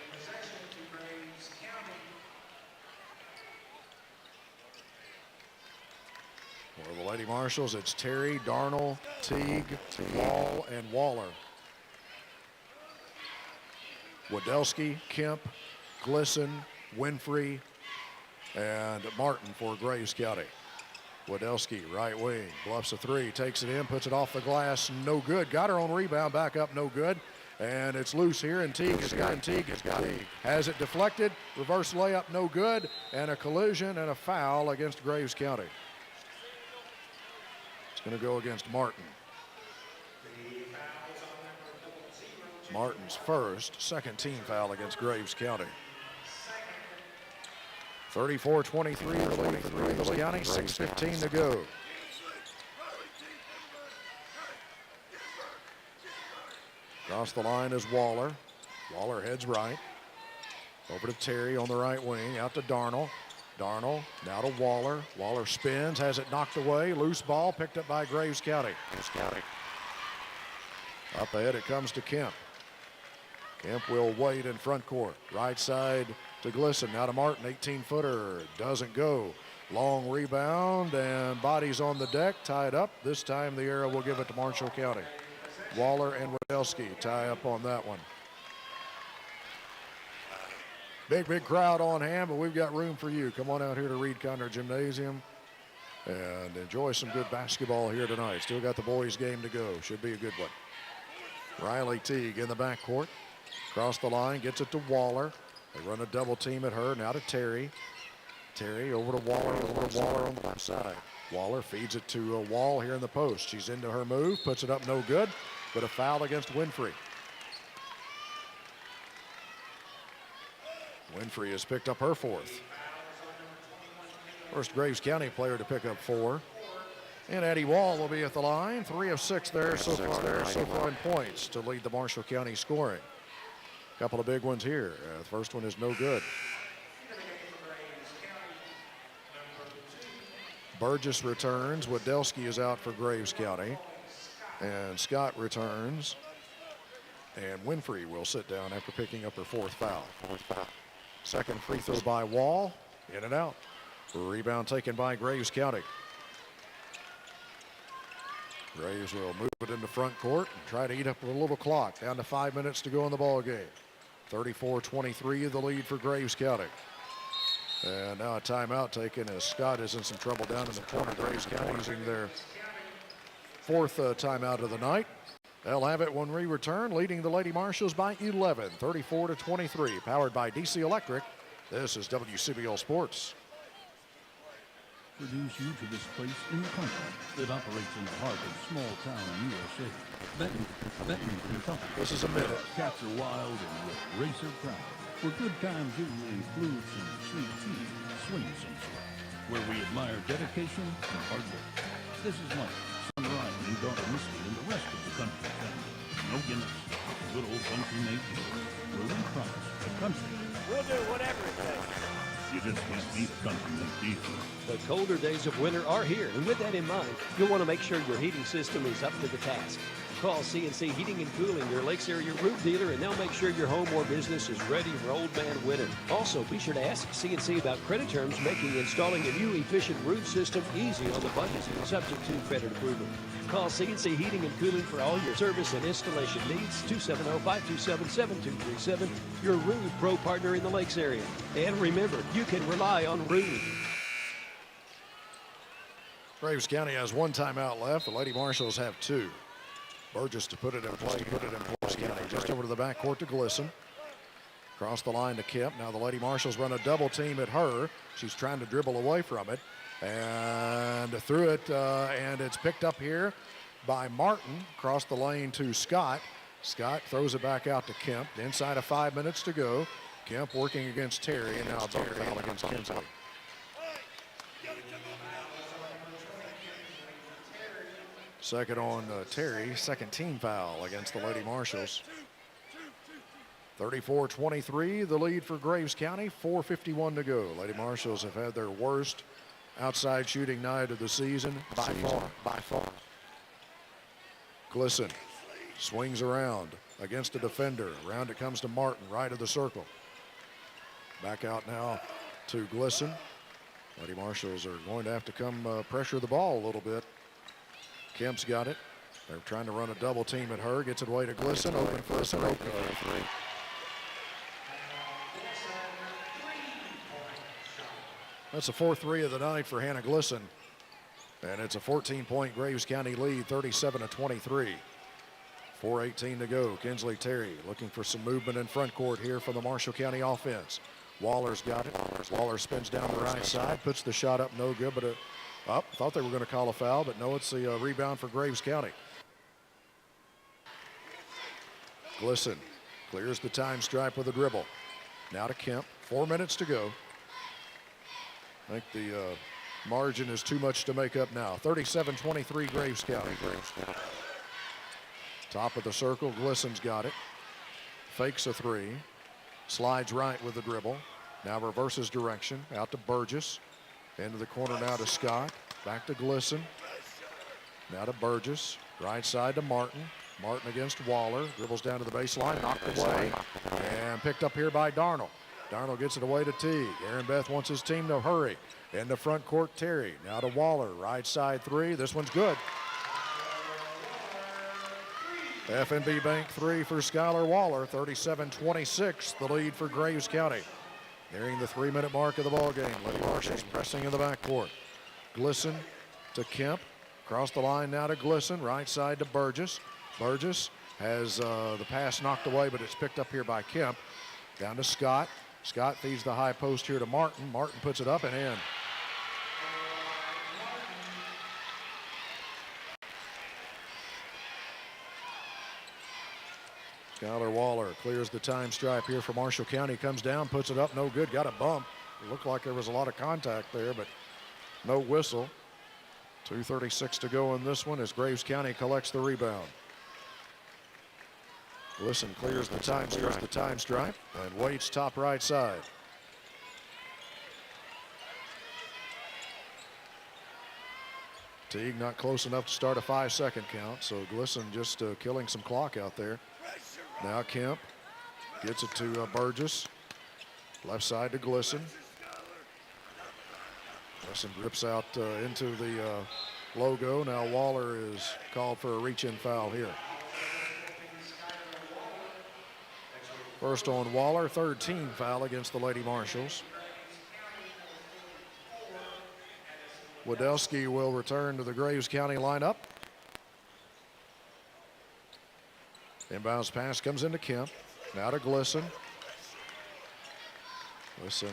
For the Lady Marshals, it's Terry, Darnell, Teague, Wall, and Waller. Wadelski, Kemp, Glisson, Winfrey, and Martin for Graves County. Wadelski, right wing, bluffs a three, takes it in, puts it off the glass, no good. Got her own rebound, back up, no good. And it's loose here, and Teague has got it. Has it deflected, reverse layup, no good, and a collision and a foul against Graves County. It's going to go against Martin. Martin's first, second team foul against Graves County. 34-23, the lead for Graves County, 6:15 to go. Across the line is Waller. Waller heads right. Over to Terry on the right wing, out to Darnell. Darnell now to Waller. Waller spins, has it knocked away. Loose ball picked up by Graves County. Up ahead it comes to Kemp. Kemp will wait in front court. Right side to Glisson. Now to Martin, 18-footer. Doesn't go. Long rebound and bodies on the deck. Tied up. This time the arrow will give it to Marshall County. Waller and Wadelski tie up on that one. Big crowd on hand, but we've got room for you. Come on out here to Reed Conder Gymnasium and enjoy some good basketball here tonight. Still got the boys' game to go. Should be a good one. Riley Teague in the backcourt. Across the line, gets it to Waller. They run a double team at her. Now to Terry. Terry over to Waller on the left side. Waller feeds it to Wall here in the post. She's into her move, puts it up, no good, but a foul against Winfrey. Winfrey has picked up her fourth. First Graves County player to pick up 4. And Eddie Wall will be at the line. 3 of 6 there so far in points to lead the Marshall County scoring. Couple of big ones here. The first one is no good. Burgess returns. Wadelski is out for Graves County. And Scott returns. And Winfrey will sit down after picking up her 4th foul. Second free throw by Wall. In and out. Rebound taken by Graves County. Graves will move it into front court and try to eat up a little clock. Down to 5 minutes to go in the ball game. 34-23 the lead for Graves County. And now a timeout taken as Scott is in some trouble down in the corner. Graves County using their 4th timeout of the night. They'll have it when we return, leading the Lady Marshals by 11, 34-23. Powered by DC Electric. This is WCBL Sports. Introduce you to this place in the country that operates in the heart of small town USA. Benton, Kentucky. This is a minute. Cats are wild and with racer proud. Where good times usually include some sweet tea, swing some sort. Where we admire dedication and hard work. This is Mike, son Ryan, and daughter Misty, and the rest of the country family. No gimmicks, good old country made deal. Where we promise a country. We'll do whatever it takes. You just can't beat a country made deal. The colder days of winter are here, and with that in mind, you'll want to make sure your heating system is up to the task. Call CNC Heating and Cooling, your Lakes area roof dealer, and they'll make sure your home or business is ready for old man winter. Also, be sure to ask CNC about credit terms, making installing a new efficient roof system easy on the budget, subject to credit approval. Call CNC Heating and Cooling for all your service and installation needs. 270-527-7237, your roof pro partner in the Lakes area. And remember, you can rely on Rude. Graves County has 1 timeout left. The Lady Marshals have 2. Burgess to put it in play. County just over to the backcourt to Glisson. Across the line to Kemp. Now the Lady Marshals run a double team at her. She's trying to dribble away from it. And through it, and it's picked up here by Martin. Across the lane to Scott. Scott throws it back out to Kemp. Inside of 5 minutes to go. Kemp working against Terry, and now a foul against Kinsley. Second on Terry, second team foul against the Lady Marshals. 34-23, the lead for Graves County, 4:51 to go. Lady Marshals have had their worst outside shooting night of the season by far. Glisson swings around against a defender. Around it comes to Martin, right of the circle. Back out now to Glisson. Lady Marshals are going to have to come pressure the ball a little bit. Kemp's got it. They're trying to run a double team at her. Gets it away to Glisson. Open for a three. That's the 4th-3 of the night for Hannah Glisson. And it's a 14-point Graves County lead, 37-23. 4:18 to go. Kinsley Terry looking for some movement in front court here for the Marshall County offense. Waller's got it. Waller spins down the right side, puts the shot up, no good, but thought they were going to call a foul, but no, it's the rebound for Graves County. Glisson clears the time stripe with a dribble. Now to Kemp. 4 minutes to go. I think the margin is too much to make up now. 37-23 Graves County. Top of the circle, Glisson's got it. Fakes a three. Slides right with the dribble. Now reverses direction. Out to Burgess. Into the corner now to Scott. Back to Glisson. Now to Burgess. Right side to Martin. Martin against Waller. Dribbles down to the baseline. Knocked away. And picked up here by Darnell. Darnell gets it away to Teague. Aaron Beth wants his team to hurry. In the front court, Terry. Now to Waller. Right side three. This one's good. FNB Bank three for Skylar Waller. 37-26, the lead for Graves County. Nearing the 3-minute mark of the ball game. Lady Marshals pressing in the backcourt. Glisson to Kemp. Across the line now to Glisson. Right side to Burgess. Burgess has the pass knocked away, but it's picked up here by Kemp. Down to Scott. Scott feeds the high post here to Martin. Martin puts it up and in. Skylar Waller clears the time stripe here for Marshall County. Comes down, puts it up, no good. Got a bump. It looked like there was a lot of contact there, but no whistle. 2:36 to go in this one as Graves County collects the rebound. Glisson clears the time stripe and waits top right side. Teague not close enough to start a 5-second count, so Glisson just killing some clock out there. Now Kemp gets it to Burgess. Left side to Glisson. Glisson rips out into the logo. Now Waller is called for a reach-in foul here. First on Waller, third team foul against the Lady Marshals. Wadelski will return to the Graves County lineup. Inbounds pass comes into Kemp. Now to Glisson. Glisson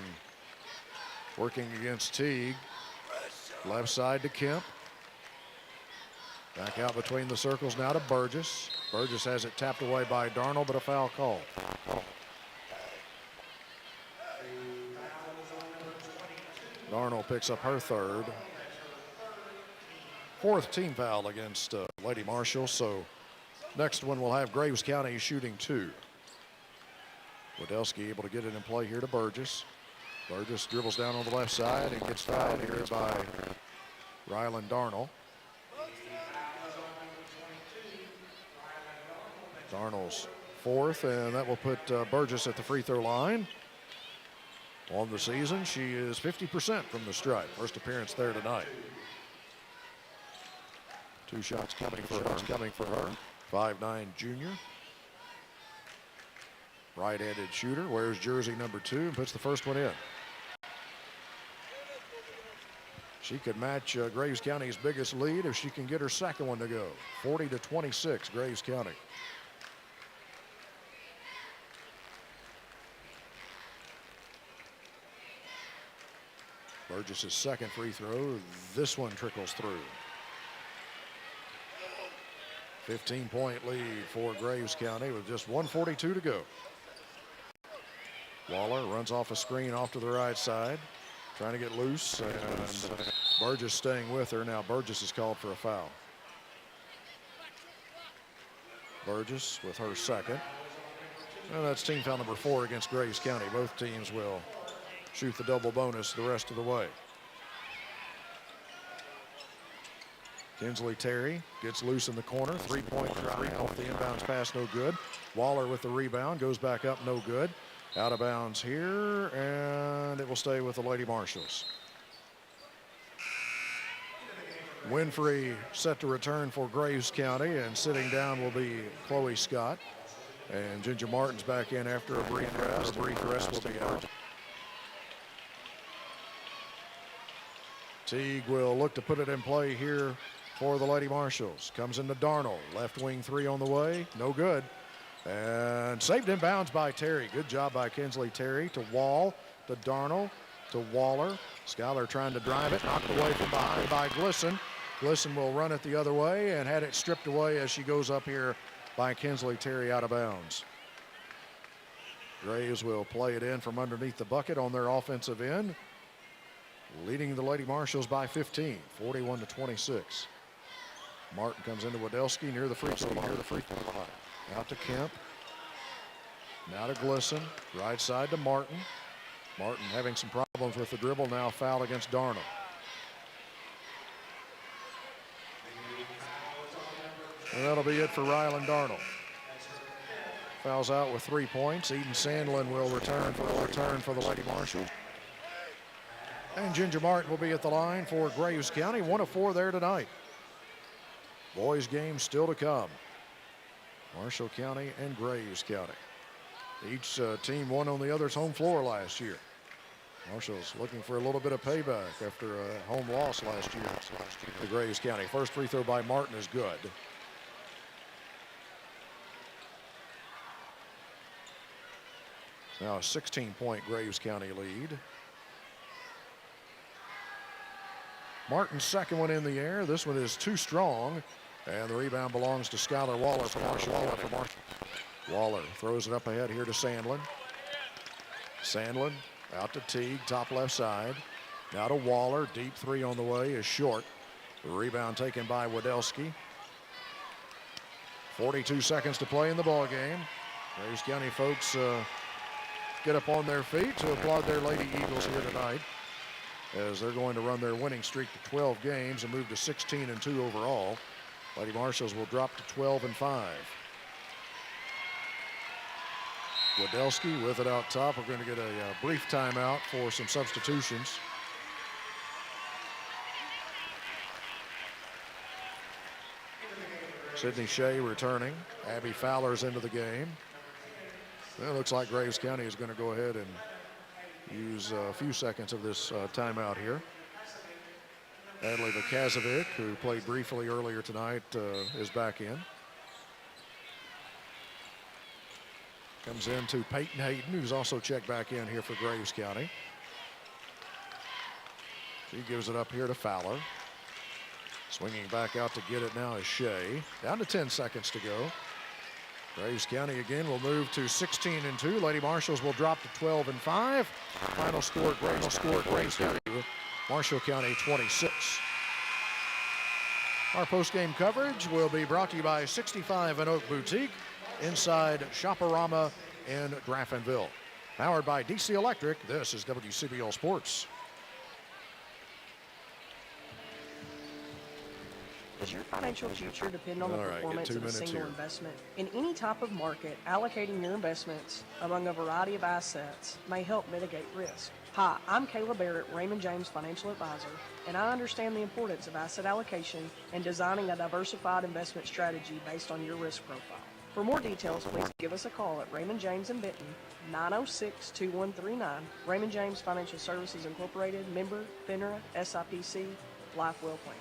working against Teague. Left side to Kemp. Back out between the circles now to Burgess. Burgess has it tapped away by Darnell, but a foul call. Darnell picks up her third. Fourth team foul against Lady Marshall, so next one will have Graves County shooting two. Wadelski able to get it in play here to Burgess. Burgess dribbles down on the left side and gets fouled here by Rylan Darnell. Darnell's fourth, and that will put Burgess at the free throw line. On the season, she is 50% from the stripe. First appearance there tonight. Two shots coming for her. 5'9" junior. Right-handed shooter, wears jersey number 2 and puts the first one in. She could match Graves County's biggest lead if she can get her second one to go. 40-26, Graves County. Burgess's second free throw. This one trickles through. 15-point lead for Graves County with just 1:42 to go. Waller runs off a screen off to the right side, trying to get loose, and Burgess staying with her. Now Burgess is called for a foul. Burgess with her second. And that's team foul number 4 against Graves County. Both teams will shoot the double bonus the rest of the way. Kinsley Terry gets loose in the corner. Three-point try off the inbounds pass, no good. Waller with the rebound, goes back up, no good. Out of bounds here, and it will stay with the Lady Marshals. Winfrey set to return for Graves County, and sitting down will be Chloe Scott. And Ginger Martin's back in after a brief rest. A brief rest will be out. Teague will look to put it in play here for the Lady Marshals. Comes into Darnell. Left wing three on the way. No good. And saved in bounds by Terry. Good job by Kinsley Terry to Wall, to Darnell, to Waller. Schuyler trying to drive it. Knocked away from behind by Glisson. Glisson will run it the other way and had it stripped away as she goes up here by Kinsley Terry out of bounds. Graves will play it in from underneath the bucket on their offensive end, leading the Lady Marshals by 15, 41-26. Martin comes into Wadelski near the free throw line. Out to Kemp. Now to Glisson. Right side to Martin. Martin having some problems with the dribble. Now foul against Darnell. And that'll be it for Ryland Darnell. Fouls out with 3 points. Eden Sandlin will return for the Lady Marshals. And Ginger Martin will be at the line for Graves County. 1 of 4 there tonight. Boys game still to come. Marshall County and Graves County. Each team won on the other's home floor last year. Marshall's looking for a little bit of payback after a home loss last year to Graves County. First free throw by Martin is good. Now a 16-point Graves County lead. Martin's second one in the air. This one is too strong. And the rebound belongs to Schuyler Waller for Marshall. Waller throws it up ahead here to Sandlin. Sandlin out to Teague, top left side. Now to Waller. Deep three on the way is short. The rebound taken by Wadelski. 42 seconds to play in the ball game. Graves County folks get up on their feet to applaud their Lady Eagles here tonight, as they're going to run their winning streak to 12 games and move to 16-2 overall. Lady Marshals will drop to 12-5. Wadelski with it out top. We're going to get a brief timeout for some substitutions. Sydney Shea returning. Abby Fowler's into the game. Well, it looks like Graves County is going to go ahead and use a few seconds of this timeout here. Adley Vukazovic, who played briefly earlier tonight, is back in. Comes in to Peyton Hayden, who's also checked back in here for Graves County. She gives it up here to Fowler. Swinging back out to get it now is Shea. Down to 10 seconds to go. Graves County again will move to 16-2. Lady Marshals will drop to 12-5. Final score, Graves County, Marshall County 26. Our post-game coverage will be brought to you by 65 and Oak Boutique inside Shopperama in Graffinville. Powered by DC Electric, this is WCBL Sports. Does your financial future depend on the performance of a single investment? In any type of market, allocating your investments among a variety of assets may help mitigate risk. Hi, I'm Kayla Barrett, Raymond James Financial Advisor, and I understand the importance of asset allocation and designing a diversified investment strategy based on your risk profile. For more details, please give us a call at Raymond James in Benton, 906-2139. Raymond James Financial Services Incorporated, member, FINRA, SIPC, Life Well Plan.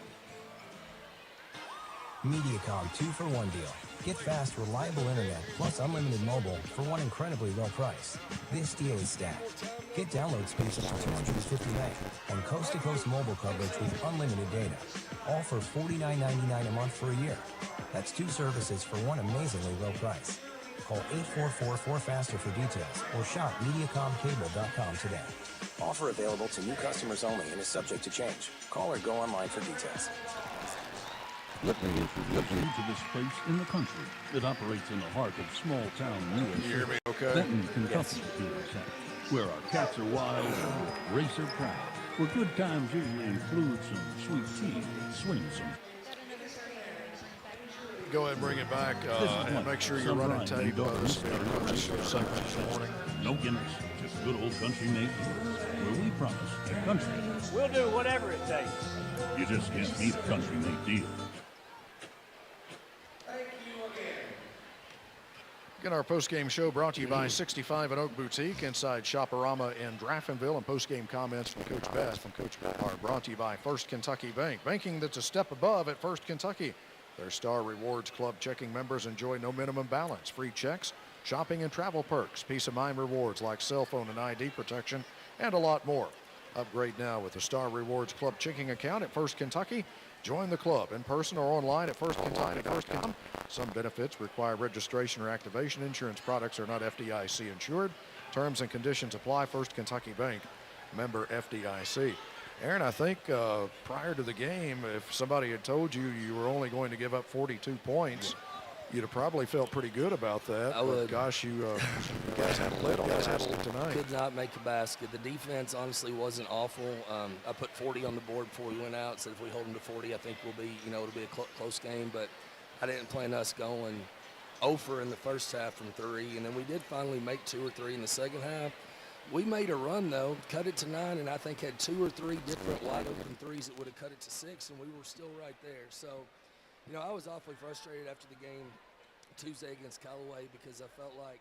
Mediacom 2-for-1 deal. Get fast, reliable internet plus unlimited mobile for one incredibly low price. This deal is stacked. Get download speeds up to 250 meg and coast-to-coast mobile coverage with unlimited data. All for $49.99 a month for a year. That's 2 services for one amazingly low price. Call 844-4FASTER for details or shop MediacomCable.com today. Offer available to new customers only and is subject to change. Call or go online for details. Let me introduce you to this place in the country that operates in the heart of small-town USA. You hear me okay? Benton, Kentucky, where our cats are wild and racer proud. Where good times usually include some sweet tea, swing some. go ahead and bring it back and make sure you're running tape. This will be our coach's show segment this morning. No gimmicks, just good old country made deals, where we promise a country. We'll do whatever it takes. You just can't beat a country made deal. Again, our post-game show brought to you by 65 and Oak Boutique inside Shoporama in Draftonville, and post-game comments from Coach Beth are brought to you by First Kentucky Bank. Banking that's a step above at First Kentucky. Their Star Rewards Club checking members enjoy no minimum balance, free checks, shopping and travel perks, peace of mind rewards like cell phone and ID protection, and a lot more. Upgrade now with the Star Rewards Club checking account at First Kentucky. Join the club in person or online at firstkentucky.com. Some benefits require registration or activation. Insurance products are not FDIC insured. Terms and conditions apply. First Kentucky Bank, member FDIC. Aaron, I think prior to the game, if somebody had told you you were only going to give up 42 points, you'd have probably felt pretty good about that. I would. But gosh, you guys had a lid on that tonight. Could not make a basket. The defense honestly wasn't awful. I put 40 on the board before we went out. Said if we hold them to 40, I think we'll be, it'll be a close game. But I didn't plan us going over in the first half from 3, and then we did finally make 2 or 3 in the second half. We made a run though, cut it to 9, and I think had 2 or 3 different wide open threes that would have cut it to 6, and we were still right there. So, I was awfully frustrated after the game Tuesday against Callaway because I felt like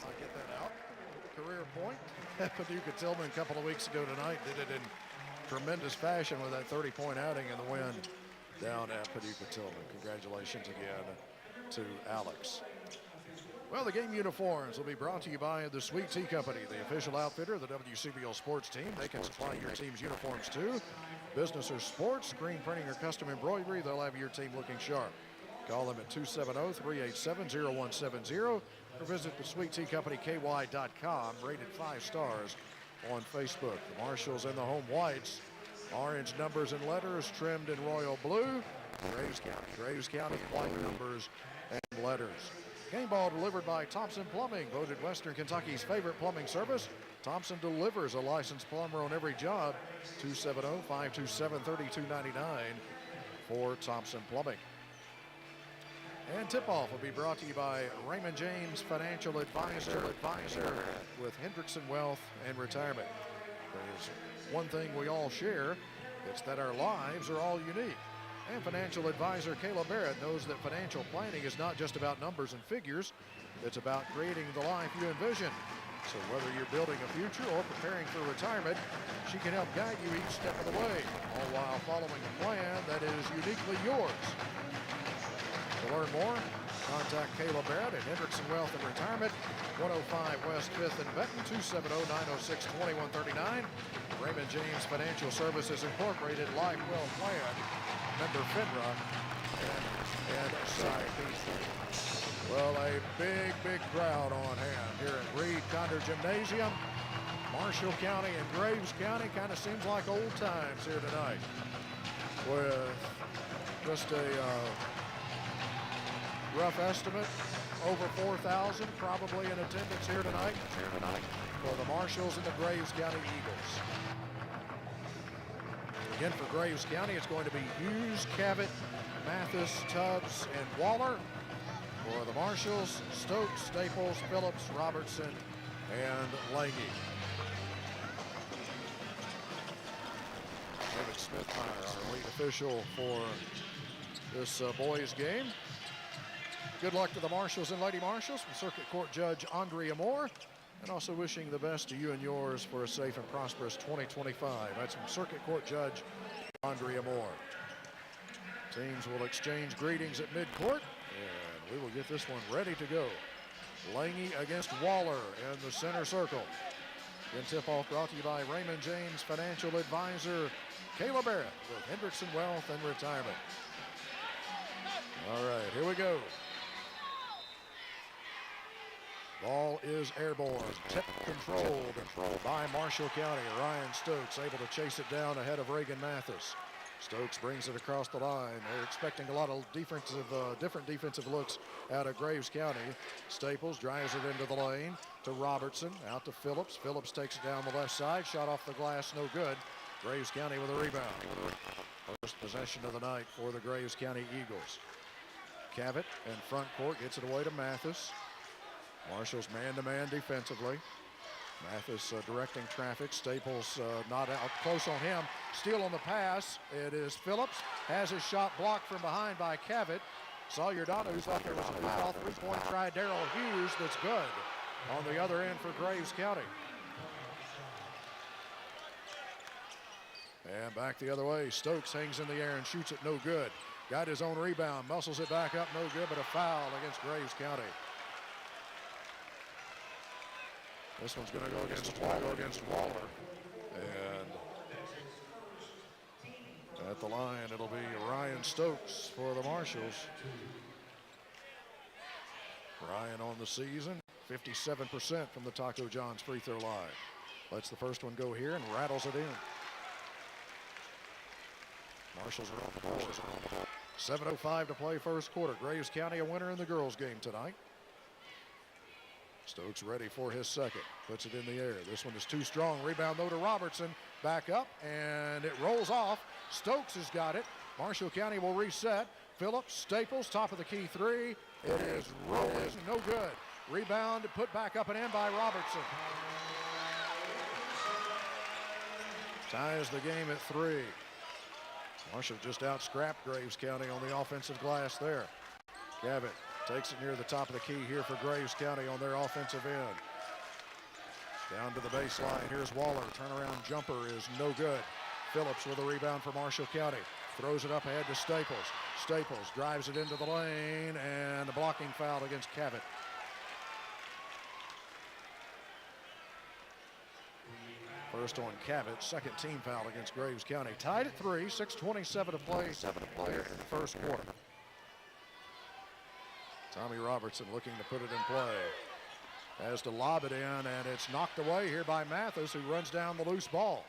I'll get that out. Career point. Paducah Tillman a couple of weeks ago tonight did it in tremendous fashion with that 30-point outing in the win down at Paducah Tillman. Congratulations again to Alex. Well, the game uniforms will be brought to you by the Sweet Tea Company, the official outfitter of the WCBL sports team. They can supply your team's uniforms too. Business or sports, screen printing or custom embroidery, they'll have your team looking sharp. Call them at 270-387-0170 or visit the SweetTeaCompanyKY.com, rated 5 stars on Facebook. The Marshals in the home whites, orange numbers and letters trimmed in royal blue. Graves County white numbers and letters. Game ball delivered by Thompson Plumbing, voted Western Kentucky's favorite plumbing service. Thompson delivers a licensed plumber on every job. 270-527-3299 for Thompson Plumbing. And tip-off will be brought to you by Raymond James Financial Advisor with Hendrickson Wealth and Retirement. There's one thing we all share, it's that our lives are all unique. And financial advisor Kayla Barrett knows that financial planning is not just about numbers and figures, it's about creating the life you envision. So whether you're building a future or preparing for retirement, she can help guide you each step of the way, all while following a plan that is uniquely yours. To learn more, contact Kayla Barrett at Hendrickson Wealth and Retirement, 105 West 5th in Benton, 270-906-2139. Raymond James Financial Services Incorporated, Life Well Plan, member FINRA, and SIP. Well, a big crowd on hand here at Reed Conder Gymnasium. Marshall County and Graves County kind of seems like old times here tonight, with just a rough estimate, over 4,000 probably in attendance here tonight for the Marshals and the Graves County Eagles. Again, for Graves County, it's going to be Hughes, Cavett, Mathis, Tubbs, and Waller. For the Marshals, Stokes, Staples, Phillips, Robertson, and Lange. David Smithmeyer, our lead official for this boys game. Good luck to the Marshals and Lady Marshals from Circuit Court Judge Andrea Moore, and also wishing the best to you and yours for a safe and prosperous 2025. That's from Circuit Court Judge Andrea Moore. Teams will exchange greetings at midcourt, and we will get this one ready to go. Lange against Waller in the center circle. Then tip-off brought to you by Raymond James Financial Advisor Kayla Barrett with Hendrickson Wealth and Retirement. All right, here we go. Ball is airborne, tip controlled by Marshall County. Ryan Stokes able to chase it down ahead of Reagan Mathis. Stokes brings it across the line. They're expecting a lot of different defensive looks out of Graves County. Staples drives it into the lane to Robertson, out to Phillips. Phillips takes it down the left side, shot off the glass, no good. Graves County with a rebound. First possession of the night for the Graves County Eagles. Cavett in front court gets it away to Mathis. Marshall's man-to-man defensively. Mathis directing traffic. Staples not out close on him. Steal on the pass. It is Phillips. Has his shot blocked from behind by Cavett. Sawyer Donohue thought there was a foul. Three-point try. Darrell Hughes. That's good on the other end for Graves County. And back the other way. Stokes hangs in the air and shoots it no good. Got his own rebound. Muscles it back up. No good, but a foul against Graves County. This one's going to go against Waller. And at the line, it'll be Ryan Stokes for the Marshals. Ryan on the season, 57% from the Taco John's free throw line. Lets the first one go here and rattles it in. Marshals are on the board. 7:05 to play first quarter. Graves County a winner in the girls game tonight. Stokes ready for his second. Puts it in the air. This one is too strong. Rebound though to Robertson. Back up and it rolls off. Stokes has got it. Marshall County will reset. Phillips, Staples, top of the key three. It is rolling. No good. Rebound put back up and in by Robertson. Ties the game at 3. Marshall just out-scrapped Graves County on the offensive glass there. Gavitt takes it near the top of the key here for Graves County on their offensive end. Down to the baseline. Here's Waller. Turnaround jumper is no good. Phillips with a rebound for Marshall County. Throws it up ahead to Staples. Staples drives it into the lane, and a blocking foul against Cabot. First on Cabot, second team foul against Graves County. Tied at 3, 6:27 to play. 7 to play in the first quarter. Tommy Robertson looking to put it in play. Has to lob it in, and it's knocked away here by Mathis, who runs down the loose ball.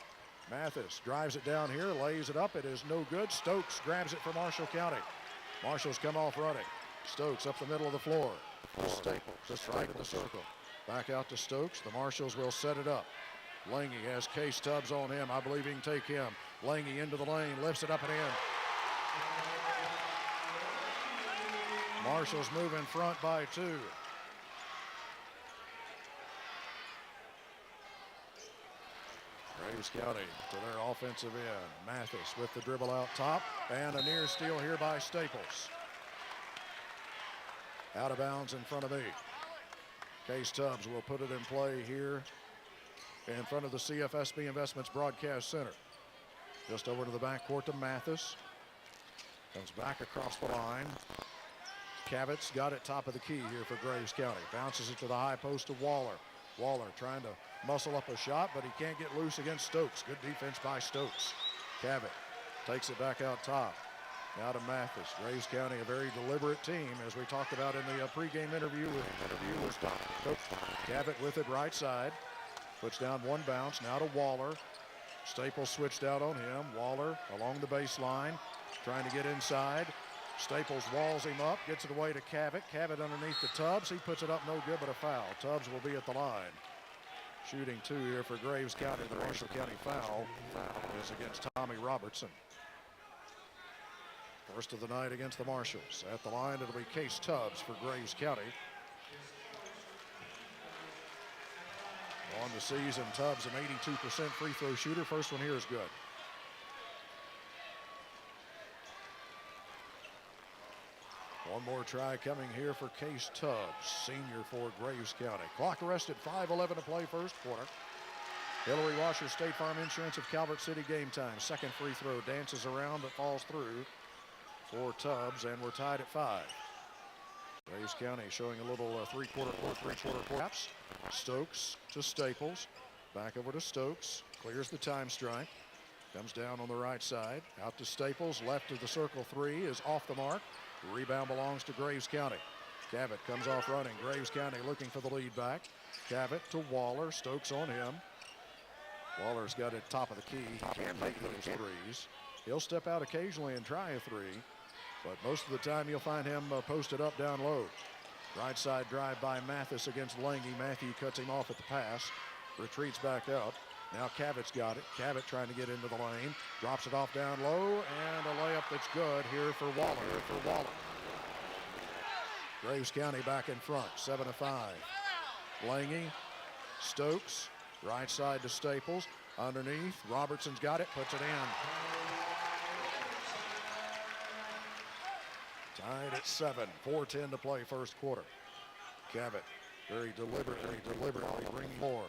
Mathis drives it down here, lays it up. It is no good. Stokes grabs it for Marshall County. Marshall's come off running. Stokes up the middle of the floor. Staples just right in the circle. Back out to Stokes. The Marshals will set it up. Lange has Case Tubbs on him. I believe he can take him. Lange into the lane, lifts it up and in. Marshals move in front by 2. Graves County to their offensive end. Mathis with the dribble out top, and a near steal here by Staples. Out of bounds in front of 8. Case Tubbs will put it in play here in front of the CFSB Investments Broadcast Center. Just over to the backcourt to Mathis. Comes back across the line. Cabot's got it top of the key here for Graves County. Bounces it to the high post to Waller. Waller trying to muscle up a shot, but he can't get loose against Stokes. Good defense by Stokes. Cabot takes it back out top. Now to Mathis. Graves County, a very deliberate team, as we talked about in the pregame interview with Coach Cabot with it right side. Puts down one bounce. Now to Waller. Staples switched out on him. Waller along the baseline, trying to get inside. Staples walls him up, gets it away to Cabot. Cabot underneath the Tubbs. He puts it up, no good, but a foul. Tubbs will be at the line. Shooting 2 here for Graves County. The Marshall County foul is against Tommy Robertson. First of the night against the Marshals. At the line, it'll be Case Tubbs for Graves County. On the season, Tubbs an 82% free throw shooter. First one here is good. One more try coming here for Case Tubbs, senior for Graves County. Clock arrested, 5:11 to play first quarter. Hillary Washer, State Farm Insurance of Calvert City, game time. Second free throw dances around but falls through for Tubbs, and we're tied at 5. Graves County showing a little three-quarter collapse. Stokes to Staples. Back over to Stokes. Clears the time strike. Comes down on the right side. Out to Staples. Left of the circle 3 is off the mark. Rebound belongs to Graves County. Cabot comes off running. Graves County looking for the lead back. Cabot to Waller. Stokes on him. Waller's got it top of the key. He can't make those threes. He'll step out occasionally and try a 3. But most of the time you'll find him posted up down low. Right side drive by Mathis against Lange. Matthew cuts him off at the pass. Retreats back up. Now Cabot's got it. Cabot trying to get into the lane. Drops it off down low, and a layup that's good here for Waller. Graves County back in front, 7-5. Lange, Stokes, right side to Staples. Underneath, Robertson's got it, puts it in. Tied at 7, 4:10 to play first quarter. Cabot very deliberately bringing more.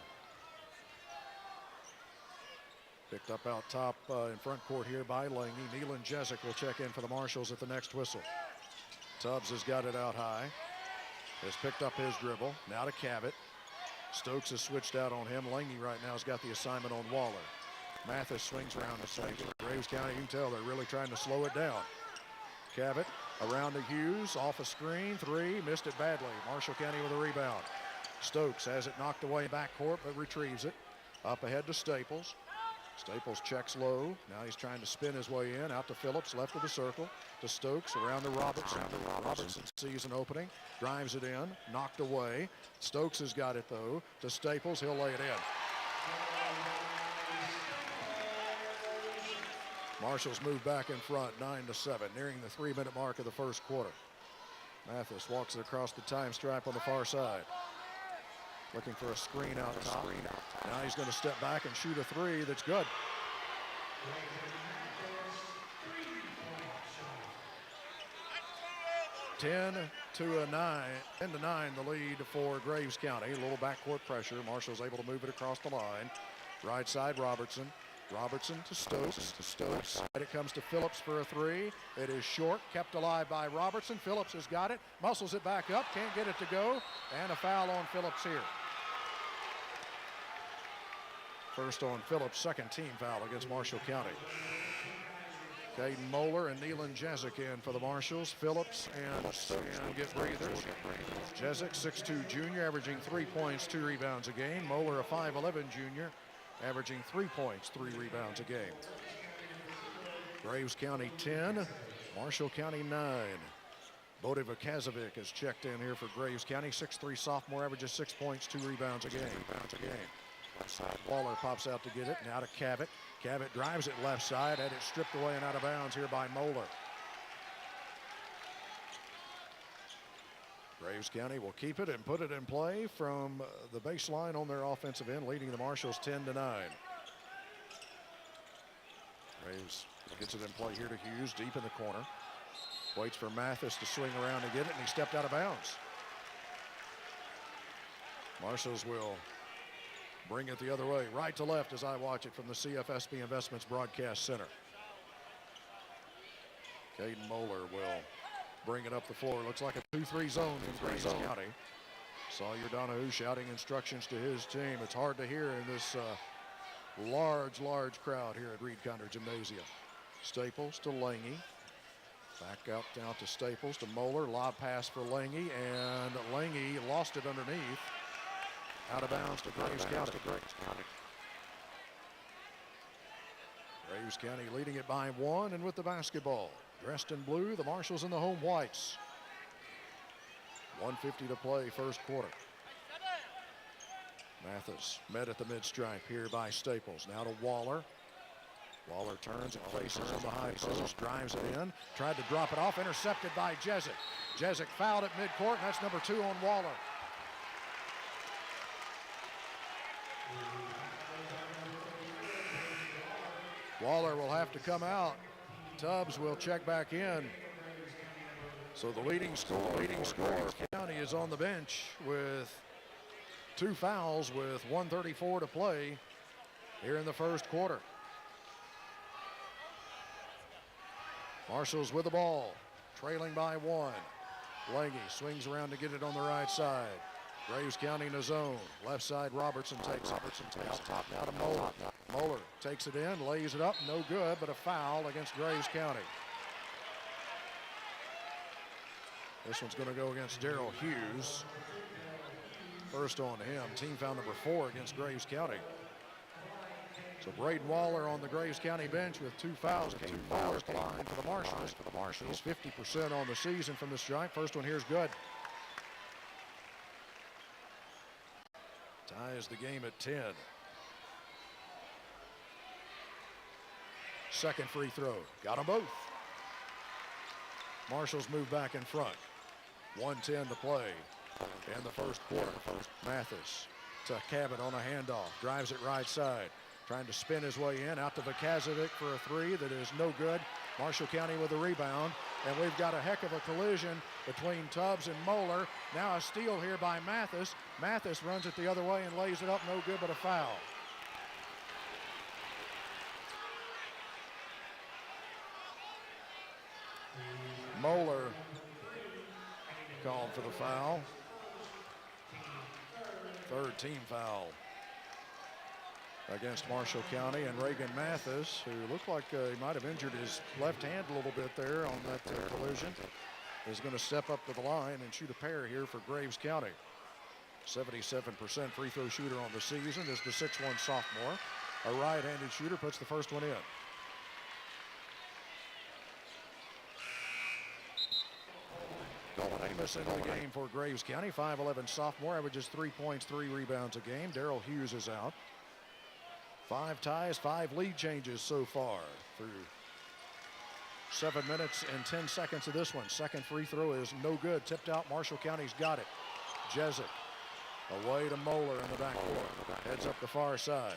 Picked up out top in front court here by Lange. Neelan Jezik will check in for the Marshals at the next whistle. Tubbs has got it out high. Has picked up his dribble. Now to Cabot. Stokes has switched out on him. Lange right now has got the assignment on Waller. Mathis swings around the second. Graves County, you can tell they're really trying to slow it down. Cabot around to Hughes, off a screen, 3, missed it badly. Marshall County with a rebound. Stokes has it knocked away backcourt, but retrieves it. Up ahead to Staples. Staples checks low. Now he's trying to spin his way in. Out to Phillips, left of the circle. To Stokes, around to Robertson. Robertson sees an opening, drives it in, knocked away. Stokes has got it, though. To Staples, he'll lay it in. Marshals move back in front, 9-7, nearing the 3-minute mark of the first quarter. Mathis walks it across the time stripe on the far side. Looking for a screen out top. Now he's going to step back and shoot a three that's good. Ten to 9, the lead for Graves County. A little backcourt pressure. Marshall's able to move it across the line. Right side, Robertson. Robertson to Stokes. It comes to Phillips for a three. It is short, kept alive by Robertson. Phillips has got it, muscles it back up, can't get it to go, and a foul on Phillips here. First on Phillips, second team foul against Marshall County. Caden Moeller and Neelan Jezik in for the Marshals. Phillips and Stokes will get breathers. Jezik, 6'2 junior, averaging 3 points, 2 rebounds a game. Moeller, a 5'11 junior, averaging 3 points, 3 rebounds a game. Graves County 10, Marshall County 9. Bode Vukazovic is checked in here for Graves County. 6'3 sophomore, averages 6 points, 2 rebounds a game. Waller pops out to get it. Now to Cabot. Cabot drives it left side, had it stripped away and out of bounds here by Moeller. Graves County will keep it and put it in play from the baseline on their offensive end, leading the Marshals 10 to 9. Graves gets it in play here to Hughes, deep in the corner. Waits for Mathis to swing around to get it, and he stepped out of bounds. Marshals will bring it the other way, right to left as I watch it from the CFSB Investments Broadcast Center. Caden Moeller will bring it up the floor. Looks like a 2-3 zone in Graves County. Sawyer Donahue shouting instructions to his team. It's hard to hear in this large crowd here at Reed Conder Gymnasium. Staples to Lange. Back out down to Staples to Moeller. Lob pass for Lange, and Lange lost it underneath. Out of bounds to Graves County. Graves County leading it by 1, and with the basketball. Dressed in blue, the Marshals in the home whites. 1:50 to play, first quarter. Mathis met at the mid-stripe here by Staples. Now to Waller. Waller turns and faces on the high post, drives it in, tried to drop it off, intercepted by Jezik. Jezik fouled at midcourt, and that's number 2 on Waller. Waller will have to come out. Tubbs will check back in. So the leading scorer, County, is on the bench with 2 fouls with 1:34 to play here in the first quarter. Marshals with the ball, trailing by 1. Lange swings around to get it on the right side. Graves County in a zone. Left side, Robertson takes it. Top now to Moeller. Moeller takes it in, lays it up, no good, but a foul against Graves County. This one's going to go against Darrell Hughes. First on him, team foul number 4 against Graves County. So Braden Waller on the Graves County bench with 2 fouls. 2 fouls line for the Marshals. He's 50% on the season from the stripe. First one here's good. Ties the game at 10. Second free throw. Got them both. Marshals move back in front. 1:10 to play in the first quarter. Mathis to Cabot on a handoff. Drives it right side. Trying to spin his way in. Out to Vukazovic for a 3 that is no good. Marshall County with a rebound. And we've got a heck of a collision between Tubbs and Moeller. Now a steal here by Mathis. Mathis runs it the other way and lays it up. No good, but a foul. Moeller called for the foul. Third team foul against Marshall County, and Reagan Mathis, who looked like he might have injured his left hand a little bit there on that collision, is going to step up to the line and shoot a pair here for Graves County. 77% free throw shooter on the season is the 6'1 sophomore. A right-handed shooter puts the first one in. Amos into the game for Graves County. 5'11 sophomore, averages 3 points, 3 rebounds a game. Darrell Hughes is out. 5 ties, 5 lead changes so far through 7 minutes and 10 seconds of this one. Second free throw is no good. Tipped out. Marshall County's got it. Jezik away to Moeller in the backcourt. Heads up the far side.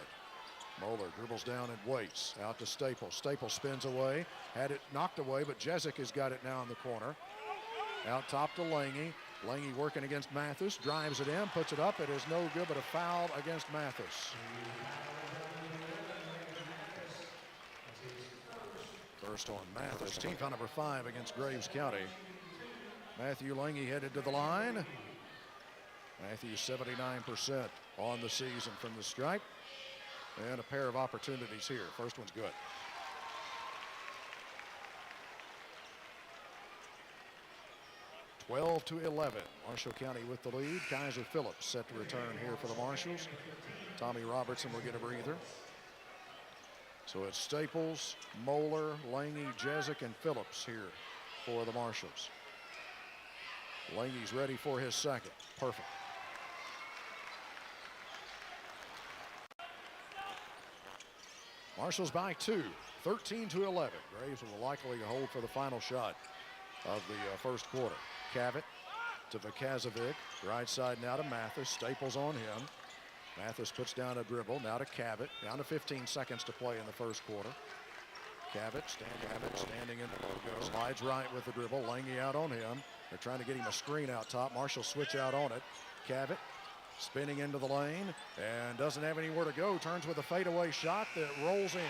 Moeller dribbles down and waits. Out to Staples. Staples spins away. Had it knocked away, but Jezik has got it now in the corner. Out top to Lange. Lange working against Mathis. Drives it in. Puts it up. It is no good, but a foul against Mathis. First on Mathis. Team foul number 5 against Graves County. Matthew Lange headed to the line. Matthew 79% on the season from the stripe. And a pair of opportunities here. First one's good. (12-11). Marshall County with the lead. Kaiser Phillips set to return here for the Marshals. Tommy Robertson will get a breather. So it's Staples, Moeller, Lange, Jezik, and Phillips here for the Marshals. Lange's ready for his second. Perfect. Marshals by 2, 13-11. Graves will likely hold for the final shot of the first quarter. Cavett to Vakazovic. Right side now to Mathis. Staples on him. Mathis puts down a dribble. Now to Cavett. Down to 15 seconds to play in the first quarter. Cavett standing in the logo. Slides right with the dribble. Lange out on him. They're trying to get him a screen out top. Marshall switch out on it. Cavett spinning into the lane and doesn't have anywhere to go. Turns with a fadeaway shot that rolls in.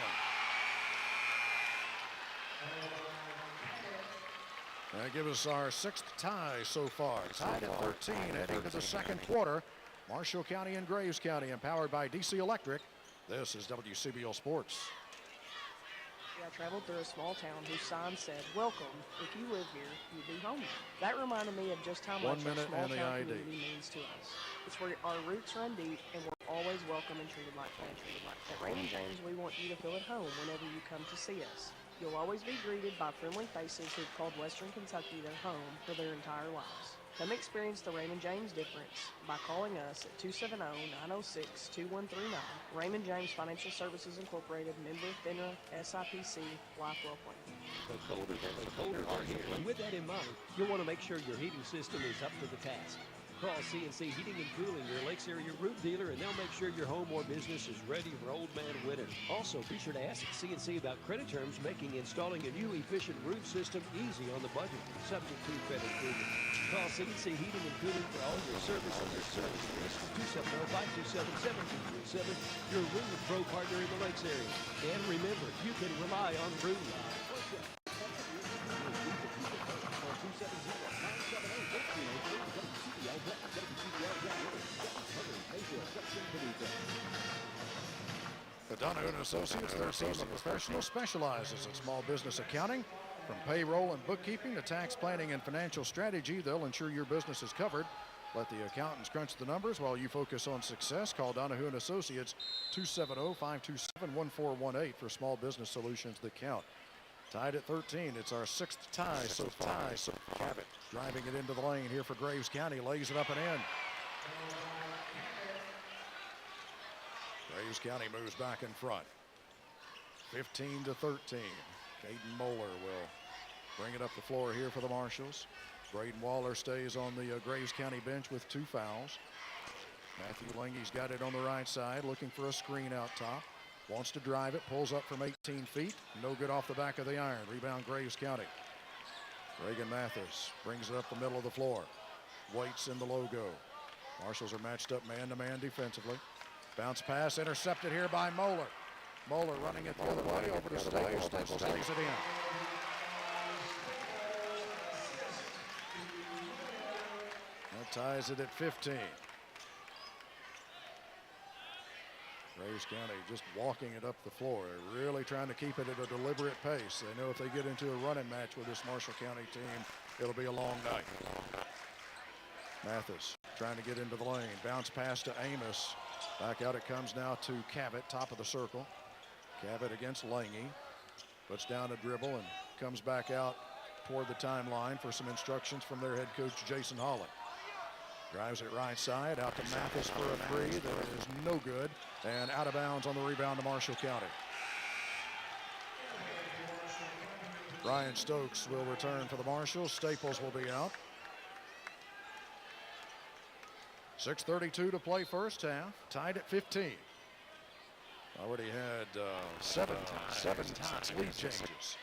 That gives us our 6th tie so far. Tied at 13 heading to the second quarter. Marshall County and Graves County, empowered by DC Electric. This is WCBL Sports. I traveled through a small town whose sign said, "Welcome. If you live here, you'll be home." That reminded me of just how much our small town community means to us. It's where our roots run deep, and we're always welcome and treated like family. At Raymond James, we want you to feel at home whenever you come to see us. You'll always be greeted by friendly faces who've called Western Kentucky their home for their entire lives. Come experience the Raymond James difference by calling us at 270-906-2139. Raymond James Financial Services Incorporated, member FINRA, SIPC, Life Well Plan. The Conder are here. And with that in mind, you'll want to make sure your heating system is up to the task. Call CNC Heating and Cooling, your Lakes area roof dealer, and they'll make sure your home or business is ready for old man winter. Also, be sure to ask CNC about credit terms, making installing a new efficient roof system easy on the budget, subject to credit approval. Call CNC Heating and Cooling for all your service and your service. This is 270-527-7237, your Room Pro partner in the Lakes area. And remember, you can rely on Room. The Donahue & Associates, their team of professionals, specializes in small business accounting. From payroll and bookkeeping to tax planning and financial strategy, they'll ensure your business is covered. Let the accountants crunch the numbers while you focus on success. Call Donahue & Associates 270-527-1418 for small business solutions that count. Tied at 13. It's our 6th tie so far. Cavett driving it into the lane here for Graves County. Lays it up and in. Graves County moves back in front. 15-13. Caden Moeller will bring it up the floor here for the Marshals. Braden Waller stays on the Graves County bench with 2 fouls. Matthew Lange's got it on the right side, looking for a screen out top. Wants to drive it, pulls up from 18 feet. No good off the back of the iron. Rebound Graves County. Reagan Mathis brings it up the middle of the floor. Waits in the logo. Marshals are matched up man-to-man defensively. Bounce pass intercepted here by Moeller. Moeller running it the other way over to Staples. Staples lays it in. That ties it at 15. Graves County just walking it up the floor, really trying to keep it at a deliberate pace. They know if they get into a running match with this Marshall County team, it'll be a long night. Mathis trying to get into the lane. Bounce pass to Amos. Back out it comes now to Cavett, top of the circle. Cavett against Lange. Puts down a dribble and comes back out toward the timeline for some instructions from their head coach, Jason Holland. Drives it right side, out to Mathis for a three. That is no good. And out of bounds on the rebound to Marshall County. Ryan Stokes will return for the Marshals. Staples will be out. 6:32 to play first half. Tied at 15. Already had seven times lead changes.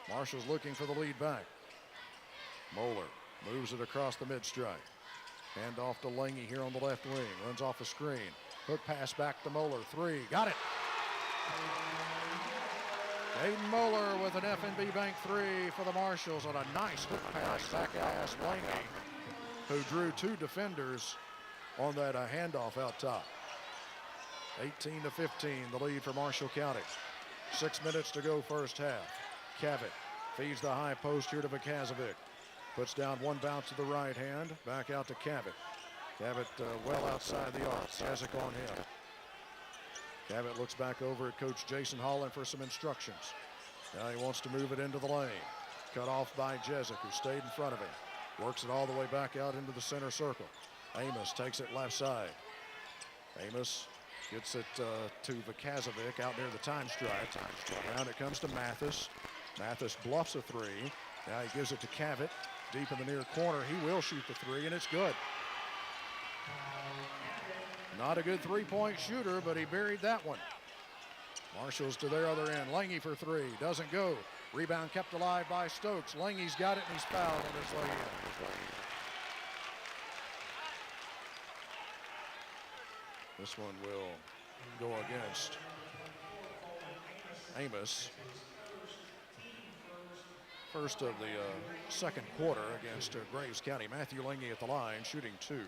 Marshals looking for the lead back. Moeller moves it across the mid-strike. Hand off to Lange here on the left wing. Runs off a screen. Hook pass back to Moeller. 3. Got it. Aiden Moeller with an FNB Bank 3 for the Marshals on a nice hook pass back past Lange, who drew 2 defenders on that handoff out top. 18-15, the lead for Marshall County. 6 minutes to go first half. Cavett feeds the high post here to Vakazovic. Puts down one bounce to the right hand. Back out to Cavett. Cavett well outside the arc. Jezik on him. Cavett looks back over at Coach Jason Holland for some instructions. Now he wants to move it into the lane. Cut off by Jezik, who stayed in front of him. Works it all the way back out into the center circle. Amos takes it left side. Amos gets it to Vakazovic out near the time stripe. Around it comes to Mathis. Mathis bluffs a 3. Now he gives it to Cavett. Deep in the near corner. He will shoot the 3, and it's good. Not a good three-point shooter, but he buried that one. Marshals to their other end. Lange for 3. Doesn't go. Rebound kept alive by Stokes. Lange's got it, and he's fouled on his way in. This one will go against Amos. First of the second quarter against Graves County. Matthew Lange at the line, shooting 2. He's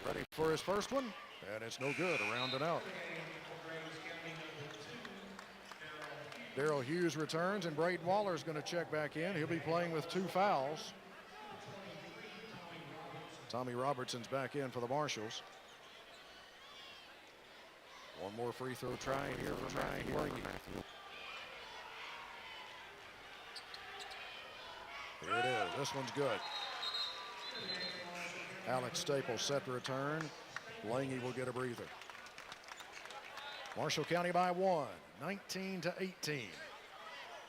ready for his first one, and it's no good. Around and out. Darrell Hughes returns, and Braden Waller is going to check back in. He'll be playing with 2 fouls. Tommy Robertson's back in for the Marshals. One more free throw try here for Matthew Lange. Here it is. This one's good. Alex Staples set to return. Lange will get a breather. Marshall County by 1, 19-18.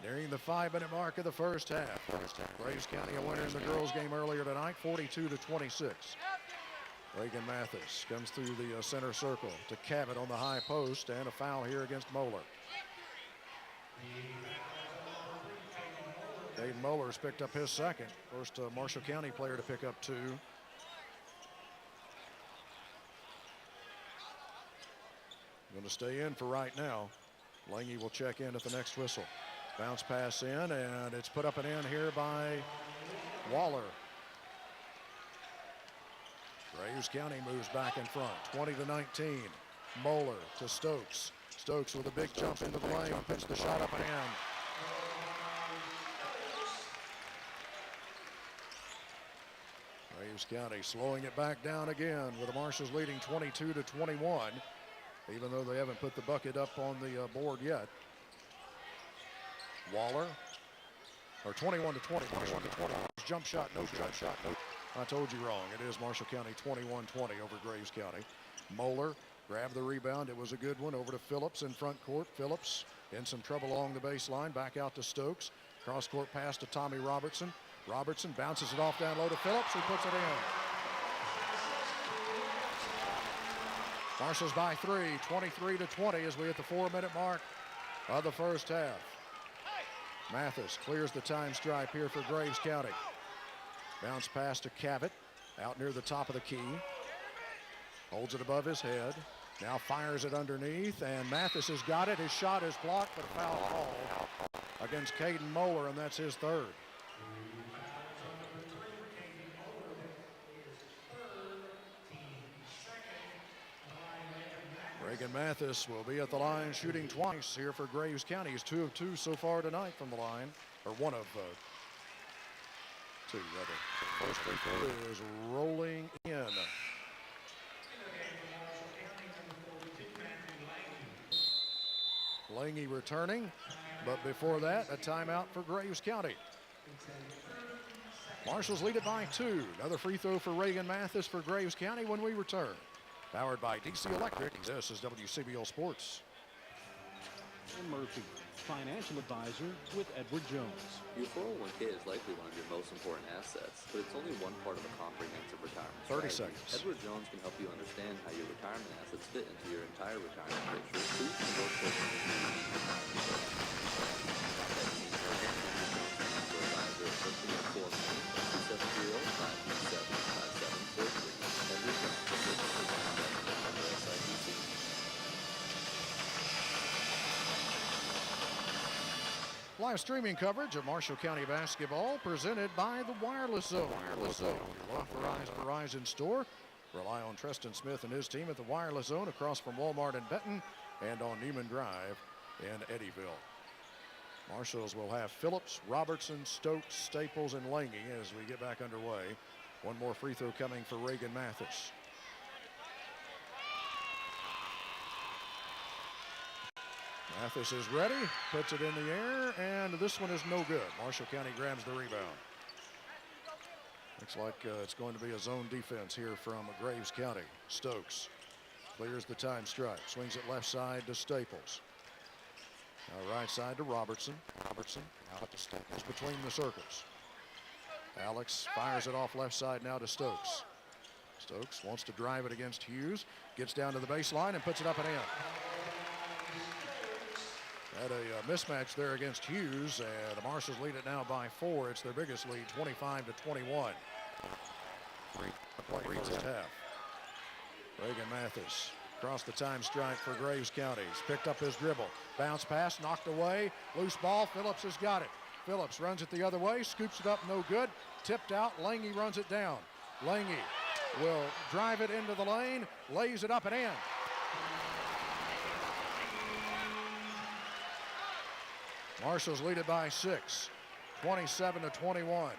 Nearing the 5-minute mark of the first half. Graves County a winner in the girls' game earlier tonight, 42-26. Reagan Mathis comes through the center circle to Cavett on the high post, and a foul here against Moeller. Dave Moeller's picked up his second. First Marshall County player to pick up 2. Going to stay in for right now. Lange will check in at the next whistle. Bounce pass in, and it's put up and in here by Waller. Graves County moves back in front, 20-19. Moeller to Stokes. Stokes with a big jump into the lane, puts the shot up and in. Graves County slowing it back down again with the Marshals leading 22-21, even though they haven't put the bucket up on the board yet. Waller, or 21-20. Jump shot, no jump shot. No. I told you wrong. It is Marshall County 21-20 over Graves County. Moeller grabbed the rebound. It was a good one over to Phillips in front court. Phillips in some trouble along the baseline. Back out to Stokes. Cross court pass to Tommy Robertson. Robertson bounces it off down low to Phillips, who puts it in. Marshals by 3, 23-20 as we hit the 4-minute mark of the first half. Mathis clears the time stripe here for Graves County. Bounce pass to Cavett out near the top of the key. Holds it above his head. Now fires it underneath, and Mathis has got it. His shot is blocked, but a foul call against Caden Moeller, and that's his 3rd. Reagan Mathis will be at the line shooting twice here for Graves County. He's 2 of 2 so far tonight from the line, or 1 of 2 rather. First free throw is rolling in. Lange returning, but before that, a timeout for Graves County. Marshals lead it by 2. Another free throw for Reagan Mathis for Graves County when we return. Powered by DC Electric, this is WCBL Sports. and Murphy, financial advisor with Edward Jones. Your 401k is likely one of your most important assets, but it's only one part of a comprehensive retirement 30 strategy. seconds. Edward Jones can help you understand how your retirement assets fit into your entire retirement picture. Please convert to advisor at 1304-270-527-5743. Edward Jones, under SIPC. Live streaming coverage of Marshall County basketball presented by the Wireless Zone. Your authorized Verizon store. Rely on Treston Smith and his team at the Wireless Zone across from Walmart in Benton and on Neiman Drive in Eddyville. Marshals will have Phillips, Robertson, Stokes, Staples, and Lange as we get back underway. One more free throw coming for Reagan Mathis. Mathis is ready, puts it in the air, and this one is no good. Marshall County grabs the rebound. Looks like it's going to be a zone defense here from Graves County. Stokes clears the time stripe, swings it left side to Staples. Now right side to Robertson. Robertson out to Staples between the circles. Alex fires it off left side now to Stokes. Stokes wants to drive it against Hughes, gets down to the baseline and puts it up and in. Had a mismatch there against Hughes, and the Marshals lead it now by 4. It's their biggest lead, 25-21. First half. Reagan Mathis across the time stripe for Graves County. He's picked up his dribble. Bounce pass, knocked away. Loose ball, Phillips has got it. Phillips runs it the other way, scoops it up, no good. Tipped out, Lange runs it down. Lange will drive it into the lane, lays it up and in. Marshals lead it by 6, 27-21.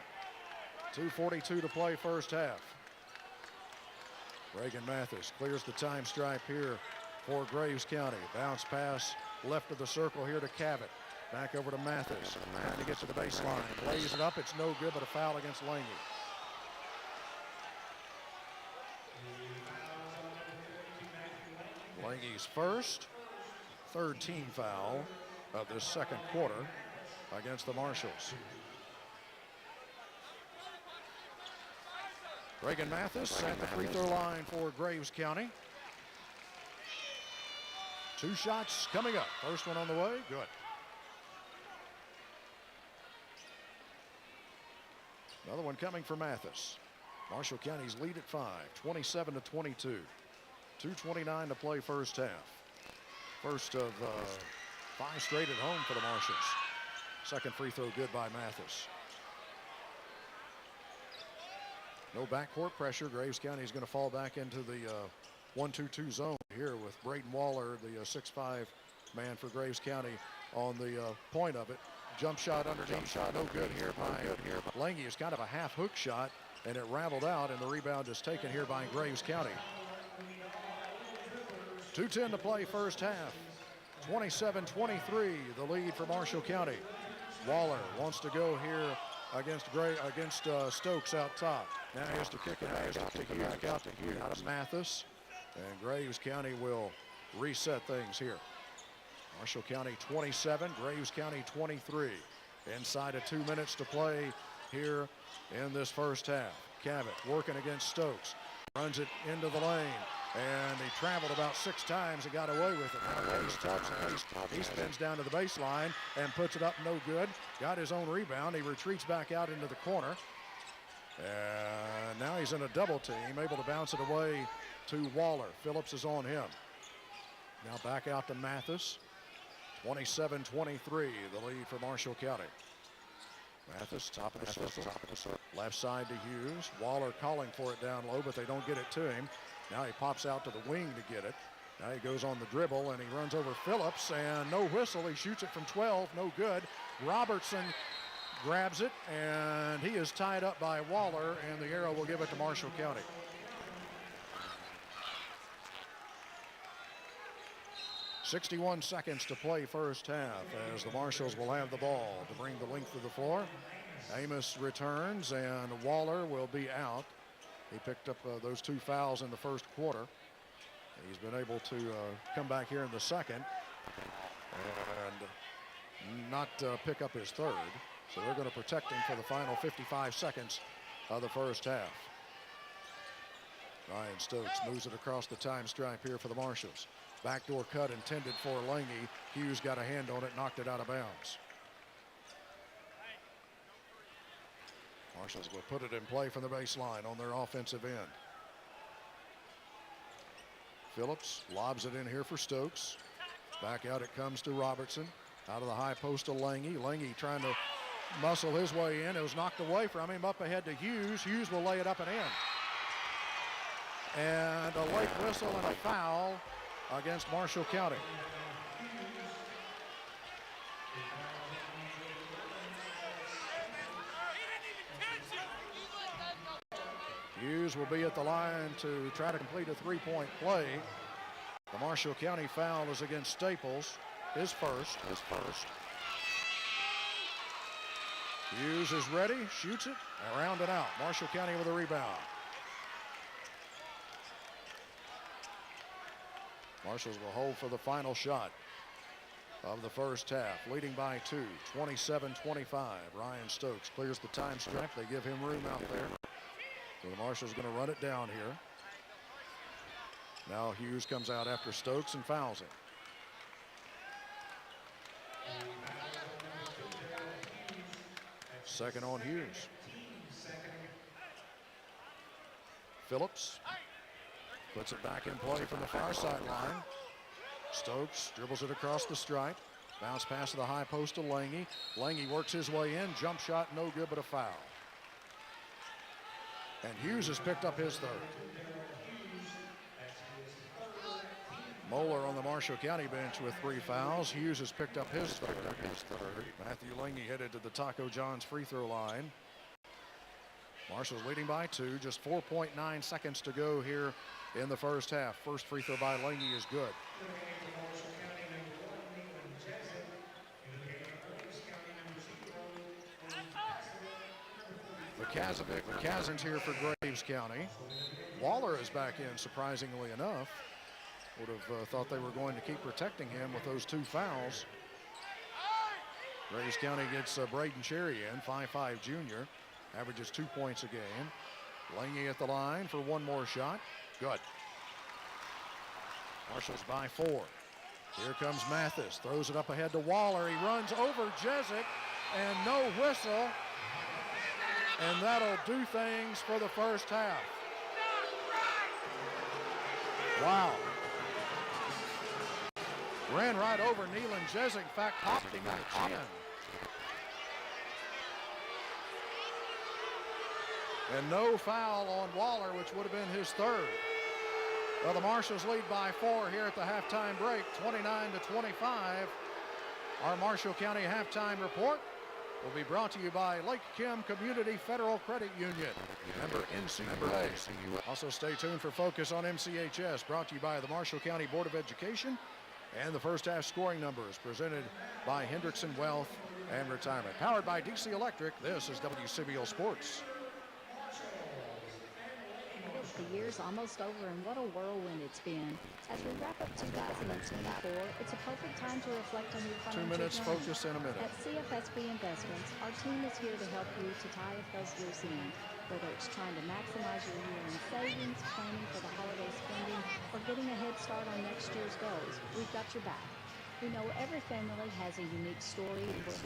2:42 to play first half. Reagan Mathis clears the time stripe here for Graves County. Bounce pass left of the circle here to Cavett. Back over to Mathis. And he gets to the baseline. Lays it up. It's no good, but a foul against Lange. Lange's first, third team foul of this second quarter against the Marshals. Reagan Mathis at the free throw line for Graves County. 2 shots coming up. First one on the way, good. Another one coming for Mathis. Marshall County's lead at 5, 27-22. 2:29 to play first half. First of 5 straight at home for the Marshals. Second free throw good by Mathis. No backcourt pressure. Graves County is going to fall back into the 1-2-2 zone here with Braden Waller, the 6'5" man for Graves County, on the point of it. Jump shot underneath, no good here by Lange. Is kind of a half hook shot, and it raveled out, and the rebound is taken here by Graves County. 2:10 to play first half. 27-23, the lead for Marshall County. Waller wants to go here against Stokes out top. Now he has to kick it out to Hughes. Out of Mathis, and Graves County will reset things here. Marshall County 27, Graves County 23. Inside of 2 minutes to play here in this first half. Cavett working against Stokes. Runs it into the lane. And he traveled about 6 times and got away with it. Now he spins down to the baseline and puts it up, no good. Got his own rebound. He retreats back out into the corner. And now he's in a double team, able to bounce it away to Waller. Phillips is on him. Now back out to Mathis. 27-23, the lead for Marshall County. Mathis, top of the circle. Left side to Hughes. Waller calling for it down low, but they don't get it to him. Now he pops out to the wing to get it. Now he goes on the dribble, and he runs over Phillips, and no whistle. He shoots it from 12, no good. Robertson grabs it, and he is tied up by Waller, and the arrow will give it to Marshall County. .61 seconds to play first half as the Marshals will have the ball to bring the length of the floor. Amos returns, and Waller will be out. He picked up those 2 fouls in the first quarter. He's been able to come back here in the second. And and not pick up his third. So they're going to protect him for the final 55 seconds of the first half. Ryan Stokes moves it across the time stripe here for the Marshals. Backdoor cut intended for Lange. Hughes got a hand on it, knocked it out of bounds. Marshals will put it in play from the baseline on their offensive end. Phillips lobs it in here for Stokes. Back out it comes to Robertson. Out of the high post to Lange. Lange trying to muscle his way in. It was knocked away from him. Up ahead to Hughes. Hughes will lay it up and in. And a late whistle and a foul against Marshall County. Hughes will be at the line to try to complete a three-point play. The Marshall County foul is against Staples. His first. Hughes is ready, shoots it, around and out. Marshall County with a rebound. Marshals will hold for the final shot of the first half, leading by 2, 27-25. Ryan Stokes clears the time stripe. They give him room out there. So the Marshals going to run it down here. Now Hughes comes out after Stokes and fouls him. Second on Hughes. Phillips puts it back in play from the far sideline. Stokes dribbles it across the stripe. Bounce pass to the high post to Lange. Lange works his way in. Jump shot, no good, but a foul. And Hughes has picked up his third. Moeller on the Marshall County bench with 3 fouls. Hughes has picked up his third. Matthew Lange headed to the Taco John's free throw line. Marshall's leading by 2. Just 4.9 seconds to go here in the first half. First free throw by Lange is good. McCazin's here for Graves County. Waller is back in, surprisingly enough. Would have thought they were going to keep protecting him with those 2 fouls. Graves County gets Braden Cherry in, 5'5" junior. Averages 2 points a game. Lange at the line for one more shot. Good. Marshals by 4. Here comes Mathis. Throws it up ahead to Waller. He runs over Jezik and no whistle. And that'll do things for the first half. Wow. Ran right over Nealon Jezik. In fact, popped him in the chin. And no foul on Waller, which would have been his third. Well, the Marshals lead by 4 here at the halftime break, 29-25. Our Marshall County halftime report will be brought to you by Lake Kim Community Federal Credit Union, member MCHS. Also stay tuned for Focus on MCHS, brought to you by the Marshall County Board of Education. And the first half scoring numbers presented by Hendrickson Wealth and Retirement. Powered by DC Electric, this is WCBL Sports. The year's almost over, and what a whirlwind it's been. As we wrap up 2024, it's a perfect time to reflect on your financial 2 minutes, journey. focus in a minute. At CFSB Investments, our team is here to help you to tie up those loose ends. Whether it's trying to maximize your year-end savings, planning for the holiday spending, or getting a head start on next year's goals, we've got your back. We know every family has a unique story, and we're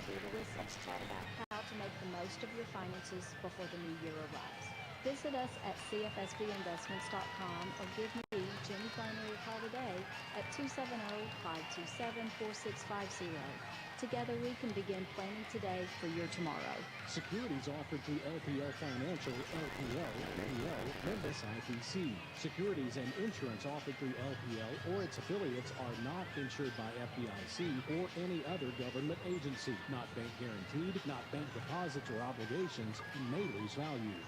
here to listen. Let's chat about how to make the most of your finances before the new year arrives. Visit us at cfsbinvestments.com or give me, Jenny Flannery, a call today at 270-527-4650. Together we can begin planning today for your tomorrow. Securities offered through LPL Financial, LPL, member SIPC. Securities and insurance offered through LPL or its affiliates are not insured by FDIC or any other government agency. Not bank guaranteed, not bank deposits or obligations, may lose value.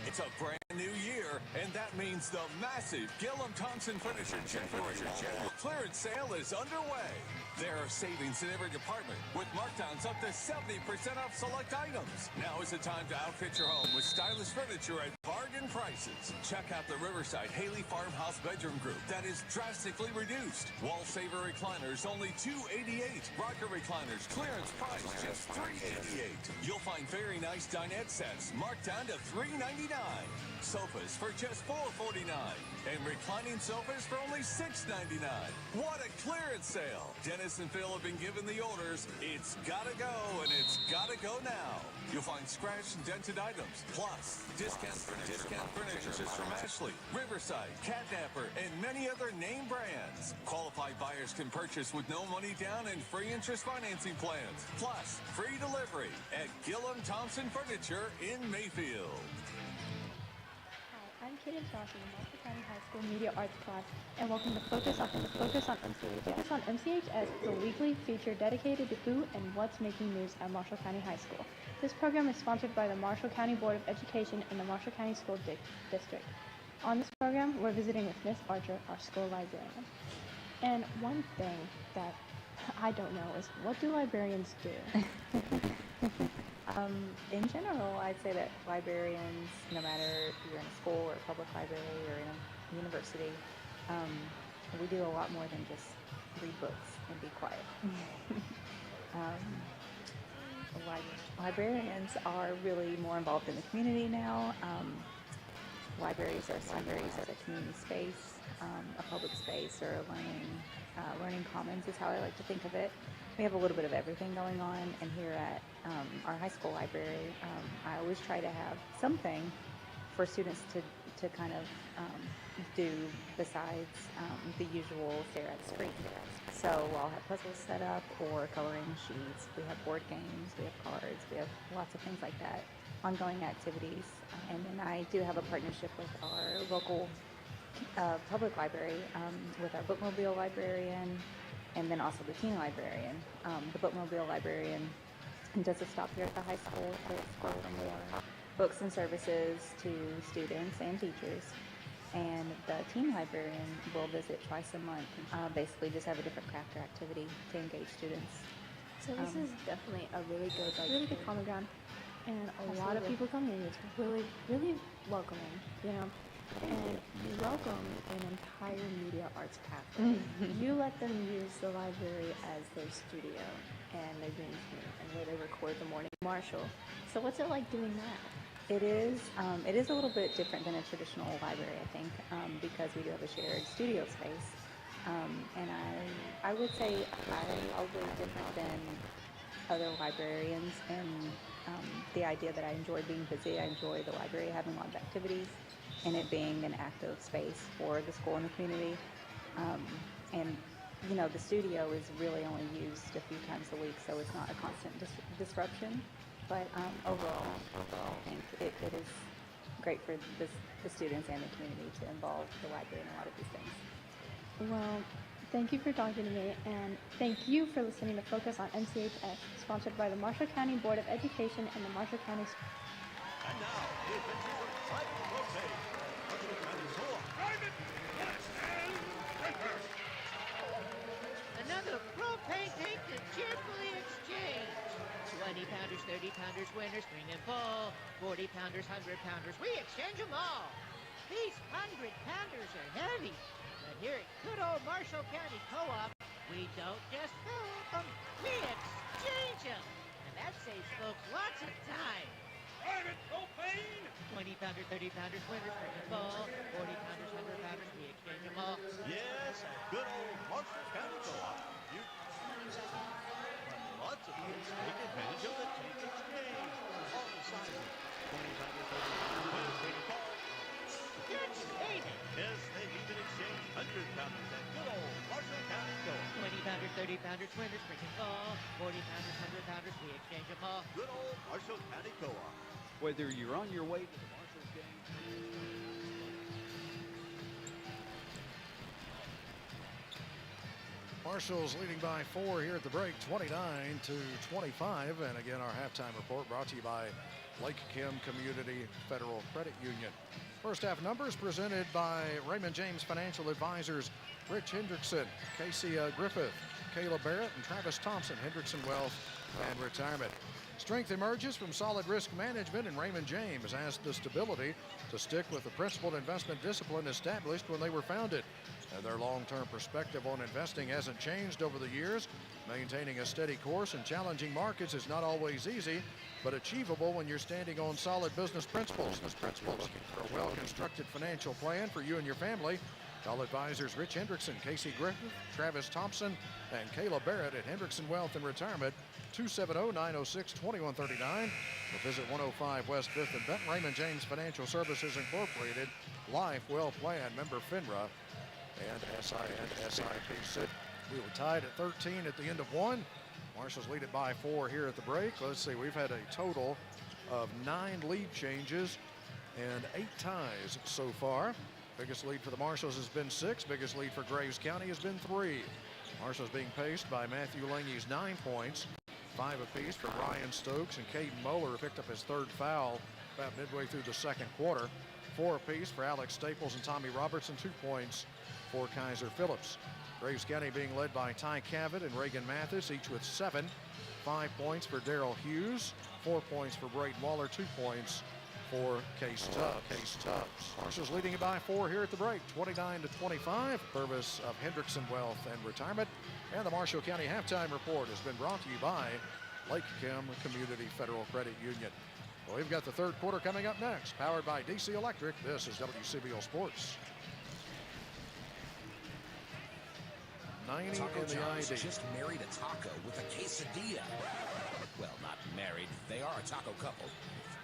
It's a brand new year, and that means the massive Gillum Thompson Furniture General clearance sale is underway. There are savings in every department, with markdowns up to 70% off select items. Now is the time to outfit your home with stylish furniture at bargain prices. Check out the Riverside Haley Farmhouse Bedroom Group that is drastically reduced. Wall saver recliners only $288. Rocker recliners clearance price just $388. You'll find very nice dinette sets marked down to $399. Sofas for just $449. And reclining sofas for only $699. What a clearance sale! Dennis and Phil have been given the orders. It's gotta go, and it's gotta go now. You'll find scratched and dented items, plus discount furniture from Ashley, Riverside, Catnapper, and many other name brands. Qualified buyers can purchase with no money down and free interest financing plans, plus free delivery at Gillum Thompson Furniture in Mayfield. Hi, I'm Kaden Strauss from the Marshall County High School Media Arts class, and welcome to Focus on MCHS. Focus on MCHS is a weekly feature dedicated to who and what's making news at Marshall County High School. This program is sponsored by the Marshall County Board of Education and the Marshall County School District. On this program, we're visiting with Miss Archer, our school librarian. And one thing that I don't know is, what do librarians do? In general, I'd say that librarians, no matter if you're in a school or a public library or in a university, we do a lot more than just read books and be quiet. Librarians are really more involved in the community now. Libraries are a community space, a public space, or a learning commons is how I like to think of it. We have a little bit of everything going on, and here at our high school library, I always try to have something for students to kind of do besides the usual stare at the screen. So I'll have puzzles set up or coloring sheets. We have board games, we have cards, we have lots of things like that, ongoing activities. And then I do have a partnership with our local public library, with our bookmobile librarian, and then also the teen librarian. The bookmobile librarian does a stop here at the high school to explore more books and services to students and teachers. And the teen librarian will visit twice a month, basically just have a different craft or activity to engage students. So this is definitely a really good common ground. And a lot of people come here. It's really, really welcoming, you know. And you welcome an entire media arts pathway. You let them use the library as their studio and their green room and where they record the morning Marshall. So what's it like doing that? It is a little bit different than a traditional library, I think, because we do have a shared studio space. And I would say I'm probably different than other librarians, and the idea that I enjoy being busy. I enjoy the library having a lot of activities and it being an active space for the school and the community. And you know, the studio is really only used a few times a week, so it's not a constant disruption. But overall, I think it is great for the students and the community to involve the library in a lot of these things. Well, thank you for talking to me, and thank you for listening to Focus on MCHS, sponsored by the Marshall County Board of Education and the Marshall County School. And now, the adventures of Private Propane. Marshall County School. Private! Yes, and reverse. Another propane tank to cheerfully exchange. 20-pounders, 30-pounders, winter, spring, and fall. 40-pounders, 100-pounders, we exchange them all. These 100-pounders are heavy, but here at good old Marshall County Co-op, we don't just fill them, we exchange them. And that saves folks lots of time. Private propane! 20-pounder, 30-pounders, winter, spring, and fall. 40-pounders, 100-pounders, we exchange them all. Yes, good old Marshall County Co-op. You... Lots of folks take advantage of the tank exchange. All sizes. 20-pounders, 30-pounders, winter, spring, and fall. Good saving. Yes, they even exchange 100-pounders at good old Marshall County Co-op. 20-pounders, 30-pounders, winter, spring, and fall. 40-pounders, 100-pounders, we exchange them all. Good old Marshall County Co-op. Whether you're on your way to the Marshals game, Marshals leading by 4 here at the break, 29-25. And again, our halftime report brought to you by Lake Kim Community Federal Credit Union. First half numbers presented by Raymond James Financial Advisors Rich Hendrickson, Casey Griffith, Kayla Barrett, and Travis Thompson, Hendrickson Wealth and Retirement. Strength emerges from solid risk management, and Raymond James has the stability to stick with the principled investment discipline established when they were founded. And their long-term perspective on investing hasn't changed over the years. Maintaining a steady course in challenging markets is not always easy, but achievable when you're standing on solid business principles. Looking for a well-constructed financial plan for you and your family? Call advisors Rich Hendrickson, Casey Griffith, Travis Thompson, and Kayla Barrett at Hendrickson Wealth and Retirement, 270-906-2139. Or visit 105 West 5th and Benton. Raymond James Financial Services Incorporated, Life Well Plan, member FINRA, and SIPC. We were tied at 13 at the end of one. Marshals lead it by 4 here at the break. Let's see, we've had a total of 9 lead changes and 8 ties so far. Biggest lead for the Marshals has been 6. Biggest lead for Graves County has been 3. Marshals being paced by Matthew Lange's 9 points, 5 apiece for Ryan Stokes, and Caden Moeller picked up his 3rd foul about midway through the 2nd quarter. 4 apiece for Alex Staples and Tommy Robertson, 2 points for Kaiser Phillips. Graves County being led by Ty Cavett and Reagan Mathis, each with 7. 5 points for Darrell Hughes, 4 points for Braden Waller, 2 points for Case Tubbs. Marshals leading it by 4 here at the break, 29-25. Service of Hendrickson Wealth and Retirement. And the Marshall County Halftime Report has been brought to you by Lake Kim Community Federal Credit Union. Well, we've got the 3rd quarter coming up next, powered by DC Electric. This is WCBO Sports. 90 Taco in the John's ID. just married a taco with a quesadilla. Well, not married. They are a taco couple.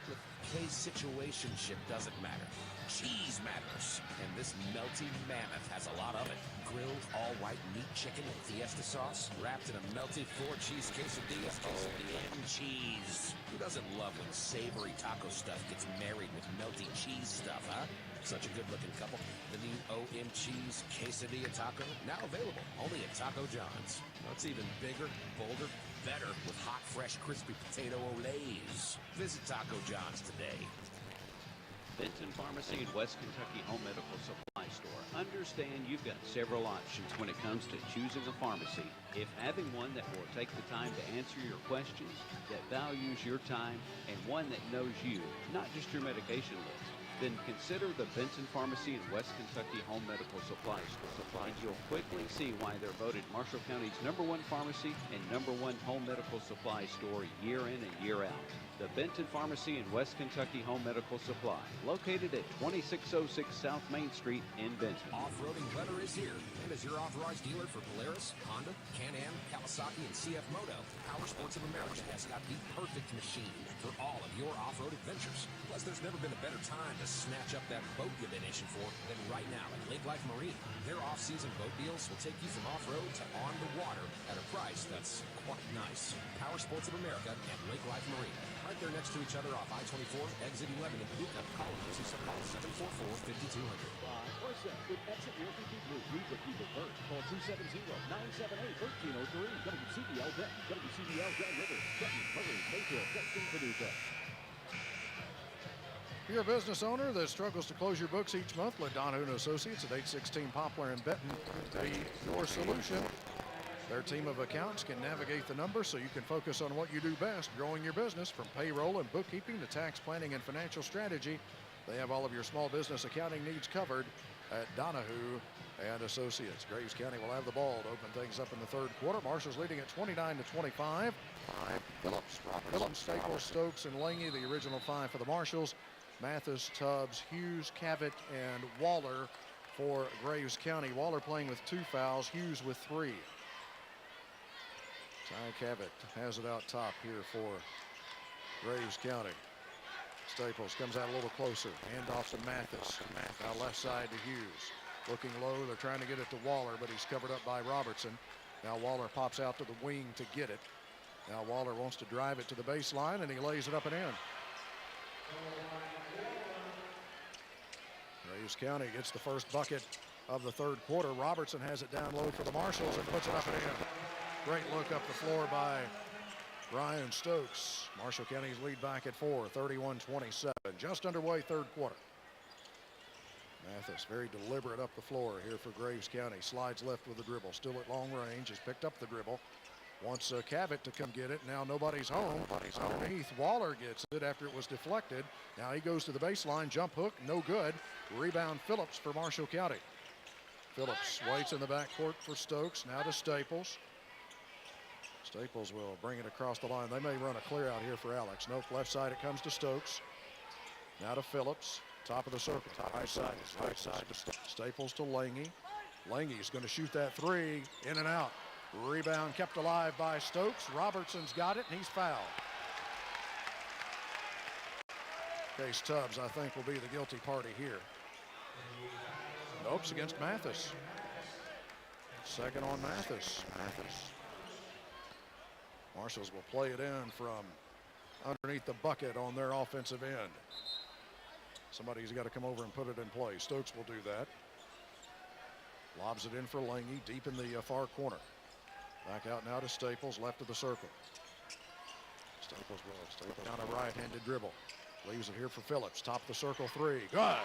With K's situationship doesn't matter. Cheese matters. And this melty mammoth has a lot of it. Grilled all-white meat chicken with fiesta sauce, wrapped in a melty 4-cheese quesadilla, and cheese. Who doesn't love when savory taco stuff gets married with melty cheese stuff, huh? Such a good-looking couple. The new OM Cheese Quesadilla Taco, now available only at Taco John's. What's even bigger, bolder, better with hot, fresh, crispy potato olays. Visit Taco John's today. Benton Pharmacy and West Kentucky Home Medical Supply Store. Understand you've got several options when it comes to choosing a pharmacy. If having one that will take the time to answer your questions, that values your time, and one that knows you, not just your medication list, then consider the Benton Pharmacy and West Kentucky Home Medical Supply Store. And you'll quickly see why they're voted Marshall County's #1 pharmacy and #1 home medical supply store year in and year out. The Benton Pharmacy and West Kentucky Home Medical Supply, located at 2606 South Main Street in Benton. Off-roading weather is here, and as your authorized dealer for Polaris, Honda, Can-Am, Kawasaki, and CF Moto, Power Sports of America has got the perfect machine for all of your off-road adventures. Plus, there's never been a better time to snatch up that boat you've been itching for than right now at Lake Life Marine. Their off-season boat deals will take you from off-road to on the water at a price that's quite nice. Power Sports of America and Lake Life Marine, right there next to each other off I-24, exit 11 in Paducah. Call them 744-5200. Or set with exit Realty Blue. Read what people heard. Call 270-978-1303. WCBL Benton, WCBL Grand River, Benton, Murray, Mayfield, Benton, Paducah. If you're a business owner that struggles to close your books each month, let Donahue & Associates at 816 Poplar in Benton be your solution. Their team of accountants can navigate the numbers so you can focus on what you do best, growing your business. From payroll and bookkeeping to tax planning and financial strategy, they have all of your small business accounting needs covered at Donahue & Associates. Graves County will have the ball to open things up in the 3rd quarter. Marshals leading at 29-25. Phillips, Staples, Stokes, and Lange, the original 5 for the Marshals. Mathis, Tubbs, Hughes, Cavett, and Waller for Graves County. Waller playing with 2 fouls, Hughes with 3. Ty Cavett has it out top here for Graves County. Staples comes out a little closer. Handoff to Mathis. Now left side to Hughes. Looking low, they're trying to get it to Waller, but he's covered up by Robertson. Now Waller pops out to the wing to get it. Now Waller wants to drive it to the baseline, and he lays it up and in. Graves County gets the first bucket of the 3rd quarter. Robertson has it down low for the Marshals and puts it up and in. Great look up the floor by Ryan Stokes. Marshall County's lead back at 4, 31-27. Just underway, third quarter. Mathis very deliberate up the floor here for Graves County. Slides left with the dribble. Still at long range. Has picked up the dribble. Wants Cavett to come get it. Now nobody's home. Underneath, Waller gets it after it was deflected. Now he goes to the baseline. Jump hook, no good. Rebound Phillips for Marshall County. Phillips waits in the backcourt for Stokes. Now to Staples. Staples will bring it across the line. They may run a clear out here for Alex. Nope, left side it comes to Stokes. Now to Phillips. Top of the circle. Right side to Staples to Lange. Lange's going to shoot that three. In and out. Rebound kept alive by Stokes. Robertson's got it, and he's fouled. Case Tubbs, I think, will be the guilty party here. Nope, against Mathis. Second on Mathis. Marshals will play it in from underneath the bucket on their offensive end. Somebody's got to come over and put it in play. Stokes will do that. Lobs it in for Lange, deep in the far corner. Back out now to Staples, left of the circle. Staples down a right-handed dribble. Leaves it here for Phillips. Top of the circle three. Good.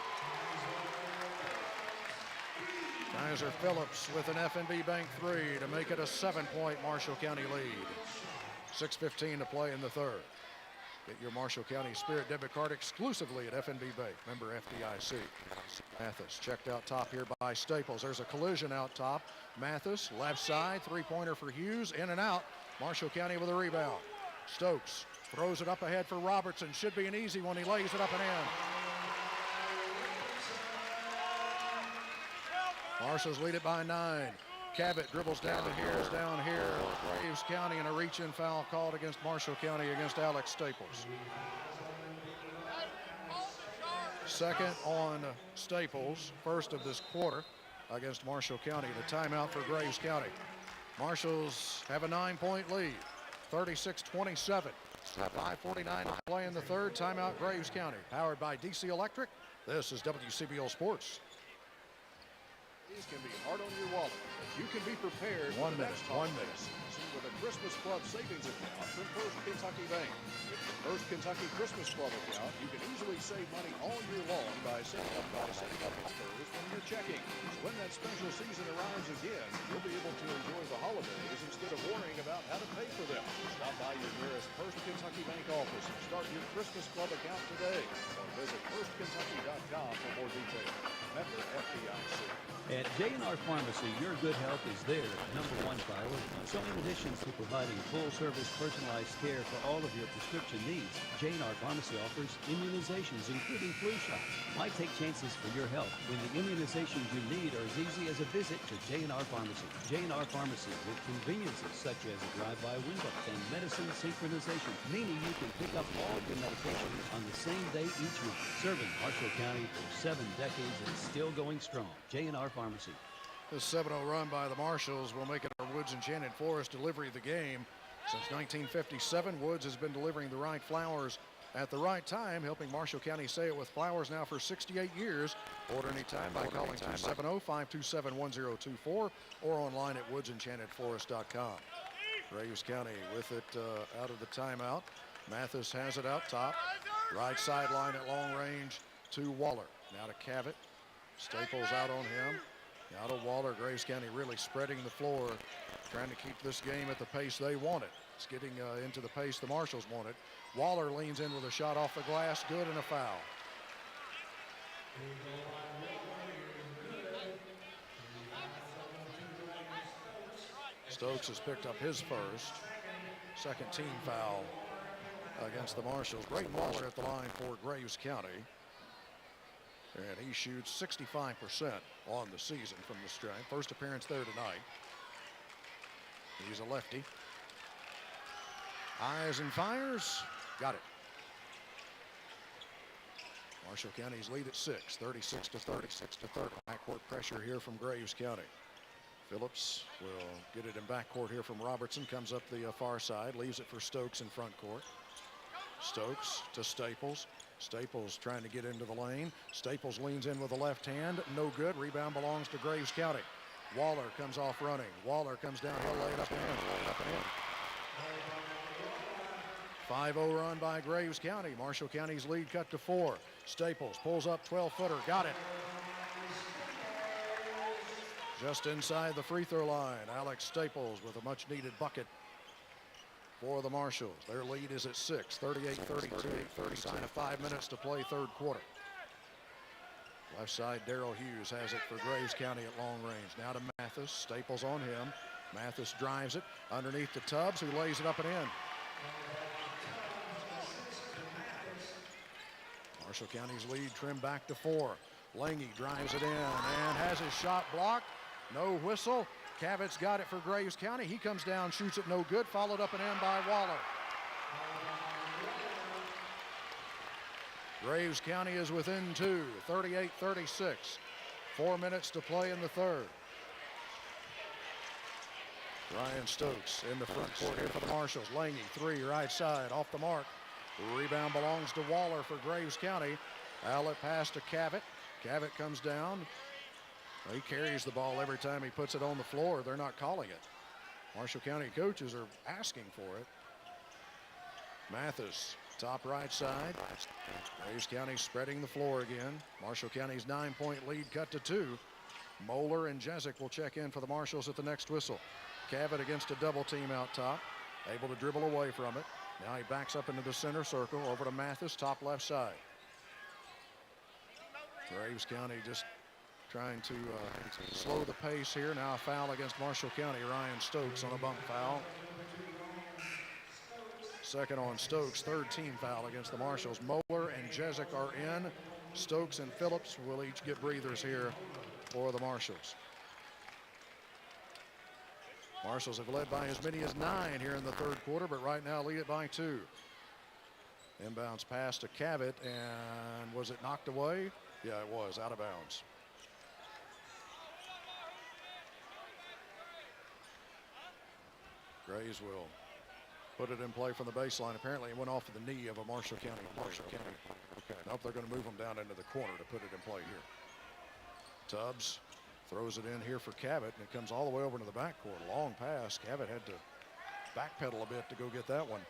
Kaiser Phillips with an F&B Bank three to make it a 7-point Marshall County lead. 6:15 to play in the third. Get your Marshall County Spirit debit card exclusively at F&B Bank. Member FDIC. Mathis checked out top here by Staples. There's a collision out top. Mathis, left side, three-pointer for Hughes, in and out. Marshall County with a rebound. Stokes throws it up ahead for Robertson. Should be an easy one. He lays it up and in. Marshals lead it by 9. Cavett dribbles down here. Graves County, and a reach-in foul called against Marshall County against Alex Staples. Second on Staples, first of this quarter against Marshall County. The timeout for Graves County. Marshals have a 9-point lead, 36-27. 5:49 to play in the third. Timeout Graves County. Powered by DC Electric. This is WCBO Sports. These can be hard on your wallet, but you can be prepared. 1 minute. With a Christmas Club savings account from First Kentucky Bank. With the First Kentucky Christmas Club account, you can easily save money all year long by setting up transfers from your checking. So when that special season arrives again, you'll be able to enjoy the holidays instead of worrying about how to pay for them. Stop by your nearest First Kentucky Bank office and start your Christmas Club account today, or visit firstkentucky.com for more details. Member FDIC. At J&R Pharmacy, your good health is their #1 priority. So in addition to providing full-service personalized care for all of your prescription needs, J&R Pharmacy offers immunizations, including flu shots. Why take chances for your health when the immunizations you need are as easy as a visit to J&R Pharmacy? J&R Pharmacy with conveniences such as a drive-by window and medicine synchronization, meaning you can pick up all your medications on the same day each month. Serving Marshall County for 7 decades and still going strong. J&R Pharmacy. This 7-0 run by the Marshals will make it our Woods Enchanted Forest delivery of the game. Since 1957, Woods has been delivering the right flowers at the right time, helping Marshall County say it with flowers now for 68 years. Order anytime by calling 270-527-1024 or online at woodsenchantedforest.com. Graves County with it out of the timeout. Mathis has it out top. Right sideline at long range to Waller. Now to Cavett. Staples out on him. Now to Waller. Graves County really spreading the floor, trying to keep this game at the pace they want it. It's getting into the pace the Marshals want it. Waller leans in with a shot off the glass. Good, and a foul. Stokes has picked up his first. Second team foul against the Marshals. Brayton Waller at the line for Graves County. And he shoots 65% on the season from the stripe. First appearance there tonight. He's a lefty. Eyes and fires. Got it. Marshall County's lead at 6, 36 to 30. Backcourt pressure here from Graves County. Phillips will get it in backcourt here from Robertson. Comes up the far side. Leaves it for Stokes in front court. Stokes to Staples. Staples trying to get into the lane. Staples leans in with the left hand. No good. Rebound belongs to Graves County. Waller comes off running. Waller comes down. He'll lay it up and in. 5-0 run by Graves County. Marshall County's lead cut to 4. Staples pulls up 12-footer. Got it. Just inside the free throw line, Alex Staples with a much-needed bucket for the Marshals. Their lead is at 6, 38-32. Sign of 5 minutes to play third quarter. Left side, Darrell Hughes has it for Graves County at long range. Now to Mathis. Staples on him. Mathis drives it underneath to Tubbs, who lays it up and in. Marshall County's lead trimmed back to 4. Lange drives it in and has his shot blocked. No whistle. Cavitt's got it for Graves County. He comes down, shoots it no good, followed up and in by Waller. Graves County is within 2, 38-36. 4 minutes to play in the third. Ryan Stokes in the front court here for the Marshals. Lange, 3, right side, off the mark. Rebound belongs to Waller for Graves County. Outlet pass to Cavitt. Cavitt comes down. He carries the ball every time he puts it on the floor. They're not calling it. Marshall County coaches are asking for it. Mathis, top right side. Graves County spreading the floor again. Marshall County's 9-point lead cut to 2. Moeller and Jezik will check in for the Marshals at the next whistle. Cavitt against a double team out top. Able to dribble away from it. Now he backs up into the center circle. Over to Mathis, top left side. Graves County just trying to slow the pace here. Now a foul against Marshall County. Ryan Stokes on a bump foul. Second on Stokes, third team foul against the Marshals. Moeller and Jezik are in. Stokes and Phillips will each get breathers here for the Marshals. Marshals have led by as many as 9 here in the third quarter, but right now lead it by 2. Inbounds pass to Cavitt, and was it knocked away? Yeah, it was, out of bounds. Graves will put it in play from the baseline. Apparently it went off of the knee of a Marshall County player. Okay, nope, they're going to move him down into the corner to put it in play here. Tubbs throws it in here for Cavitt, and it comes all the way over into the backcourt. Long pass. Cavitt had to backpedal a bit to go get that one.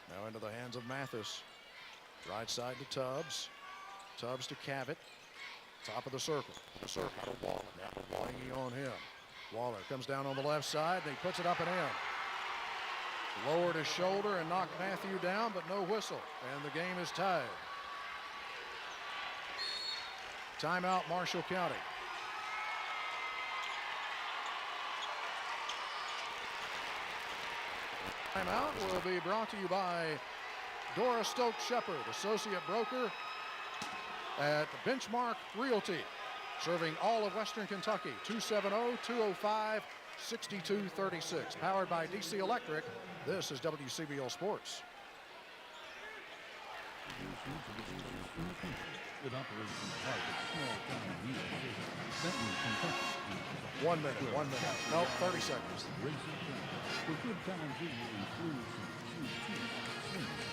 Now into the hands of Mathis. Right side to Tubbs. Tubbs to Cavitt. Top of the circle. The circle to Waller. Now Lange on him. Waller comes down on the left side, and he puts it up and in. Lowered his shoulder and knocked Matthew down, but no whistle, and the game is tied. Timeout, Marshall County. Timeout will be brought to you by Dora Stokes Shepard, associate broker at Benchmark Realty, serving all of Western Kentucky. 270-205-6236. Powered by DC Electric. This is WCBL Sports. It operates in part of small town USA, Benton, Kentucky. 1 minute. Nope, 30 seconds. Racing for good times usually includes some sweet swings,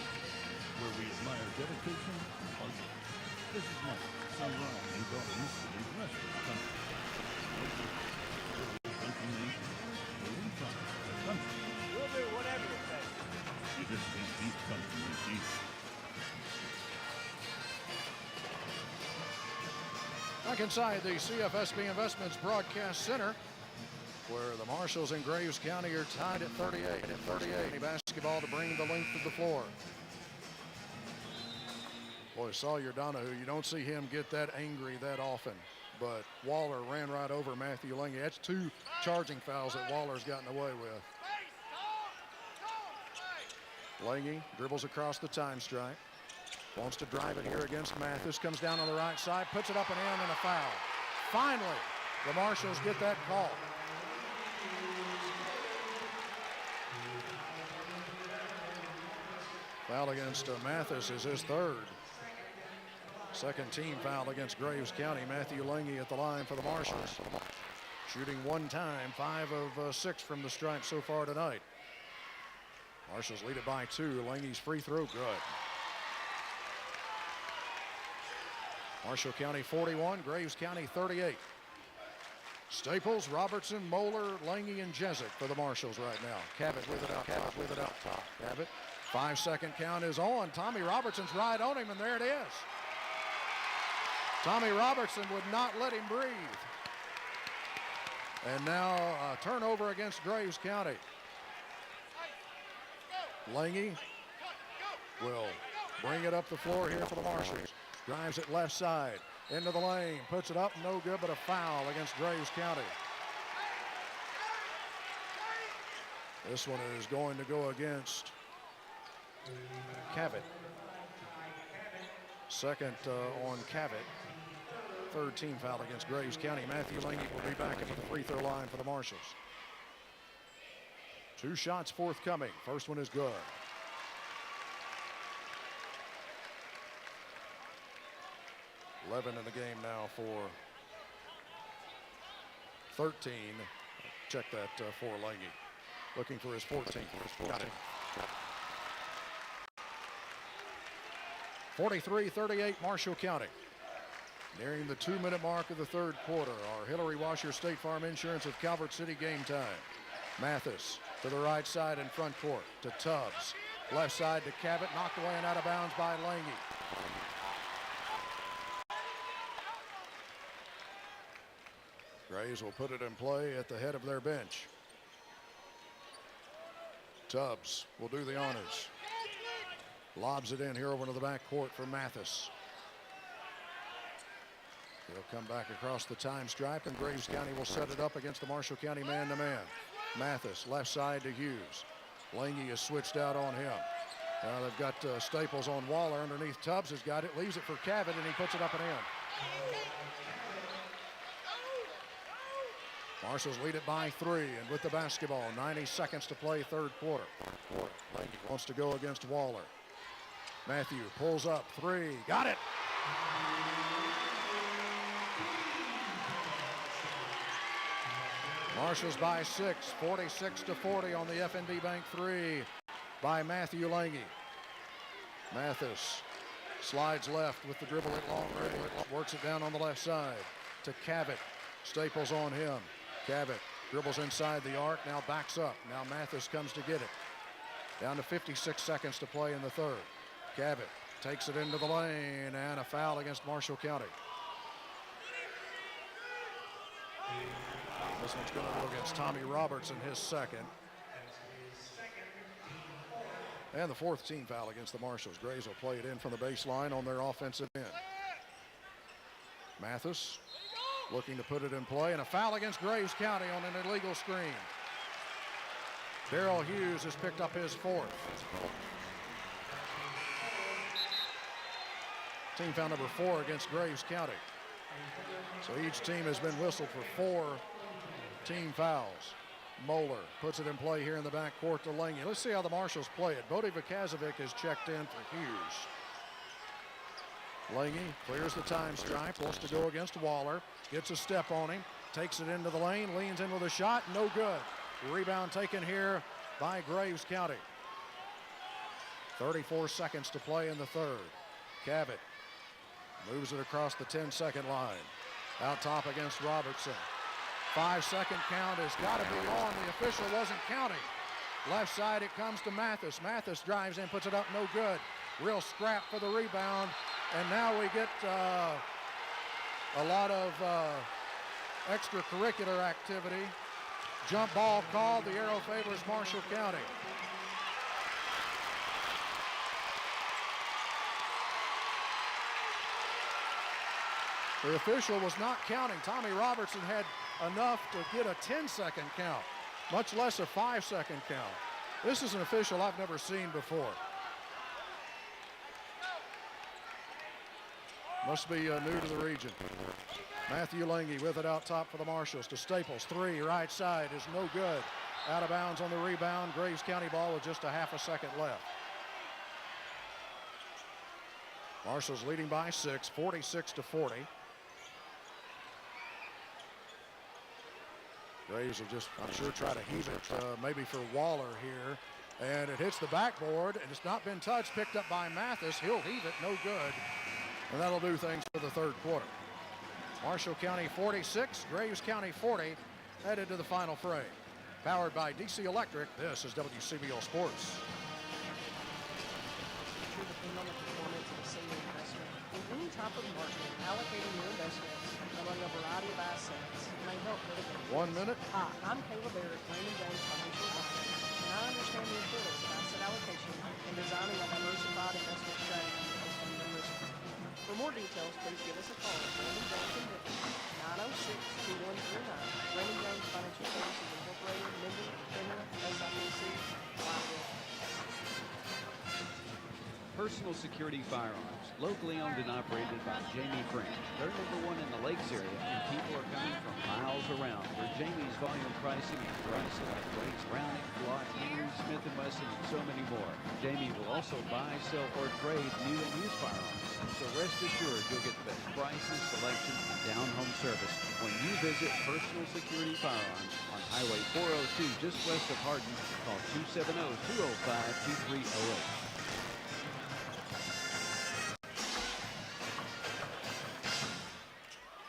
where we admire dedication and hard work. This is Mike, son Ryan, and daughter Missy, and the rest of the country. Country Nation, where we try the country. We'll do whatever it takes. You just can't beat country, you see. Back inside the CFSB Investments Broadcast Center, where the Marshals in Graves County are tied at 38. Basketball to bring the length of the floor. Boy, Sawyer Donahue, you don't see him get that angry that often, but Waller ran right over Matthew Lange. That's 2 charging fouls that Waller's gotten away with. Lange dribbles across the time stripe. Wants to drive it here against Mathis. Comes down on the right side, puts it up and in, and a foul. Finally, the Marshals get that call. Foul against Mathis is his third. Second team foul against Graves County. Matthew Lange at the line for the Marshals. Shooting 1 time, 5 of 6 from the stripe so far tonight. Marshals lead it by 2. Lange's free throw, good. Marshall County 41, Graves County 38. Staples, Robertson, Moeller, Lange, and Jezik for the Marshals right now. Cavitt with it out top. Cavitt 5-second count is on. Tommy Robertson's right on him, and there it is. Tommy Robertson would not let him breathe. And now a turnover against Graves County. Lange will bring it up the floor here for the Marshals. Drives it left side into the lane, puts it up, no good, but a foul against Graves County. This one is going to go against Cavett. Second on Cavett. Third team foul against Graves County. Matthew Lange will be back at the free throw line for the Marshals. 2 shots forthcoming. First one is good. $11 in the game now for 13. Check that for Lange. Looking for his 14th. Got it. 43-38 Marshall County. Nearing the 2-minute mark of the third quarter. Our Hillary Washer State Farm Insurance of Calvert City game time. Mathis to the right side in front court to Tubbs. Left side to Cavett, knocked away and out of bounds by Lange. Graves will put it in play at the head of their bench. Tubbs will do the honors. Lobs it in here over to the back court for Mathis. He'll come back across the time stripe, and Graves County will set it up against the Marshall County man-to-man. Mathis, left side to Hughes. Lange is switched out on him. Now they've got Staples on Waller underneath. Tubbs has got it, leaves it for Cavett, and he puts it up and in. Marshals lead it by 3, and with the basketball, 90 seconds to play third quarter. Lange wants to go against Waller. Matthew pulls up, 3, got it! Marshals by 6, 46-40 on the FNB Bank 3 by Matthew Lange. Mathis slides left with the dribble at long range. Works it down on the left side to Cavett. Staples on him. Cavett dribbles inside the arc, now backs up. Now Mathis comes to get it. Down to 56 seconds to play in the third. Cavett takes it into the lane, and a foul against Marshall County. This one's going to go against Tommy Robertson, his second. And the 4th team foul against the Marshals. Graves will play it in from the baseline on their offensive end. Mathis looking to put it in play, and a foul against Graves County on an illegal screen. Darrell Hughes has picked up his 4th. Team foul number 4 against Graves County. So each team has been whistled for 4 team fouls. Moeller puts it in play here in the back court to Lange. Let's see how the Marshals play it. Bodie Vukazovic is checked in for Hughes. Lange clears the time stripe, wants to go against Waller, gets a step on him, takes it into the lane, leans in with a shot, no good. Rebound taken here by Graves County. 34 seconds to play in the third. Cavett moves it across the 10-second line. Out top against Robertson. 5-second count has got to be on. The official wasn't counting. Left side it comes to Mathis. Mathis drives in, puts it up, no good. Real scrap for the rebound. And now we get a lot of extracurricular activity. Jump ball called. The arrow favors Marshall County. The official was not counting. Tommy Robertson had enough to get a 10-second count, much less a 5-second count. This is an official I've never seen before. Must be new to the region. Matthew Lange with it out top for the Marshals to Staples. 3, right side is no good. Out of bounds on the rebound. Graves County ball with just a half a second left. Marshals leading by 6, 46-40. Graves will just, I'm sure, try to heave it maybe for Waller here. And it hits the backboard, and it's not been touched. Picked up by Mathis. He'll heave it, no good. And that'll do things for the third quarter. Marshall County 46, Graves County 40, headed to the final frame. Powered by DC Electric, this is WCBO Sports. type of market, allocating your investments among a variety of assets may help mitigate risk. 1 minute. Hi, I'm Kayla Barrett, Raymond James Financial Advisor, and I understand the importance of asset allocation in designing a diversified investment strategy based on your risk profile. For more details, please give us a call at Raymond James in Benton, 906-2139. Raymond James Financial Services Incorporated, member, FINRA, SIPC, liability. Personal Security Firearms, locally owned and operated by Jamie Frank. They're #1 in the Lakes area, and people are coming from miles around for Jamie's volume pricing and prices like Blake's Browning, Glock, Henry, Smith & Wesson, and so many more. Jamie will also buy, sell, or trade new and used firearms. So rest assured you'll get the best prices, selection, and down-home service when you visit Personal Security Firearms on Highway 402 just west of Hardin. Call 270-205-2308.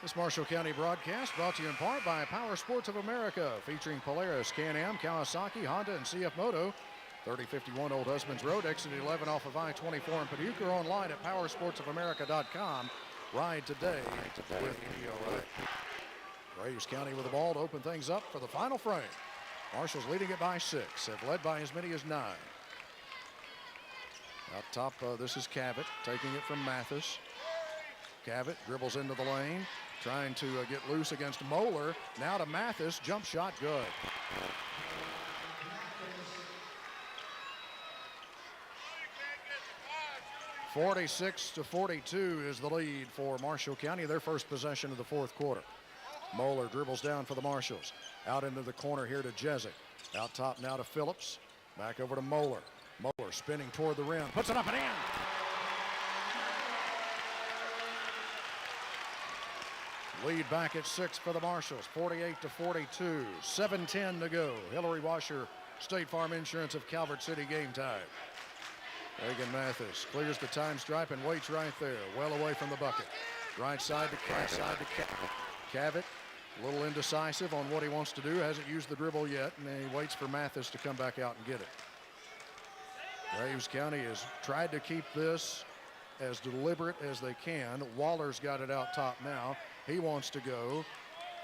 This Marshall County broadcast brought to you in part by Power Sports of America, featuring Polaris, Can-Am, Kawasaki, Honda, and CF Moto. 3051 Old Husbands Road, exit 11 off of I-24 in Paducah, or online at powersportsofamerica.com. Ride today with EOA. Graves County with the ball to open things up for the final frame. Marshals leading it by 6, have led by as many as 9. Out top, this is Cavett taking it from Mathis. Cavett dribbles into the lane, trying to get loose against Moeller. Now to Mathis, jump shot good. (46-42) is the lead for Marshall County, their first possession of the fourth quarter. Moeller dribbles down for the Marshals. Out into the corner here to Jezik. Out top now to Phillips. Back over to Moeller. Moeller spinning toward the rim, puts it up and in. Lead back at 6 for the Marshals, 48-42, 7:10 to go. Hillary Washer, State Farm Insurance of Calvert City, game time. Reagan Mathis clears the time stripe and waits right there, well away from the bucket. Right side to Cavett, a little indecisive on what he wants to do, hasn't used the dribble yet, and he waits for Mathis to come back out and get it. Graves County has tried to keep this as deliberate as they can. Waller's got it out top now. He wants to go.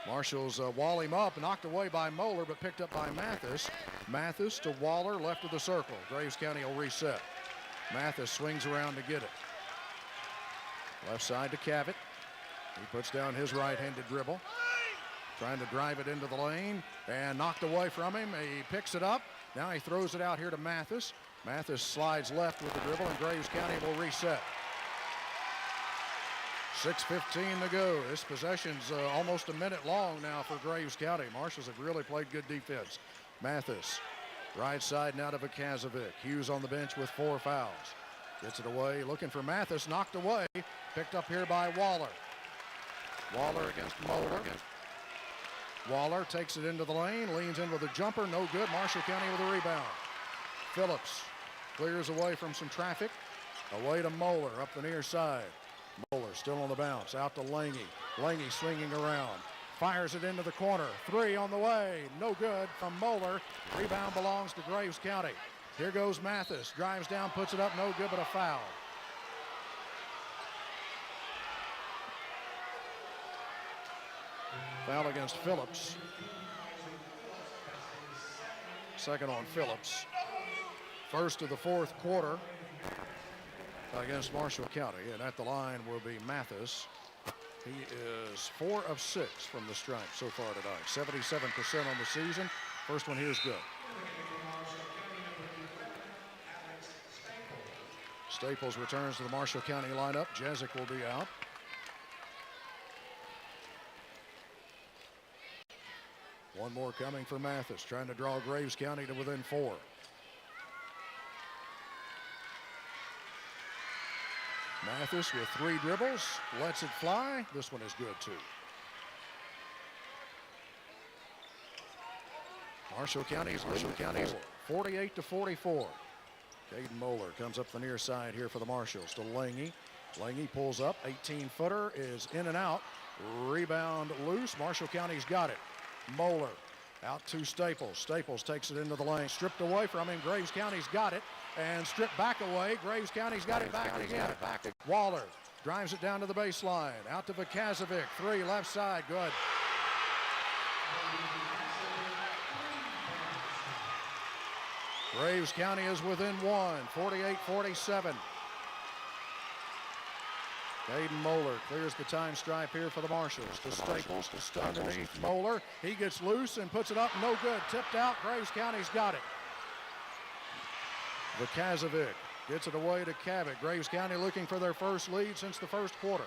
Marshals wall him up, knocked away by Moeller, but picked up by Mathis. Mathis to Waller, left of the circle. Graves County will reset. Mathis swings around to get it. Left side to Cavett. He puts down his right-handed dribble. Trying to drive it into the lane, and knocked away from him. He picks it up. Now he throws it out here to Mathis. Mathis slides left with the dribble, and Graves County will reset. 6:15 to go. This possession's almost a minute long now for Graves County. Marshals have really played good defense. Mathis, right side now to Vakazovic. Hughes on the bench with 4 fouls. Gets it away, looking for Mathis, knocked away. Picked up here by Waller. Waller against Moeller. Waller takes it into the lane, leans in with a jumper, no good. Marshall County with a rebound. Phillips clears away from some traffic. Away to Moeller up the near side. Moeller still on the bounce, out to Lange. Lange swinging around, fires it into the corner. 3 on the way, no good from Moeller. Rebound belongs to Graves County. Here goes Mathis, drives down, puts it up, no good, but a foul. Foul against Phillips. Second on Phillips. First of the fourth quarter against Marshall County, and at the line will be Mathis. He is 4 of 6 from the stripe so far tonight. 77% on the season. First one here is good. Staples returns to the Marshall County lineup. Jezik will be out. One more coming for Mathis, trying to draw Graves County to within 4. Mathis with 3 dribbles, lets it fly. This one is good too. Marshall County's 48-44. Caden Moeller comes up the near side here for the Marshals to Lange. Lange pulls up, 18-footer is in and out. Rebound loose, Marshall County's got it. Moeller out to Staples. Staples takes it into the lane, stripped away from him. Graves County's got it, and stripped back away. Graves County's got it back again. Waller drives it down to the baseline. Out to Vukazovic, 3, left side, good. Graves County is within 1, 48-47. Caden Moeller clears the time stripe here for the Marshals. To Staples, to underneath Moeller. He gets loose and puts it up, no good. Tipped out, Graves County's got it. Vukazovic gets it away to Cabot. Graves County looking for their first lead since the first quarter.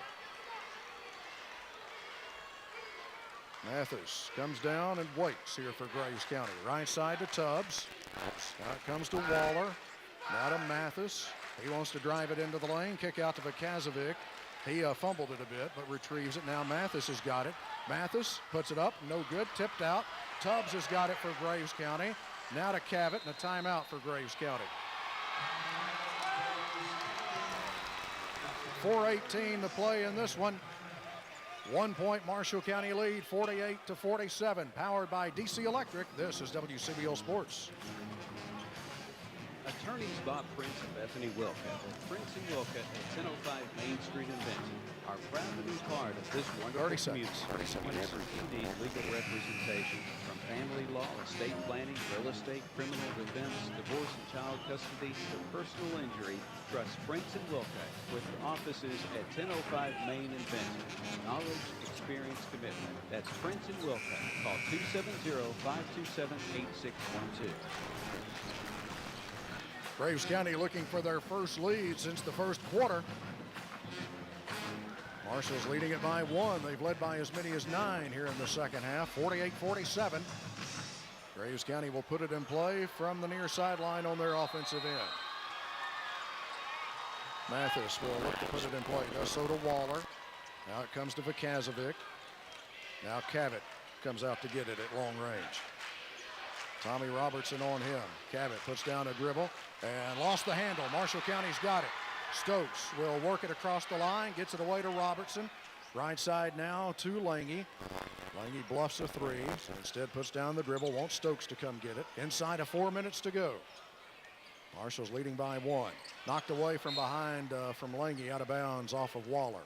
Mathis comes down and waits here for Graves County. Right side to Tubbs. Now it comes to Waller. Now to Mathis. He wants to drive it into the lane. Kick out to Vukazovic. He fumbled it a bit, but retrieves it. Now Mathis has got it. Mathis puts it up. No good. Tipped out. Tubbs has got it for Graves County. Now to Cabot and a timeout for Graves County. 4:18 to play in this one. 1 point Marshall County lead, 48-47. Powered by DC Electric. This is WCBO Sports. Attorneys Bob Prince and Bethany Wilcott with Prince and Wilcott at 1005 Main Street in Benton are proud to be part of this wonderful community. Whenever you need legal representation from family law, estate planning, real estate, criminal defense, divorce and child custody, to personal injury, trust Prince and Wilcott with offices at 1005 Main in Benton. Knowledge, experience, commitment. That's Prince and Wilcott. Call 270-527-8612. Graves County looking for their first lead since the first quarter. Marshals leading it by 1. They've led by as many as 9 here in the second half, 48-47. Graves County will put it in play from the near sideline on their offensive end. Mathis will look to put it in play. Does so to Waller. Now it comes to Vukazovic. Now Cabot comes out to get it at long range. Tommy Robertson on him. Cabot puts down a dribble and lost the handle. Marshall County's got it. Stokes will work it across the line, gets it away to Robertson. Right side now to Lange. Lange bluffs a 3. Instead puts down the dribble, wants Stokes to come get it. Inside of 4 minutes to go. Marshall's leading by 1. Knocked away from behind from Lange, out of bounds off of Waller.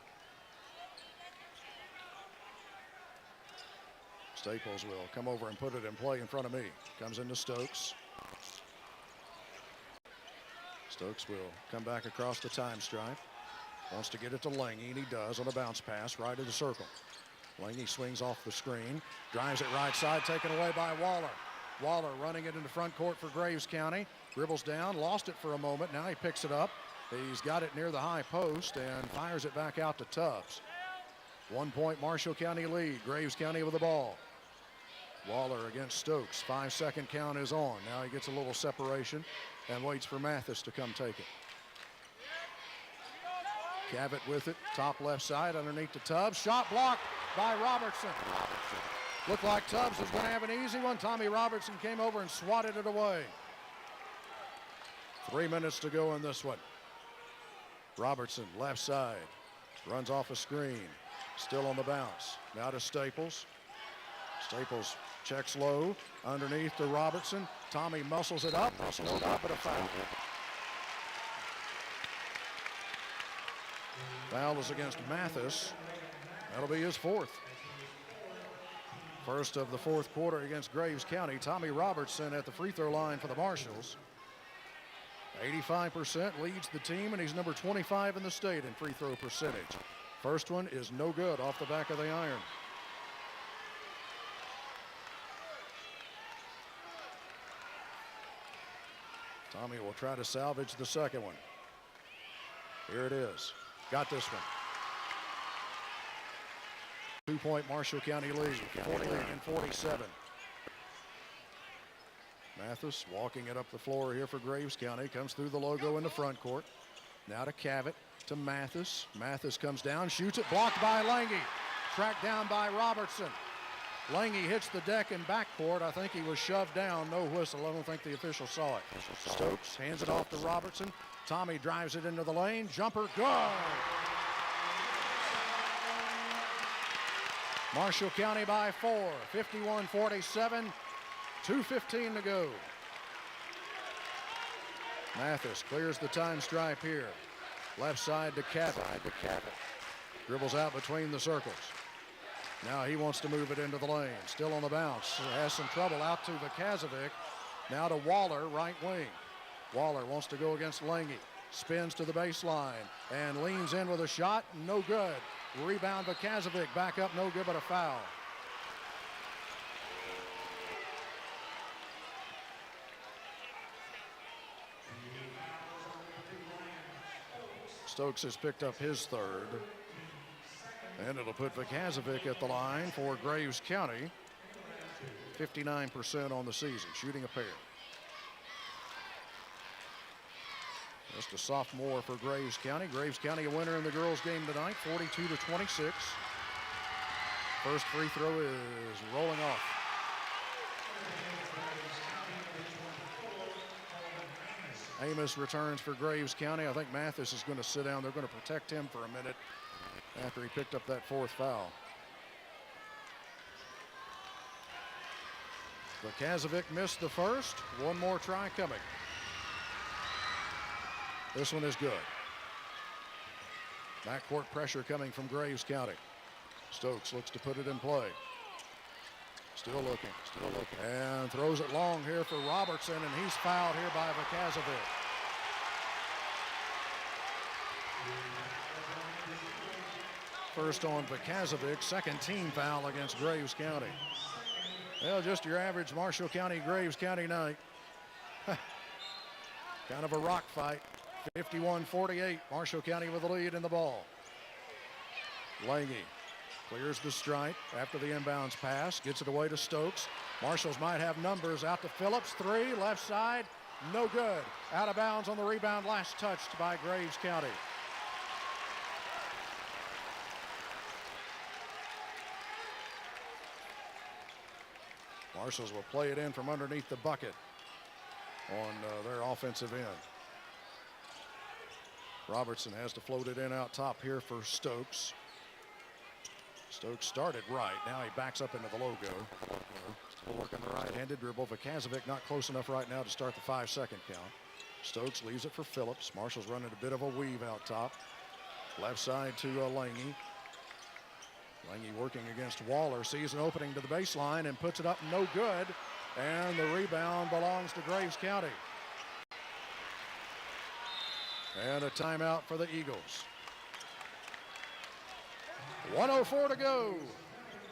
Staples will come over and put it in play in front of me. Comes into Stokes. Stokes will come back across the time stripe. Wants to get it to Lange, and he does on a bounce pass right of the circle. Lange swings off the screen, drives it right side, taken away by Waller. Waller running it into front court for Graves County. Dribbles down, lost it for a moment. Now he picks it up. He's got it near the high post and fires it back out to Tubbs. 1 point Marshall County lead. Graves County with the ball. Waller against Stokes. 5-second count is on. Now he gets a little separation and waits for Mathis to come take it. Cabot with it, top left side underneath to Tubbs. Shot blocked by Robertson. Looked like Tubbs was going to have an easy one. Tommy Robertson came over and swatted it away. 3 minutes to go in this one. Robertson, left side, runs off a screen. Still on the bounce. Now to Staples. Staples checks low, underneath to Robertson. Tommy muscles it up. But a foul. Foul is against Mathis. That'll be his 4th. First of the 4th quarter against Graves County. Tommy Robertson at the free throw line for the Marshals. 85% leads the team, and he's number 25 in the state in free throw percentage. First one is no good off the back of the iron. Tommy will try to salvage the second one. Here it is. Got this one. 2 point Marshall County lead, 48-47. Mathis walking it up the floor here for Graves County. Comes through the logo in the front court. Now to Cabot, to Mathis. Mathis comes down, shoots it, blocked by Lange. Tracked down by Robertson. Lange hits the deck in backcourt. I think he was shoved down. No whistle. I don't think the official saw it. Stokes hands it off to Robertson. Tommy drives it into the lane. Jumper, good. Marshall County by 4, 51-47. 2:15 to go. Mathis clears the time stripe here. Left side to Cabot. Dribbles out between the circles. Now he wants to move it into the lane. Still on the bounce. Has some trouble out to Vakazovic. Now to Waller, right wing. Waller wants to go against Lange. Spins to the baseline and leans in with a shot. No good. Rebound Vakazovic. Back up, no good, but a foul. Stokes has picked up his third. And it'll put Vakazovic at the line for Graves County. 59% on the season, shooting a pair. Just a sophomore for Graves County. Graves County a winner in the girls' game tonight, 42-26. First free throw is rolling off. Amos returns for Graves County. I think Mathis is going to sit down. They're going to protect him for a minute after he picked up that fourth foul. Vakazovic missed the first. One more try coming. This one is good. Backcourt pressure coming from Graves County. Stokes looks to put it in play. Still looking. And throws it long here for Robertson, and he's fouled here by Vakazovic. First on Vakazovic, second team foul against Graves County. Well, just your average Marshall County, Graves County night. Kind of a rock fight. 51-48, Marshall County with the lead in the ball. Lange clears the stripe after the inbounds pass, gets it away to Stokes. Marshals might have numbers out to Phillips. Three, left side, no good. Out of bounds on the rebound, last touched by Graves County. Marshals will play it in from underneath the bucket on their offensive end. Robertson has to float it in out top here for Stokes. Stokes started right. Now he backs up into the logo. Still working the right-handed dribble. Vakazovic not close enough right now to start the 5-second count. Stokes leaves it for Phillips. Marshall's running a bit of a weave out top. Left side to Lange. Lange working against Waller. Sees an opening to the baseline and puts it up. No good. And the rebound belongs to Graves County. And a timeout for the Eagles. 1:04 to go.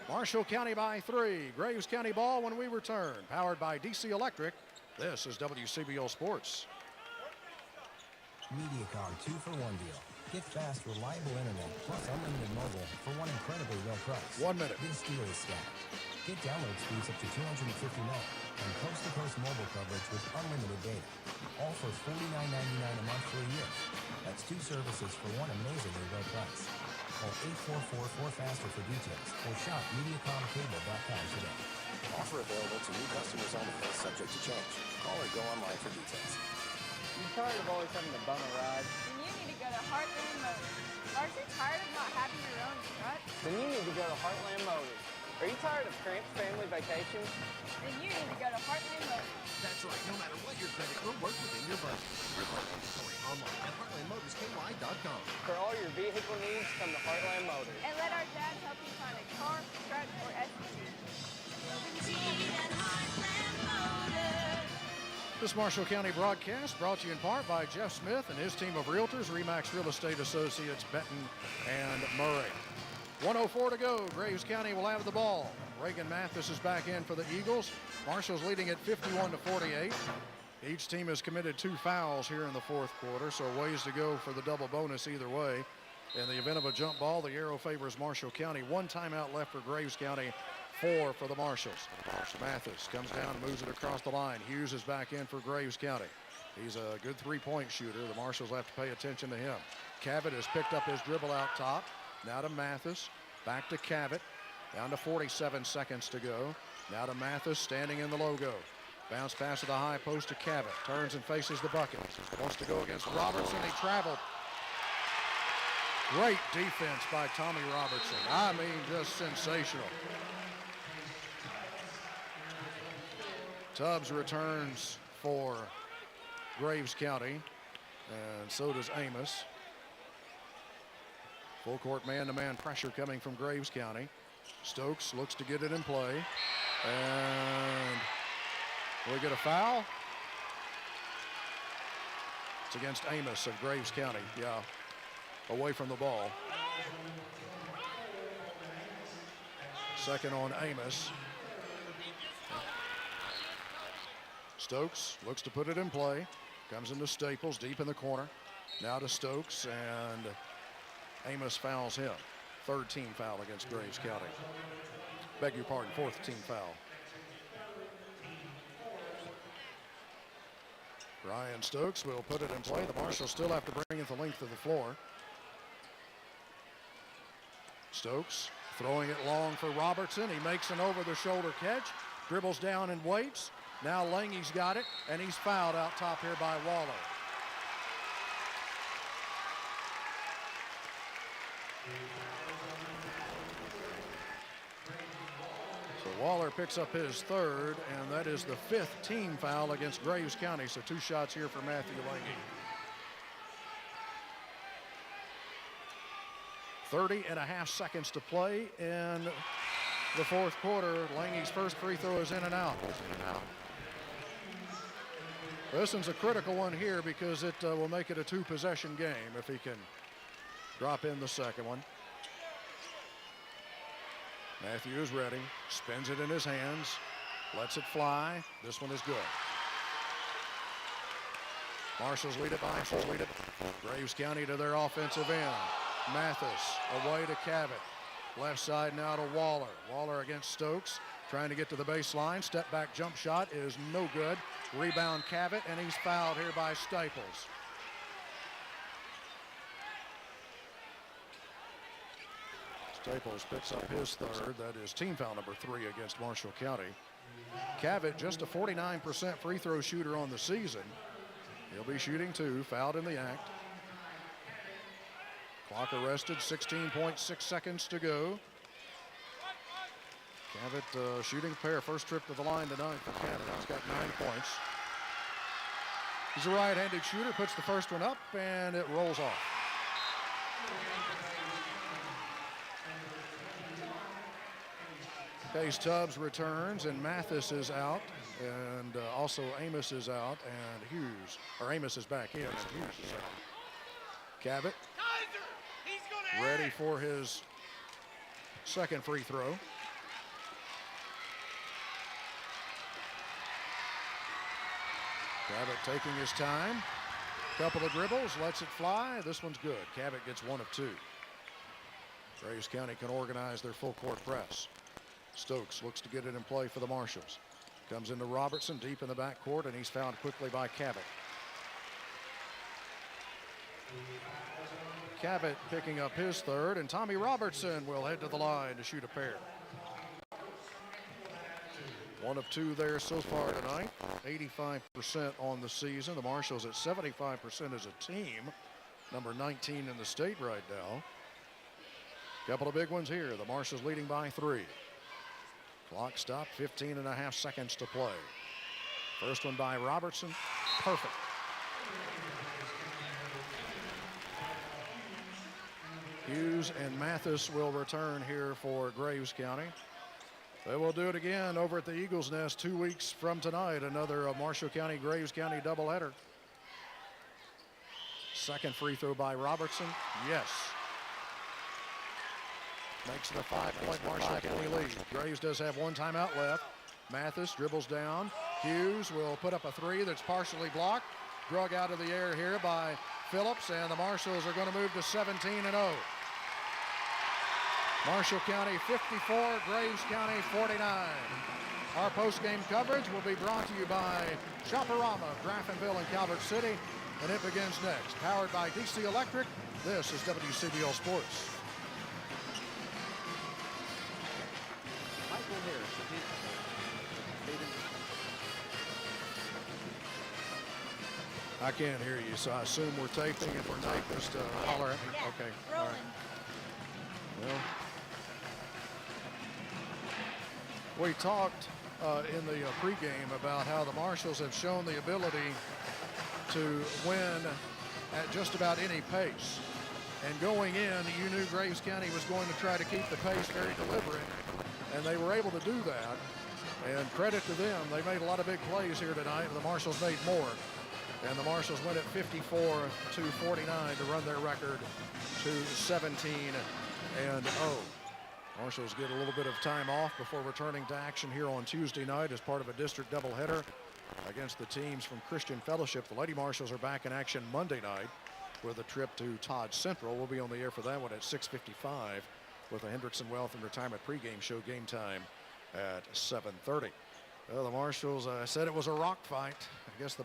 Marshall County by 3. Graves County ball when we return. Powered by DC Electric. This is WCBO Sports. MediaCom 2-for-1 deal. Get fast, reliable internet plus unlimited mobile for one incredibly low price. 1 minute. This deal is stacked. Get download speeds up to 250 meg and coast-to-coast mobile coverage with unlimited data. All for $49.99 a month for a year. That's 2 services for one amazingly low price. Call 8444-FASTER for details or shop MediacomCable.com today. Offer available to new customers only, subject to change. Call or go online for details. You tired of always having to bum a ride? Then you need to go to Heartland Motors. Aren't you tired of not having your own truck? Then you need to go to Heartland Motors. Are you tired of cramped family vacations? Then you need to go to Heartland Motors. That's right. No matter what your credit, we'll work within your budget. Report inventory online at heartlandmotorsky.com. For all your vehicle needs, come to Heartland Motors. And let our dad help you find a car, truck, or SUV. This Marshall County broadcast brought to you in part by Jeff Smith and his team of realtors, Remax Real Estate Associates, Benton and Murray. 1:04 to go. Graves County will have the ball. Reagan Mathis is back in for the Eagles. Marshall's leading at 51-48. Each team has committed 2 fouls here in the fourth quarter, so ways to go for the double bonus either way. In the event of a jump ball, the arrow favors Marshall County. 1 timeout left for Graves County, 4 for the Marshals. Mathis comes down, moves it across the line. Hughes is back in for Graves County. He's a good 3-point shooter. The Marshals have to pay attention to him. Cavett has picked up his dribble out top. Now to Mathis, back to Cavett. Down to 47 seconds to go. Now to Mathis, standing in the logo. Bounce pass to the high post to Cavett. Turns and faces the bucket. Wants to go against Robertson. He traveled. Great defense by Tommy Robertson. I mean, just sensational. Tubbs returns for Graves County, and so does Amos. Full court man-to-man pressure coming from Graves County. Stokes looks to get it in play. And will we get a foul? It's against Amos of Graves County. Yeah, away from the ball. Second on Amos. Stokes looks to put it in play. Comes into Staples deep in the corner. Now to Stokes, and Amos fouls him. Third team foul against Graves County. Beg your pardon, fourth team foul. Ryan Stokes will put it in play. The Marshals still have to bring it the length of the floor. Stokes throwing it long for Robertson. He makes an over-the-shoulder catch, dribbles down and waits. Now Lange's got it, and he's fouled out top here by Waller. So Waller picks up his third, and that is the fifth team foul against Graves County. So 2 shots here for Matthew Lange. 30.5 seconds to play in the fourth quarter. Lange's first free throw is in and out. This one's a critical one here because it will make it a 2-possession game if he can drop in the second one. Matthew is ready, spins it in his hands, lets it fly. This one is good. Marshals lead it by 4. Graves County to their offensive end. Mathis away to Cavett. Left side now to Waller. Waller against Stokes, trying to get to the baseline. Step back jump shot is no good. Rebound Cavett, and he's fouled here by Staples. Staples picks up his third. That is team foul number 3 against Marshall County. Cavett, just a 49% free throw shooter on the season. He'll be shooting 2, fouled in the act. Clock arrested, 16.6 seconds to go. Cavett shooting a pair. First trip to the line tonight for Cavett. He's got 9 points. He's a right-handed shooter, puts the first one up, and it rolls off. Case Tubbs returns, and Mathis is out, and also Amos is out, and Amos is back in, and Hughes is out. Cavett ready for his second free throw. Cavett taking his time. Couple of dribbles, lets it fly. This one's good. Cavett gets 1 of 2. Graves County can organize their full court press. Stokes looks to get it in play for the Marshals. Comes into Robertson deep in the backcourt, and he's fouled quickly by Cavett. Cavett picking up his third, and Tommy Robertson will head to the line to shoot a pair. 1 of 2 there so far tonight. 85% on the season. The Marshals at 75% as a team. Number 19 in the state right now. Couple of big ones here. The Marshals leading by 3. Clock stopped, 15.5 seconds to play. First one by Robertson, perfect. Hughes and Mathis will return here for Graves County. They will do it again over at the Eagles Nest 2 weeks from tonight. Another Marshall County, Graves County doubleheader. Second free throw by Robertson, yes. Makes it a 5-point Marshall County lead. Graves does have 1 timeout left. Mathis dribbles down. Hughes will put up a 3 that's partially blocked. Drug out of the air here by Phillips, and the Marshals are going to move to 17-0. Marshall County 54, Graves County 49. Our post-game coverage will be brought to you by Shoporama, Graftonville and Calvert City, and it begins next. Powered by DC Electric, this is WCBL Sports. Michael Harris. I can't hear you, so I assume we're taping. If we're not, just holler at me. Yeah, okay. rolling. All right. Well, we talked in the pregame about how the Marshals have shown the ability to win at just about any pace. And going in, you knew Graves County was going to try to keep the pace very deliberate, and they were able to do that. And credit to them, they made a lot of big plays here tonight. The Marshals made more. And the Marshals win at 54-49 to run their record to 17-0. Marshals get a little bit of time off before returning to action here on Tuesday night as part of a district doubleheader against the teams from Christian Fellowship. The Lady Marshals are back in action Monday night with a trip to Todd Central. We'll be on the air for that one at 6:55 with a Hendrickson Wealth and Retirement pregame show. Game time at 7:30. Well, the Marshals said it was a rock fight. I guess the